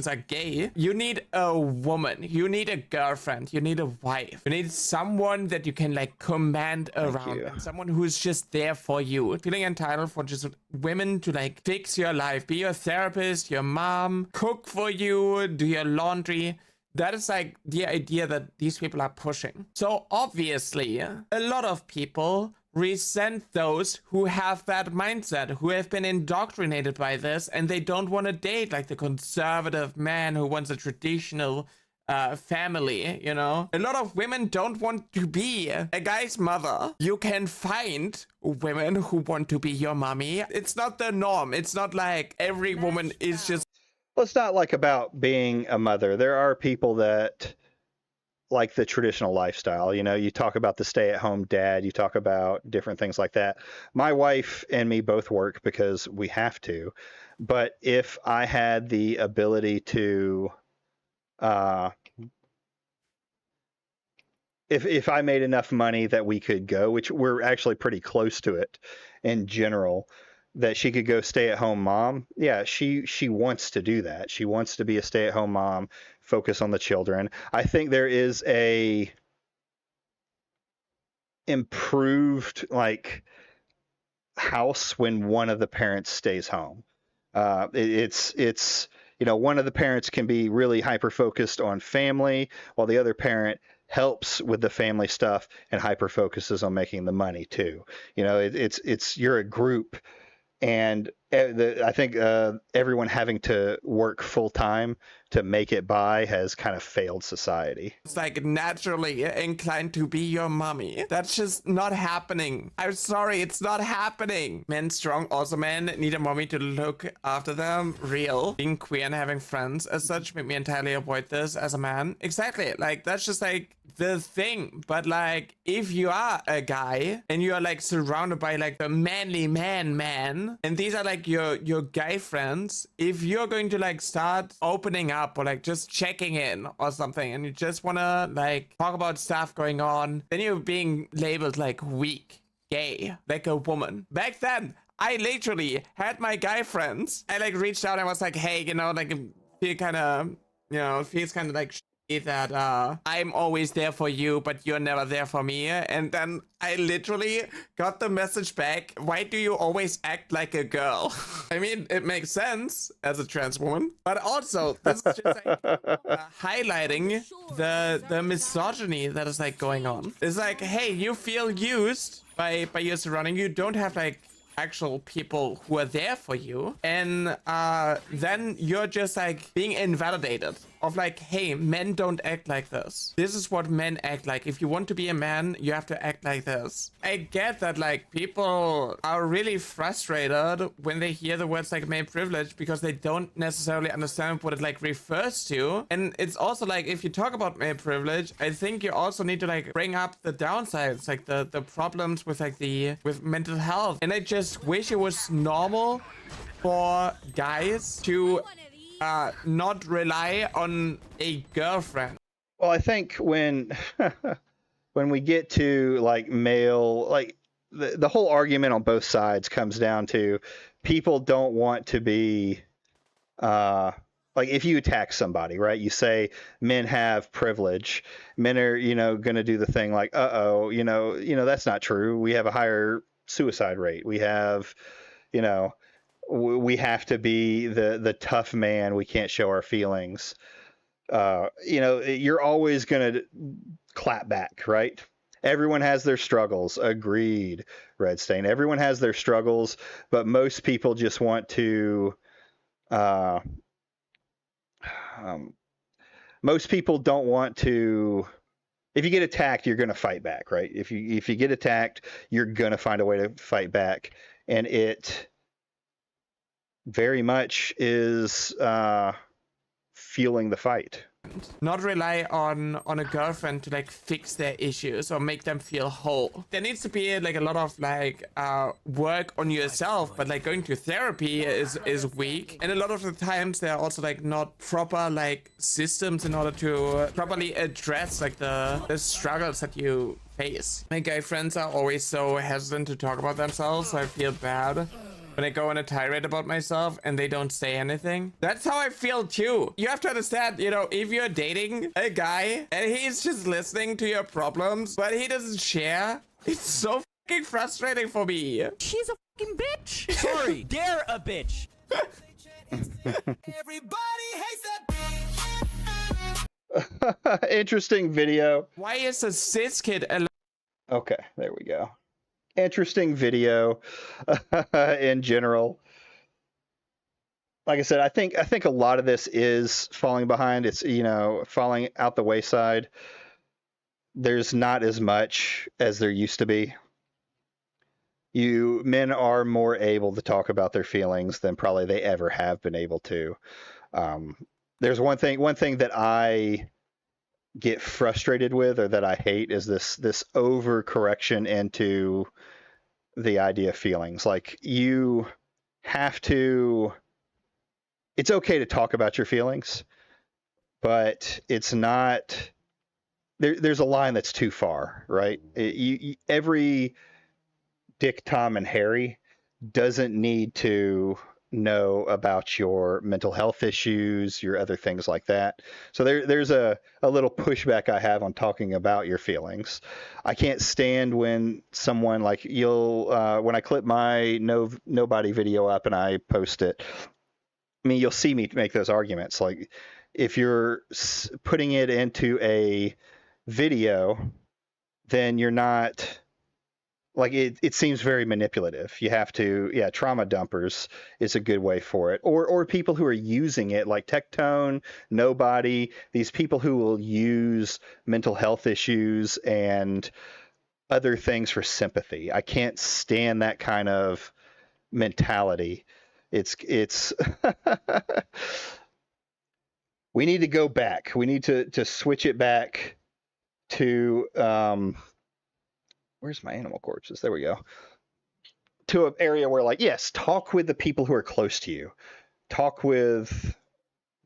Are gay, you need a woman, you need a girlfriend, you need a wife, you need someone that you can like command around, and someone who's just there for you, feeling entitled for just women to like fix your life, be your therapist, your mom, cook for you, do your laundry. That is like the idea that these people are pushing. So obviously, a lot of people resent those who have that mindset, who have been indoctrinated by this, and they don't want to date like the conservative man who wants a traditional family, you know? A lot of women don't want to be a guy's mother. You can find women who want to be your mommy. It's not the norm. It's not like every woman is just... Well, it's not like about being a mother. There are people that like the traditional lifestyle. You know, you talk about the stay-at-home dad, you talk about different things like that. My wife and me both work because we have to. But if I had the ability to if I made enough money that we could go, which we're actually pretty close to it in general, that she could go stay-at-home mom. Yeah, she wants to do that. She wants to be a stay-at-home mom, focus on the children. I think there is a improved like house when one of the parents stays home. It's you know, one of the parents can be really hyper focused on family while the other parent helps with the family stuff and hyper focuses on making the money too. You know, it's you're a group, and I think everyone having to work full time to make it by has kind of failed society. It's like naturally inclined to be your mommy. That's just not happening. I'm sorry, it's not happening. Men strong, also men need a mommy to look after them. Real. Being queer and having friends as such made me entirely avoid this as a man. Exactly. Like, that's just like the thing. But like, if you are a guy and you are like surrounded by like the manly man, and these are like your guy friends, if you're going to like start opening up or like just checking in or something, and you just want to like talk about stuff going on, then you're being labeled like weak, gay, like a woman. Back then, I literally had my guy friends. I like reached out and was like, hey, you know, like feel kind of, you know, feels kind of like that I'm always there for you, but you're never there for me. And then I literally got the message back, why do you always act like a girl? I mean, it makes sense as a trans woman, but also this is just like highlighting the misogyny that is like going on. It's like, hey, you feel used by your surrounding. You don't have like actual people who are there for you, and then you're just like being invalidated of like, hey, men don't act like this. This is what men act like. If you want to be a man, you have to act like this. I get that like people are really frustrated when they hear the words like male privilege because they don't necessarily understand what it like refers to. And it's also like, if you talk about male privilege, I think you also need to like bring up the downsides, like the problems with like with mental health. And I just wish it was normal for guys to not rely on a girlfriend. Well, I think when we get to like male, like the whole argument on both sides comes down to people don't want to be like, if you attack somebody, right? You say men have privilege. Men are, you know, going to do the thing like, you know, that's not true. We have a higher suicide rate. We have, you know, we have to be the tough man. We can't show our feelings. You know, you're always going to clap back, right? Everyone has their struggles. Agreed, Redstain. Everyone has their struggles, but most people just want to most people don't want to. If you get attacked, you're going to fight back, right? If you get attacked, you're going to find a way to fight back, and it very much is fueling the fight. Not rely on a girlfriend to like fix their issues or make them feel whole. There needs to be like a lot of like work on yourself, but like going to therapy is weak. And a lot of the times there are also like not proper like systems in order to properly address like the struggles that you face. My guy friends are always so hesitant to talk about themselves, so I feel bad when I go on a tirade about myself and they don't say anything. That's how I feel too. You have to understand, you know, if you're dating a guy and he's just listening to your problems, but he doesn't share, it's so fucking frustrating for me. She's a fucking bitch. Sorry, they're a bitch. Everybody hates that. Interesting video. Why is a cis kid allowed? Okay, there we go. interesting video in general. Like I said, I think a lot of this is falling behind. It's, you know, falling out the wayside. There's not as much as there used to be. Men are more able to talk about their feelings than probably they ever have been able to. There's one thing that I get frustrated with, or that I hate, is this overcorrection into the idea of feelings. Like, you have to. It's okay to talk about your feelings, but it's not. There's a line that's too far, right? Every Dick, Tom, and Harry doesn't need to know about your mental health issues, your other things like that. So there's a little pushback I have on talking about your feelings. I can't stand when someone, like, when I clip my nobody video up and I post it, I mean, you'll see me make those arguments. Like, if you're putting it into a video, then you're not, like, it seems very manipulative. You have to, trauma dumpers is a good way for it. Or people who are using it, like Tectone, Nobody, these people who will use mental health issues and other things for sympathy. I can't stand that kind of mentality. It's we need to go back. We need to switch it back to where's my animal corpses? There we go. To an area where, like, yes, talk with the people who are close to you. Talk with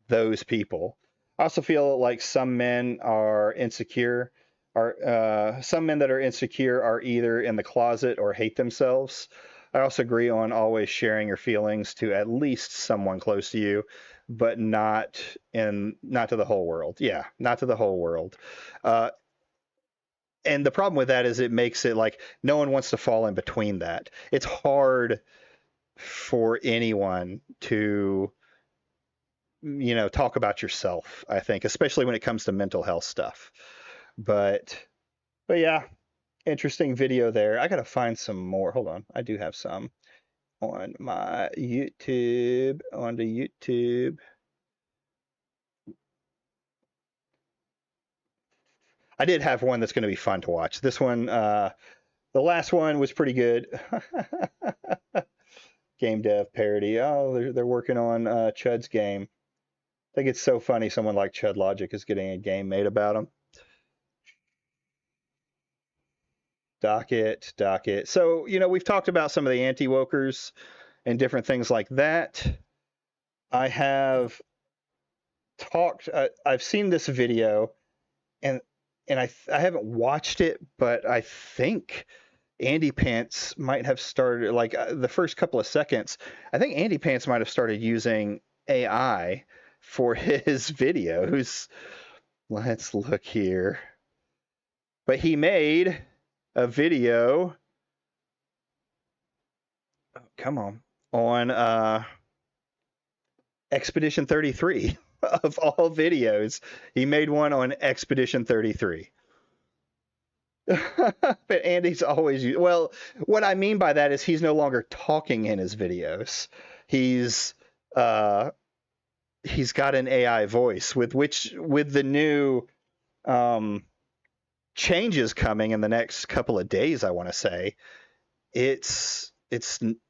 those people. I also feel like some men are insecure. Some men that are insecure are either in the closet or hate themselves. I also agree on always sharing your feelings to at least someone close to you, but not to the whole world. Yeah, not to the whole world. And the problem with that is it makes it like no one wants to fall in between that. It's hard for anyone to, you know, talk about yourself, I think, especially when it comes to mental health stuff. But yeah, interesting video there. I got to find some more. Hold on. I do have some on my YouTube, onto YouTube. I did have one that's going to be fun to watch. This one, the last one was pretty good. Game dev parody. Oh, they're working on Chud's game. I think it's so funny someone like Chud Logic is getting a game made about him. Docket. So, you know, we've talked about some of the anti-wokers and different things like that. I have talked, I've seen this video, and I haven't watched it, but I think Andy Pants might have started, like, the first couple of seconds, I think Andy Pants might have started using AI for his videos. Let's look here. But he made a video, on Expedition 33. Of all videos, he made one on Expedition 33. But Andy's always, well, what I mean by that is he's no longer talking in his videos. He's got an AI voice with the new changes coming in the next couple of days, I want to say, it's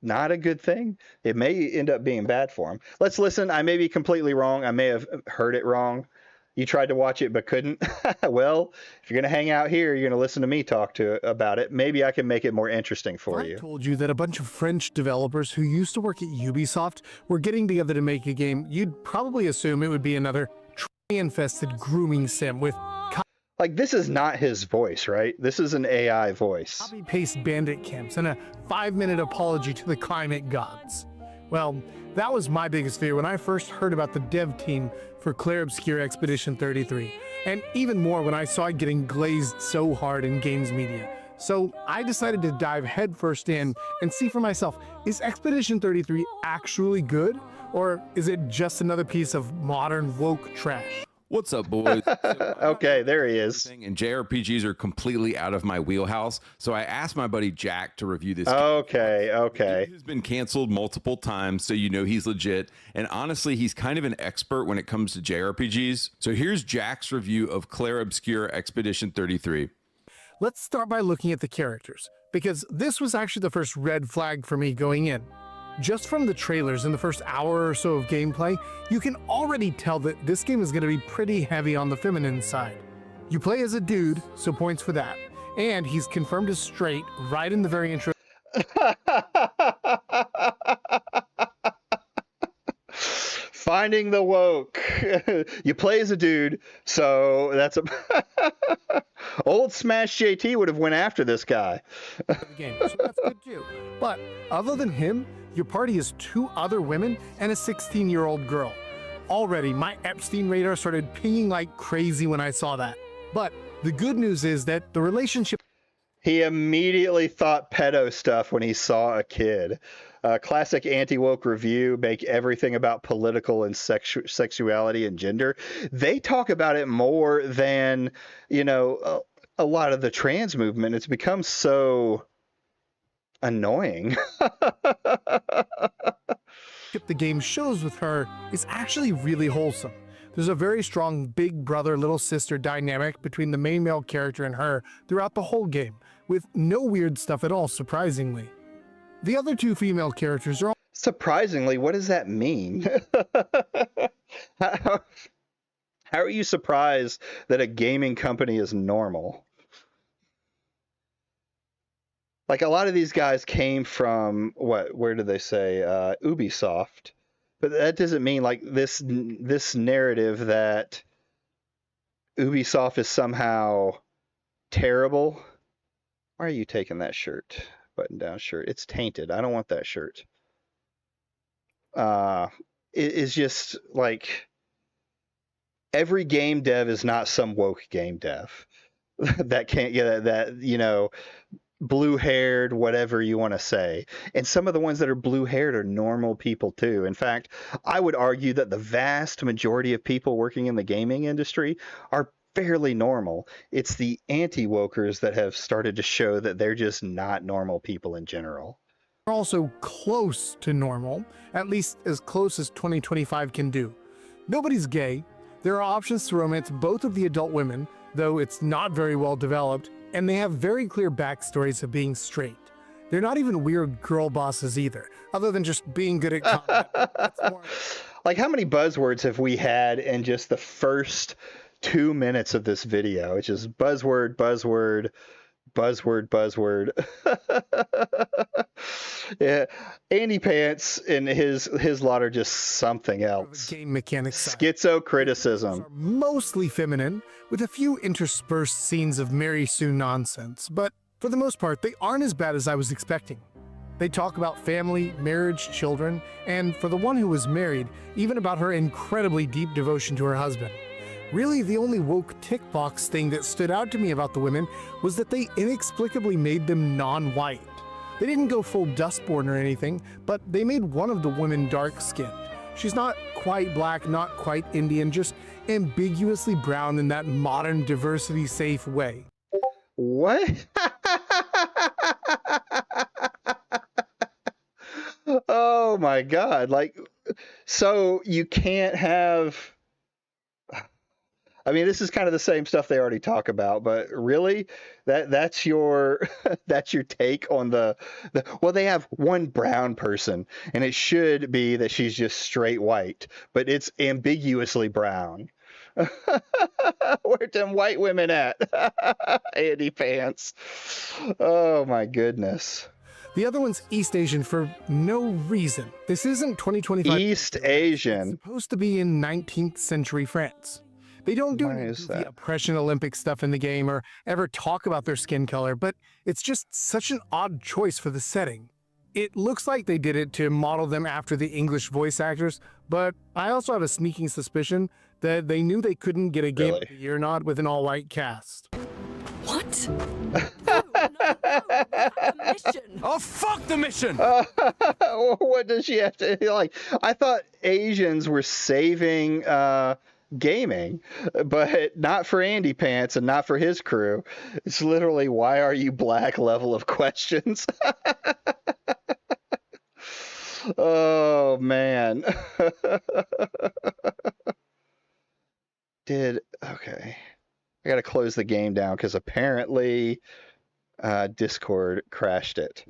not a good thing. It may end up being bad for him. Let's listen. I may be completely wrong. I may have heard it wrong. You tried to watch it but couldn't. Well, if you're going to hang out here, you're going to listen to me talk about it. Maybe I can make it more interesting for you. I told you that a bunch of French developers who used to work at Ubisoft were getting together to make a game, you'd probably assume it would be another infested grooming sim with, like, this is not his voice, right? This is an AI voice. Copy-paste bandit camps and a 5-minute apology to the climate gods. Well, that was my biggest fear when I first heard about the dev team for Clair Obscure Expedition 33, and even more when I saw it getting glazed so hard in games media. So I decided to dive headfirst in and see for myself, is Expedition 33 actually good? Or is it just another piece of modern woke trash? What's up, boys? Okay, there he is. And JRPGs are completely out of my wheelhouse, so I asked my buddy Jack to review this game. Okay. He's been canceled multiple times, so you know he's legit. And honestly, he's kind of an expert when it comes to JRPGs. So here's Jack's review of Clair Obscur Expedition 33. Let's start by looking at the characters, because this was actually the first red flag for me going in. Just from the trailers in the first hour or so of gameplay, you can already tell that this game is going to be pretty heavy on the feminine side. You play as a dude, so points for that. And he's confirmed as straight right in the very intro. Finding the woke. You play as a dude, so that's a old SmashJT would have went after this guy. Game, so that's good too. But other than him, your party is 2 other women and a 16-year-old girl. Already, my Epstein radar started pinging like crazy when I saw that. But the good news is that the relationship... He immediately thought pedo stuff when he saw a kid. Classic anti-woke review, make everything about political and sexuality and gender. They talk about it more than, you know, a lot of the trans movement. It's become so annoying. The game shows with her is actually really wholesome. There's a very strong big brother, little sister dynamic between the main male character and her throughout the whole game, with no weird stuff at all, surprisingly. The other 2 female characters are all... Surprisingly, what does that mean? How are you surprised that a gaming company is normal? Like, a lot of these guys came from, where did they say? Ubisoft. But that doesn't mean, like, this narrative that Ubisoft is somehow terrible. Why are you taking that shirt? Button-down shirt. It's tainted. I don't want that shirt. It is just, like, every game dev is not some woke game dev. That can't get that, you know... blue-haired, whatever you want to say. And some of the ones that are blue-haired are normal people too. In fact, I would argue that the vast majority of people working in the gaming industry are fairly normal. It's the anti-wokers that have started to show that they're just not normal people in general. Also close to normal, at least as close as 2025 can do. Nobody's gay. There are options to romance both of the adult women, though it's not very well developed, and they have very clear backstories of being straight. They're not even weird girl bosses either, other than just being good at combat. Like, how many buzzwords have we had in just the first 2 minutes of this video? It's just buzzword, buzzword, buzzword, buzzword. Yeah, Andy Pants and his lot are just something else. Game mechanics. Schizo criticism. Mostly feminine, with a few interspersed scenes of Mary Sue nonsense, but for the most part, they aren't as bad as I was expecting. They talk about family, marriage, children, and for the one who was married, even about her incredibly deep devotion to her husband. Really, the only woke tick box thing that stood out to me about the women was that they inexplicably made them non-white. They didn't go full Dustborn or anything, but they made one of the women dark-skinned. She's not quite black, not quite Indian, just ambiguously brown in that modern diversity-safe way. What? Oh my God. Like, so you can't have... I mean, this is kind of the same stuff they already talk about, but really, that's your that's your take on the well, they have one brown person, and it should be that she's just straight white, but it's ambiguously brown. Where them white women at? Andy Pants. Oh my goodness. The other one's East Asian for no reason. This isn't 2025. East Asian. It's supposed to be in 19th century France. They don't do the oppression Olympic stuff in the game or ever talk about their skin color, but it's just such an odd choice for the setting. It looks like they did it to model them after the English voice actors, but I also have a sneaking suspicion that they knew they couldn't get a Game of the Year nod with an all-white cast. What? No, the mission. Oh, fuck the mission! What does she have to, like, I thought Asians were saving gaming, but not for Andy Pants and not for his crew. It's literally, why are you black level of questions. Oh, man. Okay. I got to close the game down because apparently Discord crashed it.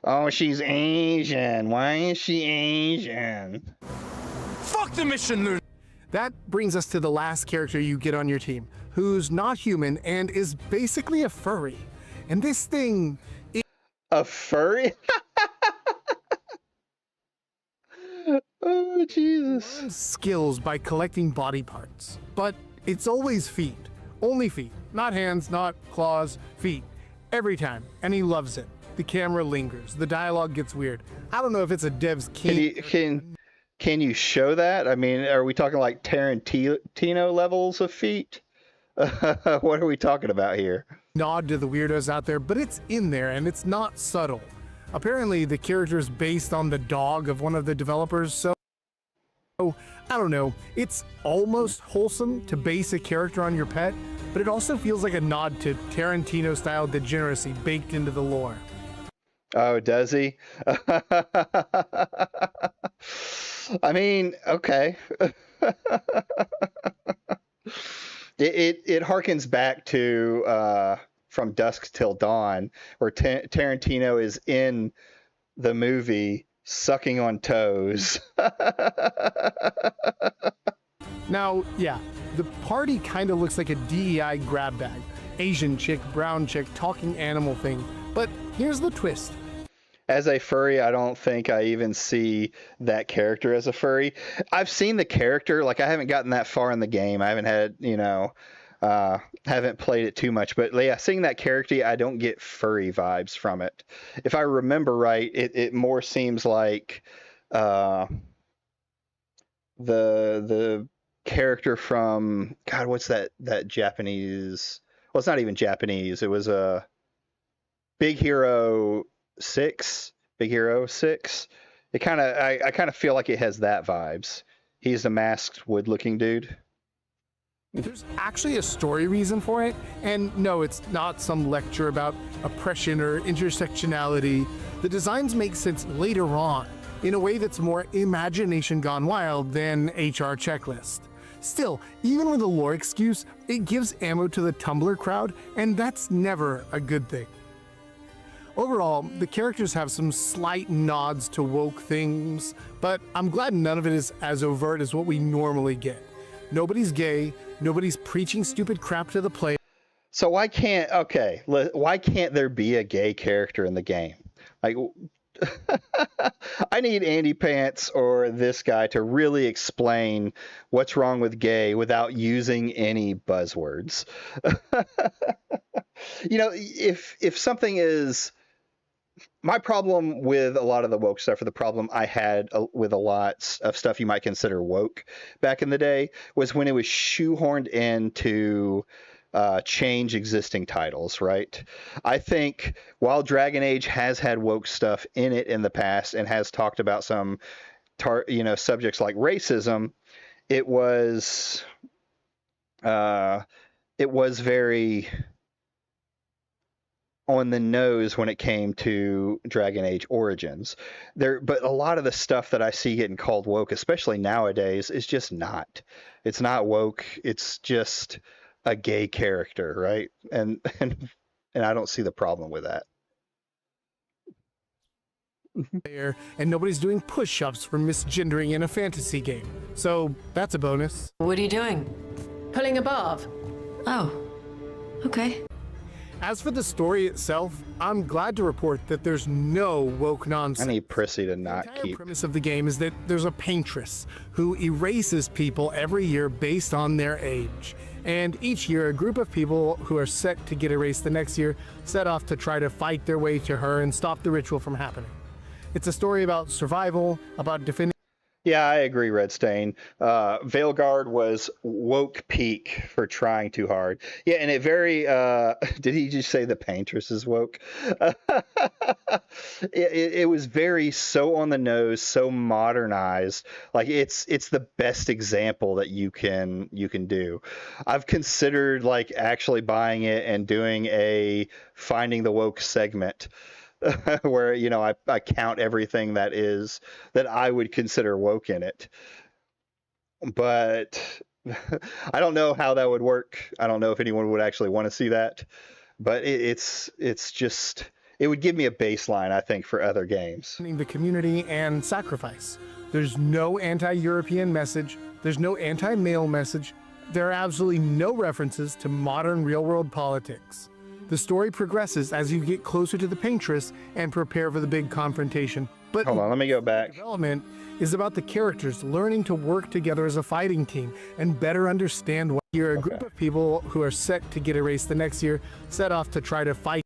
Oh, she's Asian. Why is she Asian? Fuck the mission, loser. That brings us to the last character you get on your team, who's not human and is basically a furry. And this thing... A furry? Oh, Jesus. Skills by collecting body parts. But it's always feet. Only feet. Not hands, not claws, feet. Every time. And he loves it. The camera lingers. The dialogue gets weird. I don't know if it's a dev's key. Can you show that? I mean, are we talking like Tarantino levels of feet? What are we talking about here? Nod to the weirdos out there, but it's in there and it's not subtle. Apparently, the character is based on the dog of one of the developers, so I don't know. It's almost wholesome to base a character on your pet, but it also feels like a nod to Tarantino-style degeneracy baked into the lore. Oh, does he? I mean, okay. It harkens back to From Dusk Till Dawn, where Tarantino is in the movie sucking on toes. Now, yeah, the party kind of looks like a DEI grab bag. Asian chick, brown chick, talking animal thing. But here's the twist. As a furry, I don't think I even see that character as a furry. I've seen the character, like I haven't gotten that far in the game. I haven't had, haven't played it too much. But yeah, seeing that character, I don't get furry vibes from it. If I remember right, it more seems like the character from, God, what's that Japanese? Well, it's not even Japanese. It was a Big Hero 6. It kind of, I kind of feel like it has that vibes. He's the masked wood-looking dude. There's actually a story reason for it, and no, it's not some lecture about oppression or intersectionality. The designs make sense later on, in a way that's more imagination gone wild than HR checklist. Still, even with a lore excuse, it gives ammo to the Tumblr crowd, and that's never a good thing. Overall, the characters have some slight nods to woke things, but I'm glad none of it is as overt as what we normally get. Nobody's gay, nobody's preaching stupid crap to the player. So why can't there be a gay character in the game? Like, I need Andy Pants or this guy to really explain what's wrong with gay without using any buzzwords. If something is... My problem with a lot of the woke stuff, or the problem I had with a lot of stuff you might consider woke back in the day, was when it was shoehorned in to change existing titles, right? I think while Dragon Age has had woke stuff in it in the past and has talked about some subjects like racism, it was very on the nose when it came to Dragon Age Origins. But a lot of the stuff that I see getting called woke, especially nowadays, is just not. It's not woke. It's just a gay character, right? And I don't see the problem with that. And nobody's doing push-ups for misgendering in a fantasy game. So that's a bonus. What are you doing? Pulling a barb. Oh, okay. As for the story itself, I'm glad to report that there's no woke nonsense. I need Prissy to not keep. The premise of the game is that there's a paintress who erases people every year based on their age. And each year, a group of people who are set to get erased the next year set off to try to fight their way to her and stop the ritual from happening. It's a story about survival, about defending. Yeah, I agree, Redstain. Veilguard was woke peak for trying too hard. Yeah, and it very... did he just say the paintress is woke? it was very so on the nose, so modernized. Like it's the best example that you can do. I've considered like actually buying it and doing a finding the woke segment where I count everything that I would consider woke in it. But I don't know how that would work. I don't know if anyone would actually want to see that. But it's just, it would give me a baseline, I think, for other games. The community and sacrifice. There's no anti-European message. There's no anti-male message. There are absolutely no references to modern real-world politics. The story progresses as you get closer to the paintress and prepare for the big confrontation. But hold on, let me go back. Development is about the characters learning to work together as a fighting team and better understand what you're a group of people who are set to get erased the next year, set off to try to fight.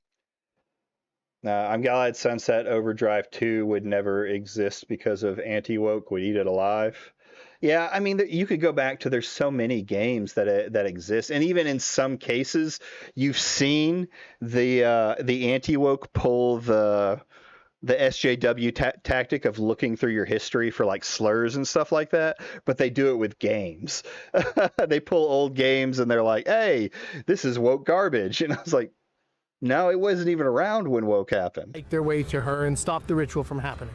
I'm glad Sunset Overdrive 2 would never exist because of anti-woke would eat it alive. Yeah, I mean, you could go back to, there's so many games that exist, and even in some cases, you've seen the anti-woke pull the SJW tactic of looking through your history for like slurs and stuff like that, but they do it with games. They pull old games and they're like, hey, this is woke garbage. And I was like, no, it wasn't even around when woke happened. Make their way to her and stop the ritual from happening.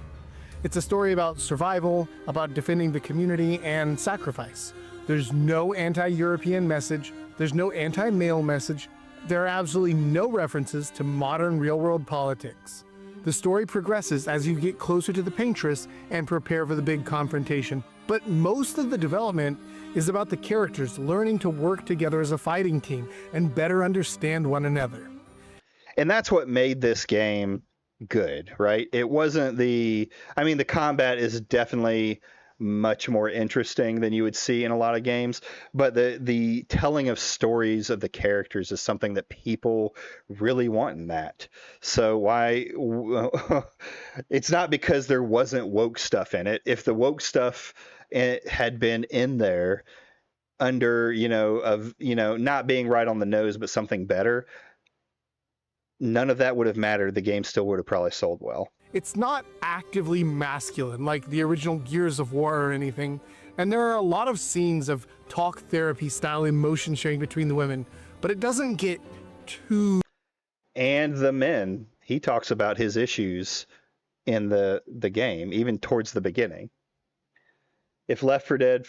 It's a story about survival, about defending the community, and sacrifice. There's no anti-European message. There's no anti-male message. There are absolutely no references to modern real-world politics. The story progresses as you get closer to the paintress and prepare for the big confrontation. But most of the development is about the characters learning to work together as a fighting team and better understand one another. And that's what made this game good, right? It wasn't the combat is definitely much more interesting than you would see in a lot of games, but the telling of stories of the characters is something that people really want in that. So why it's not because there wasn't woke stuff in it. If the woke stuff had been in there under, not being right on the nose, but something better, none of that would have mattered. The game still would have probably sold well. It's not actively masculine like the original Gears of War or anything, and there are a lot of scenes of talk therapy style emotion sharing between the women, but it doesn't get too... And the men, he talks about his issues in the game, even towards the beginning. If Left 4 Dead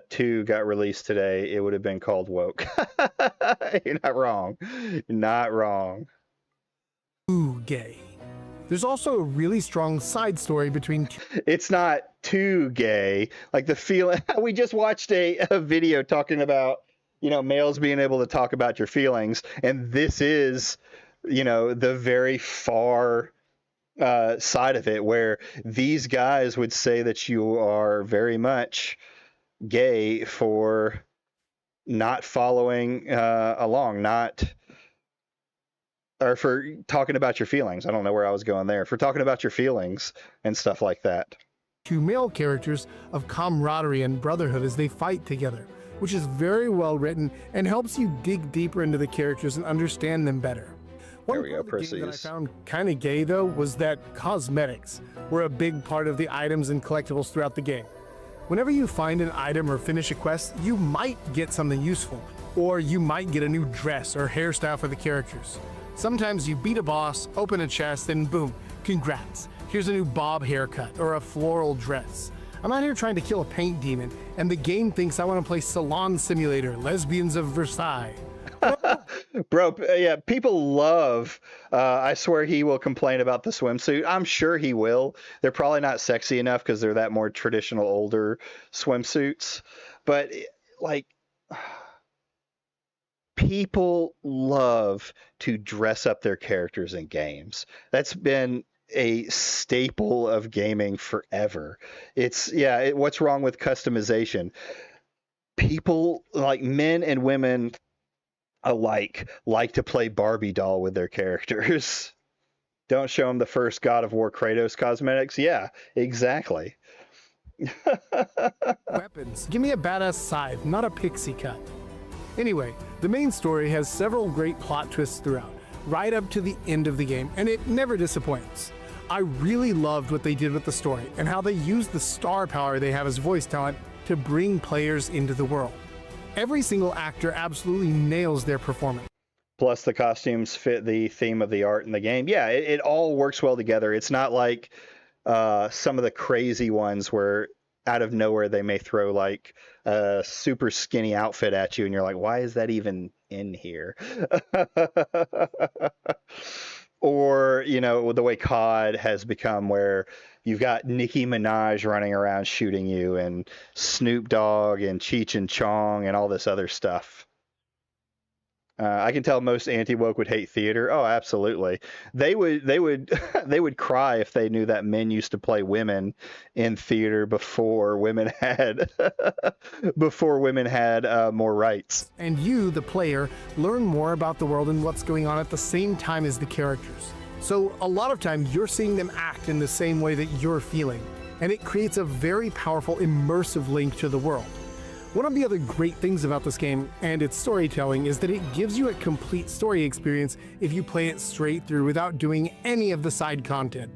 2 got released today, it would have been called woke. You're not wrong. You're not wrong. Too gay. There's also a really strong side story between... It's not too gay. Like the feeling... We just watched a video talking about, males being able to talk about your feelings. And this is, the very far side of it, where these guys would say that you are very much gay for not following along, or for talking about your feelings. I don't know where I was going there. For talking about your feelings and stuff like that. Two male characters of camaraderie and brotherhood as they fight together, which is very well written and helps you dig deeper into the characters and understand them better. One part of the game that I found kind of gay, though, was that cosmetics were a big part of the items and collectibles throughout the game. Whenever you find an item or finish a quest, you might get something useful, or you might get a new dress or hairstyle for the characters. Sometimes you beat a boss, open a chest, and boom, congrats. Here's a new bob haircut or a floral dress. I'm out here trying to kill a paint demon, and the game thinks I want to play Salon Simulator, Lesbians of Versailles. Bro, yeah, people love, I swear he will complain about the swimsuit. I'm sure he will. They're probably not sexy enough because they're that more traditional older swimsuits. But, like... People love to dress up their characters in games. That's been a staple of gaming forever. What's wrong with customization? People, like men and women alike, like to play Barbie doll with their characters. Don't show them the first God of War Kratos cosmetics. Yeah, exactly. Weapons. Give me a badass scythe, not a pixie cut. Anyway, the main story has several great plot twists throughout, right up to the end of the game, and it never disappoints. I really loved what they did with the story and how they used the star power they have as voice talent to bring players into the world. Every single actor absolutely nails their performance. Plus, the costumes fit the theme of the art in the game. Yeah, it all works well together. It's not like some of the crazy ones where out of nowhere they may throw like a super skinny outfit at you and you're like, why is that even in here? Or, you know, the way COD has become where you've got Nicki Minaj running around shooting you and Snoop Dogg and Cheech and Chong and all this other stuff. I can tell most anti-woke would hate theater. Oh, absolutely. They would cry if they knew that men used to play women in theater before women had more rights. And you, the player, learn more about the world and what's going on at the same time as the characters. So a lot of time you're seeing them act in the same way that you're feeling, and it creates a very powerful immersive link to the world. One of the other great things about this game and its storytelling is that it gives you a complete story experience if you play it straight through without doing any of the side content.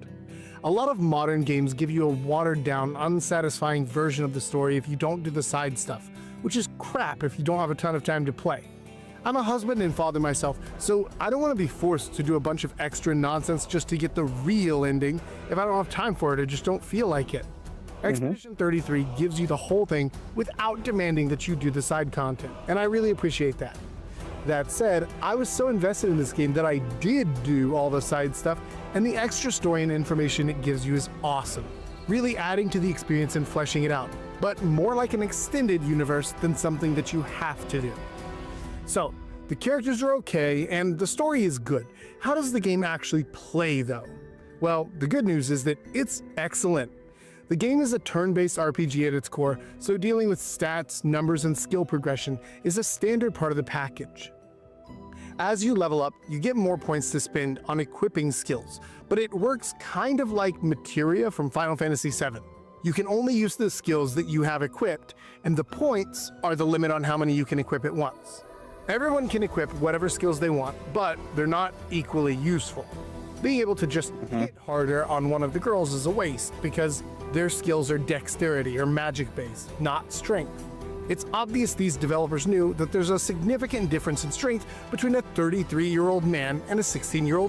A lot of modern games give you a watered down, unsatisfying version of the story if you don't do the side stuff, which is crap if you don't have a ton of time to play. I'm a husband and father myself, so I don't want to be forced to do a bunch of extra nonsense just to get the real ending if I don't have time for it or just don't feel like it. Expedition 33 gives you the whole thing without demanding that you do the side content, and I really appreciate that. That said, I was so invested in this game that I did do all the side stuff, and the extra story and information it gives you is awesome, really adding to the experience and fleshing it out, but more like an extended universe than something that you have to do. So, the characters are okay, and the story is good. How does the game actually play, though? Well, the good news is that it's excellent. The game is a turn-based RPG at its core, so dealing with stats, numbers, and skill progression is a standard part of the package. As you level up, you get more points to spend on equipping skills, but it works kind of like materia from Final Fantasy VII. You can only use the skills that you have equipped, and the points are the limit on how many you can equip at once. Everyone can equip whatever skills they want, but they're not equally useful. Being able to just hit harder on one of the girls is a waste because their skills are dexterity or magic based, not strength. It's obvious these developers knew that there's a significant difference in strength between a 33-year-old man and a 16-year-old.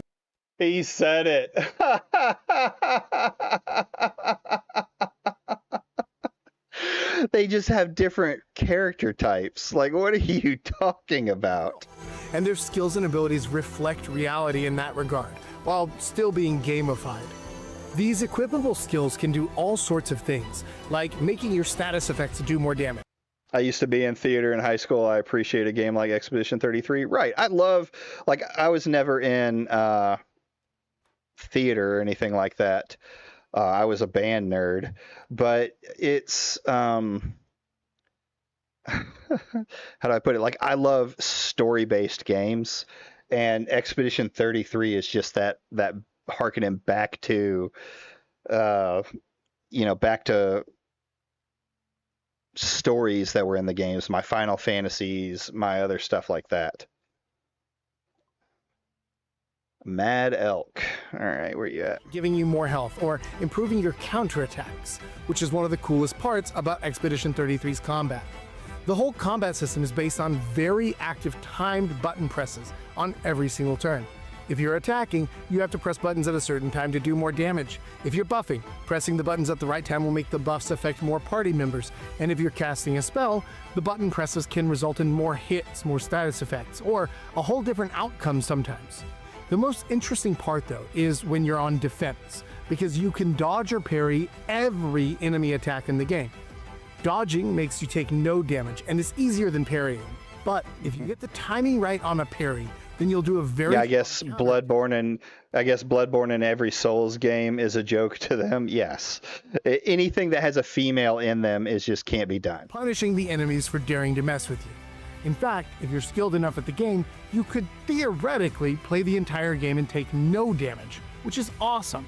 He said it. They just have different character types. Like, what are you talking about? And their skills and abilities reflect reality in that regard, while still being gamified. These equipable skills can do all sorts of things, like making your status effects do more damage. I used to be in theater in high school. I appreciate a game like Expedition 33. Right. I was never in theater or anything like that. I was a band nerd, but it's, how do I put it? Like, I love story-based games, and Expedition 33 is just that harkening back to, back to stories that were in the games, my Final Fantasies, my other stuff like that. Mad Elk. All right, where you at? Giving you more health or improving your counterattacks, which is one of the coolest parts about Expedition 33's combat. The whole combat system is based on very active timed button presses on every single turn. If you're attacking, you have to press buttons at a certain time to do more damage. If you're buffing, pressing the buttons at the right time will make the buffs affect more party members. And if you're casting a spell, the button presses can result in more hits, more status effects, or a whole different outcome sometimes. The most interesting part, though, is when you're on defense, because you can dodge or parry every enemy attack in the game. Dodging makes you take no damage and is easier than parrying. But if you get the timing right on a parry, then you'll do a very... Yeah, I guess Bloodborne in every Souls game is a joke to them. Yes. Anything that has a female in them just can't be done. Punishing the enemies for daring to mess with you. In fact, if you're skilled enough at the game, you could theoretically play the entire game and take no damage, which is awesome.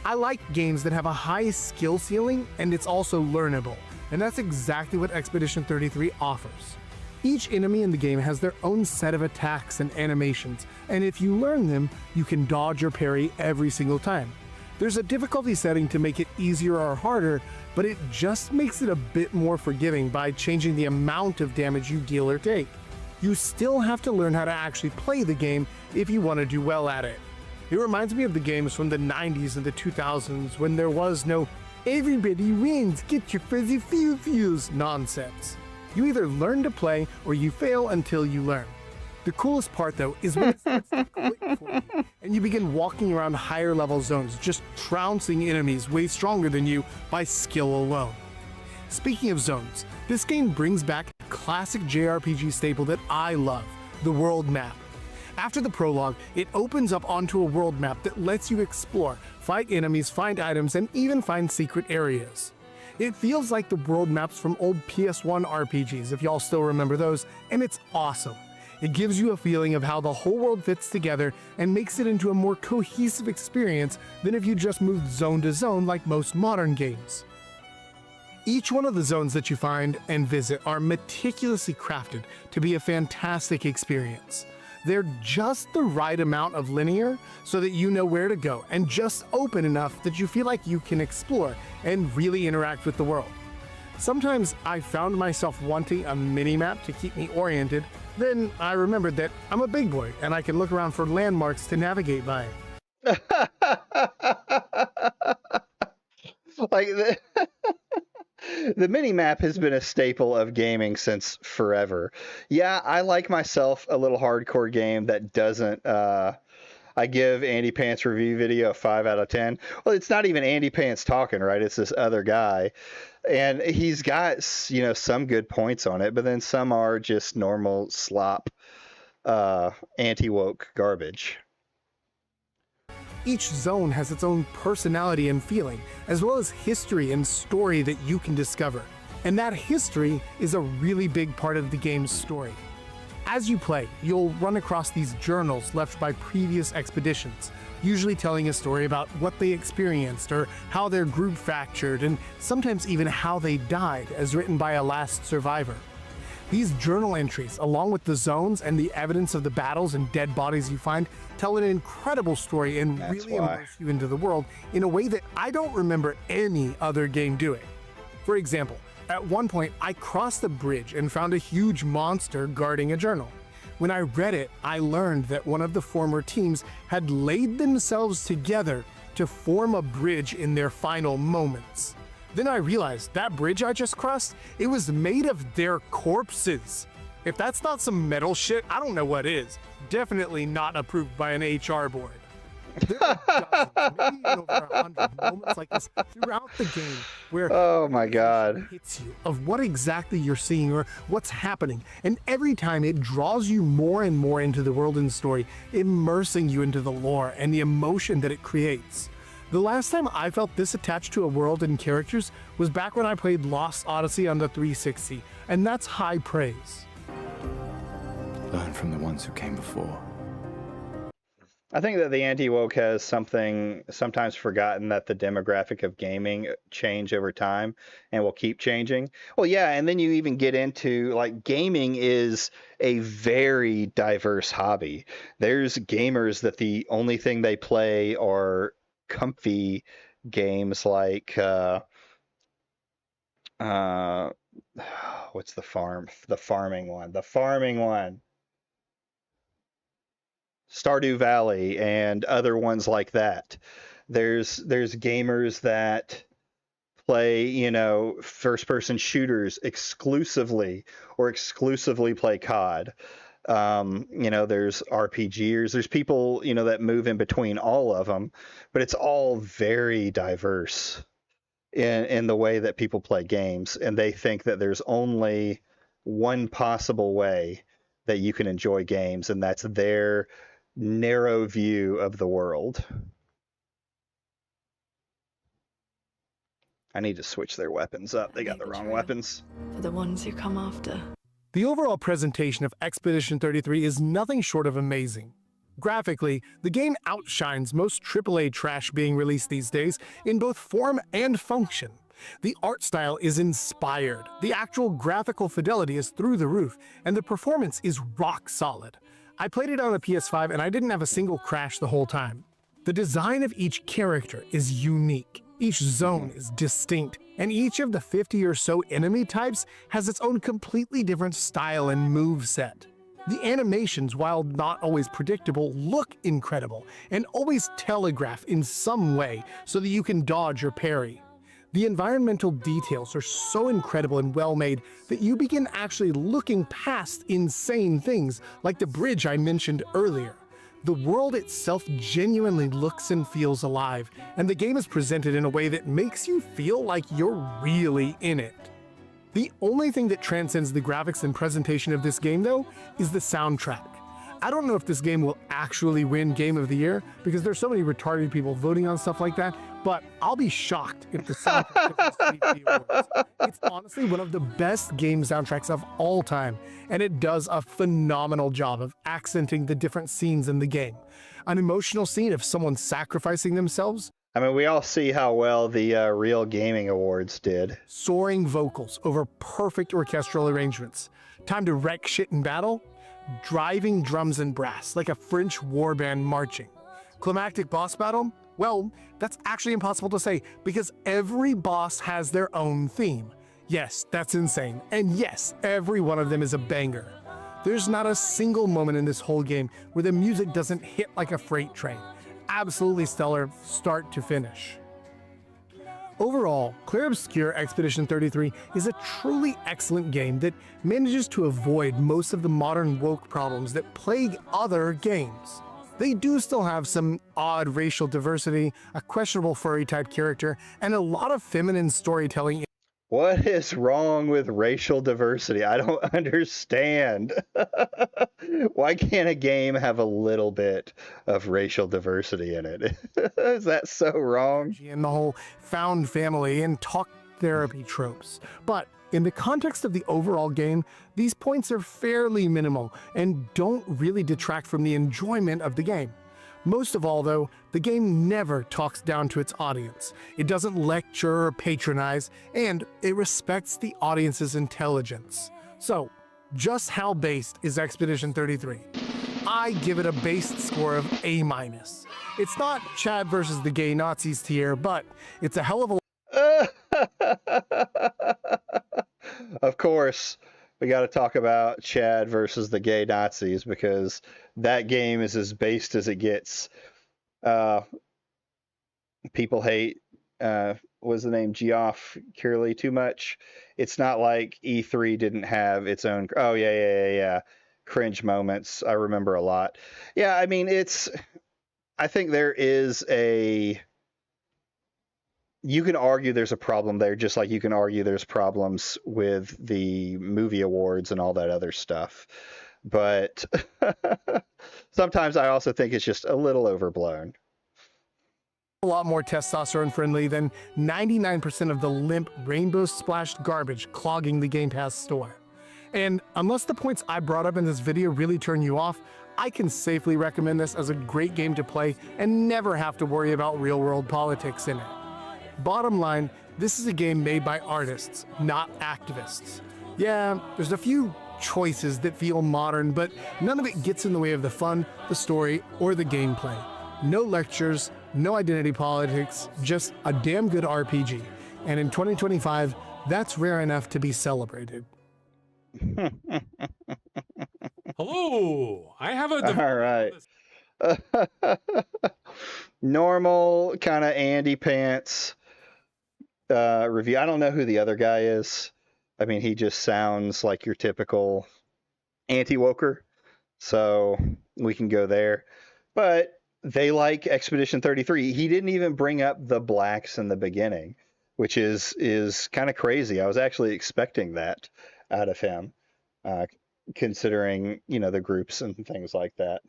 I like games that have a high skill ceiling and it's also learnable, and that's exactly what Expedition 33 offers. Each enemy in the game has their own set of attacks and animations, and if you learn them, you can dodge or parry every single time. There's a difficulty setting to make it easier or harder, but it just makes it a bit more forgiving by changing the amount of damage you deal or take. You still have to learn how to actually play the game if you want to do well at it. It reminds me of the games from the 90s and the 2000s when there was no "everybody wins, get your fuzzy few-fews" nonsense. You either learn to play or you fail until you learn. The coolest part, though, is when it starts to click for you, and you begin walking around higher level zones, just trouncing enemies way stronger than you by skill alone. Speaking of zones, this game brings back a classic JRPG staple that I love, the world map. After the prologue, it opens up onto a world map that lets you explore, fight enemies, find items, and even find secret areas. It feels like the world maps from old PS1 RPGs, if y'all still remember those, and it's awesome. It gives you a feeling of how the whole world fits together and makes it into a more cohesive experience than if you just moved zone to zone like most modern games. Each one of the zones that you find and visit are meticulously crafted to be a fantastic experience. They're just the right amount of linear so that you know where to go, and just open enough that you feel like you can explore and really interact with the world. Sometimes I found myself wanting a mini-map to keep me oriented, then I remembered that I'm a big boy and I can look around for landmarks to navigate by. Like the mini-map has been a staple of gaming since forever. Yeah, I like myself a little hardcore game that doesn't I give Andy Pants review video a 5 out of 10. Well, it's not even Andy Pants talking, right? It's this other guy. And he's got, you know, some good points on it, but then some are just normal slop, anti-woke garbage. Each zone has its own personality and feeling, as well as history and story that you can discover. And that history is a really big part of the game's story. As you play, you'll run across these journals left by previous expeditions, usually telling a story about what they experienced or how their group fractured, and sometimes even how they died, as written by a last survivor. These journal entries, along with the zones and the evidence of the battles and dead bodies you find, tell an incredible story and really immerse you into the world in a way that I don't remember any other game doing. For example, at one point I crossed the bridge and found a huge monster guarding a journal. When I read it, I learned that one of the former teams had laid themselves together to form a bridge in their final moments. Then I realized that bridge I just crossed, it was made of their corpses. If that's not some metal shit, I don't know what is. Definitely not approved by an HR board. There are dozens, maybe even over 100 moments like this throughout the game where oh my god, hits you of what exactly you're seeing or what's happening, and every time it draws you more and more into the world and story, immersing you into the lore and the emotion that it creates. The last time I felt this attached to a world and characters was back when I played Lost Odyssey on the 360, and that's high praise. Learn from the ones who came before. I think that the anti-woke has sometimes forgotten that the demographic of gaming change over time and will keep changing. Well, yeah, and then you even get into, like, gaming is a very diverse hobby. There's gamers that the only thing they play are comfy games like what's the farming one, Stardew Valley and other ones like that. There's gamers that play, you know, first person shooters exclusively play COD. You know, there's RPGers, there's people, you know, that move in between all of them, but it's all very diverse in the way that people play games, and they think that there's only one possible way that you can enjoy games, and that's their narrow view of the world. I need to switch their weapons up. They got the wrong weapons. For the ones who come after. The overall presentation of Expedition 33 is nothing short of amazing. Graphically, the game outshines most AAA trash being released these days in both form and function. The art style is inspired, the actual graphical fidelity is through the roof, and the performance is rock solid. I played it on a PS5 and I didn't have a single crash the whole time. The design of each character is unique, each zone is distinct, and each of the 50 or so enemy types has its own completely different style and move set. The animations, while not always predictable, look incredible and always telegraph in some way so that you can dodge or parry. The environmental details are so incredible and well made that you begin actually looking past insane things like the bridge I mentioned earlier. The world itself genuinely looks and feels alive, and the game is presented in a way that makes you feel like you're really in it. The only thing that transcends the graphics and presentation of this game, though, is the soundtrack. I don't know if this game will actually win Game of the Year, because there's so many retarded people voting on stuff like that, but I'll be shocked if the soundtrack doesn't sweep the awards. It's honestly one of the best game soundtracks of all time, and it does a phenomenal job of accenting the different scenes in the game. An emotional scene of someone sacrificing themselves. I mean, we all see how well the Real Gaming Awards did. Soaring vocals over perfect orchestral arrangements. Time to wreck shit in battle. Driving drums and brass, like a French warband marching. Climactic boss battle? Well, that's actually impossible to say, because every boss has their own theme. Yes, that's insane. And yes, every one of them is a banger. There's not a single moment in this whole game where the music doesn't hit like a freight train. Absolutely stellar, start to finish. Overall, Clair Obscur Expedition 33 is a truly excellent game that manages to avoid most of the modern woke problems that plague other games. They do still have some odd racial diversity, a questionable furry type character, and a lot of feminine storytelling. What is wrong with racial diversity? I don't understand. Why can't a game have a little bit of racial diversity in it? Is that so wrong? And the whole found family and talk therapy tropes. But in the context of the overall game, these points are fairly minimal and don't really detract from the enjoyment of the game. Most of all, though, the game never talks down to its audience. It doesn't lecture or patronize, and it respects the audience's intelligence. So, just how based is Expedition 33? I give it a based score of A-. It's not Chad versus the gay Nazis tier, but it's a hell of a... Of course, we got to talk about Chad versus the gay Nazis, because that game is as based as it gets. People hate, what's the name, Geoff Keighley too much. It's not like E3 didn't have its own, oh yeah, cringe moments. I remember a lot. Yeah, I mean, I think there is you can argue there's a problem there, just like you can argue there's problems with the movie awards and all that other stuff. But sometimes I also think it's just a little overblown. A lot more testosterone friendly than 99% of the limp rainbow splashed garbage clogging the Game Pass store. And unless the points I brought up in this video really turn you off, I can safely recommend this as a great game to play and never have to worry about real-world politics in it. Bottom line, this is a game made by artists, not activists. Yeah, there's a few choices that feel modern, but none of it gets in the way of the fun, the story, or the gameplay. No lectures, no identity politics, just a damn good RPG. And in 2025, that's rare enough to be celebrated. Hello, I have a... All right. Normal kind of Andy Pants review. I don't know who the other guy is. I mean, he just sounds like your typical anti-woker, so we can go there. But they like Expedition 33. He didn't even bring up the blacks in the beginning, which is kind of crazy. I was actually expecting that out of him, considering, the groups and things like that.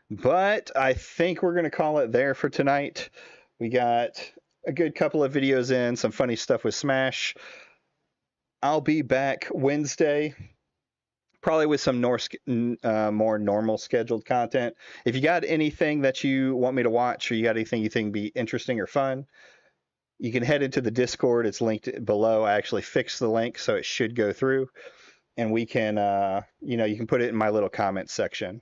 But I think we're going to call it there for tonight. We got a good couple of videos in, some funny stuff with Smash. I'll be back Wednesday, probably with some more normal scheduled content. If you got anything that you want me to watch, or you got anything you think be interesting or fun, you can head into the Discord. It's linked below. I actually fixed the link, so it should go through. And we can, you can put it in my little comment section.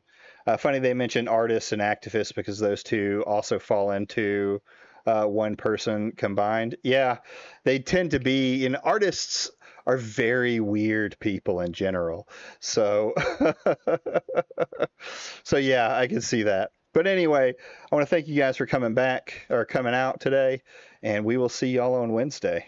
Funny they mentioned artists and activists because those two also fall into one person combined. Yeah, they tend to be, artists are very weird people in general. So, so yeah, I can see that. But anyway, I want to thank you guys for coming out today, and we will see y'all on Wednesday.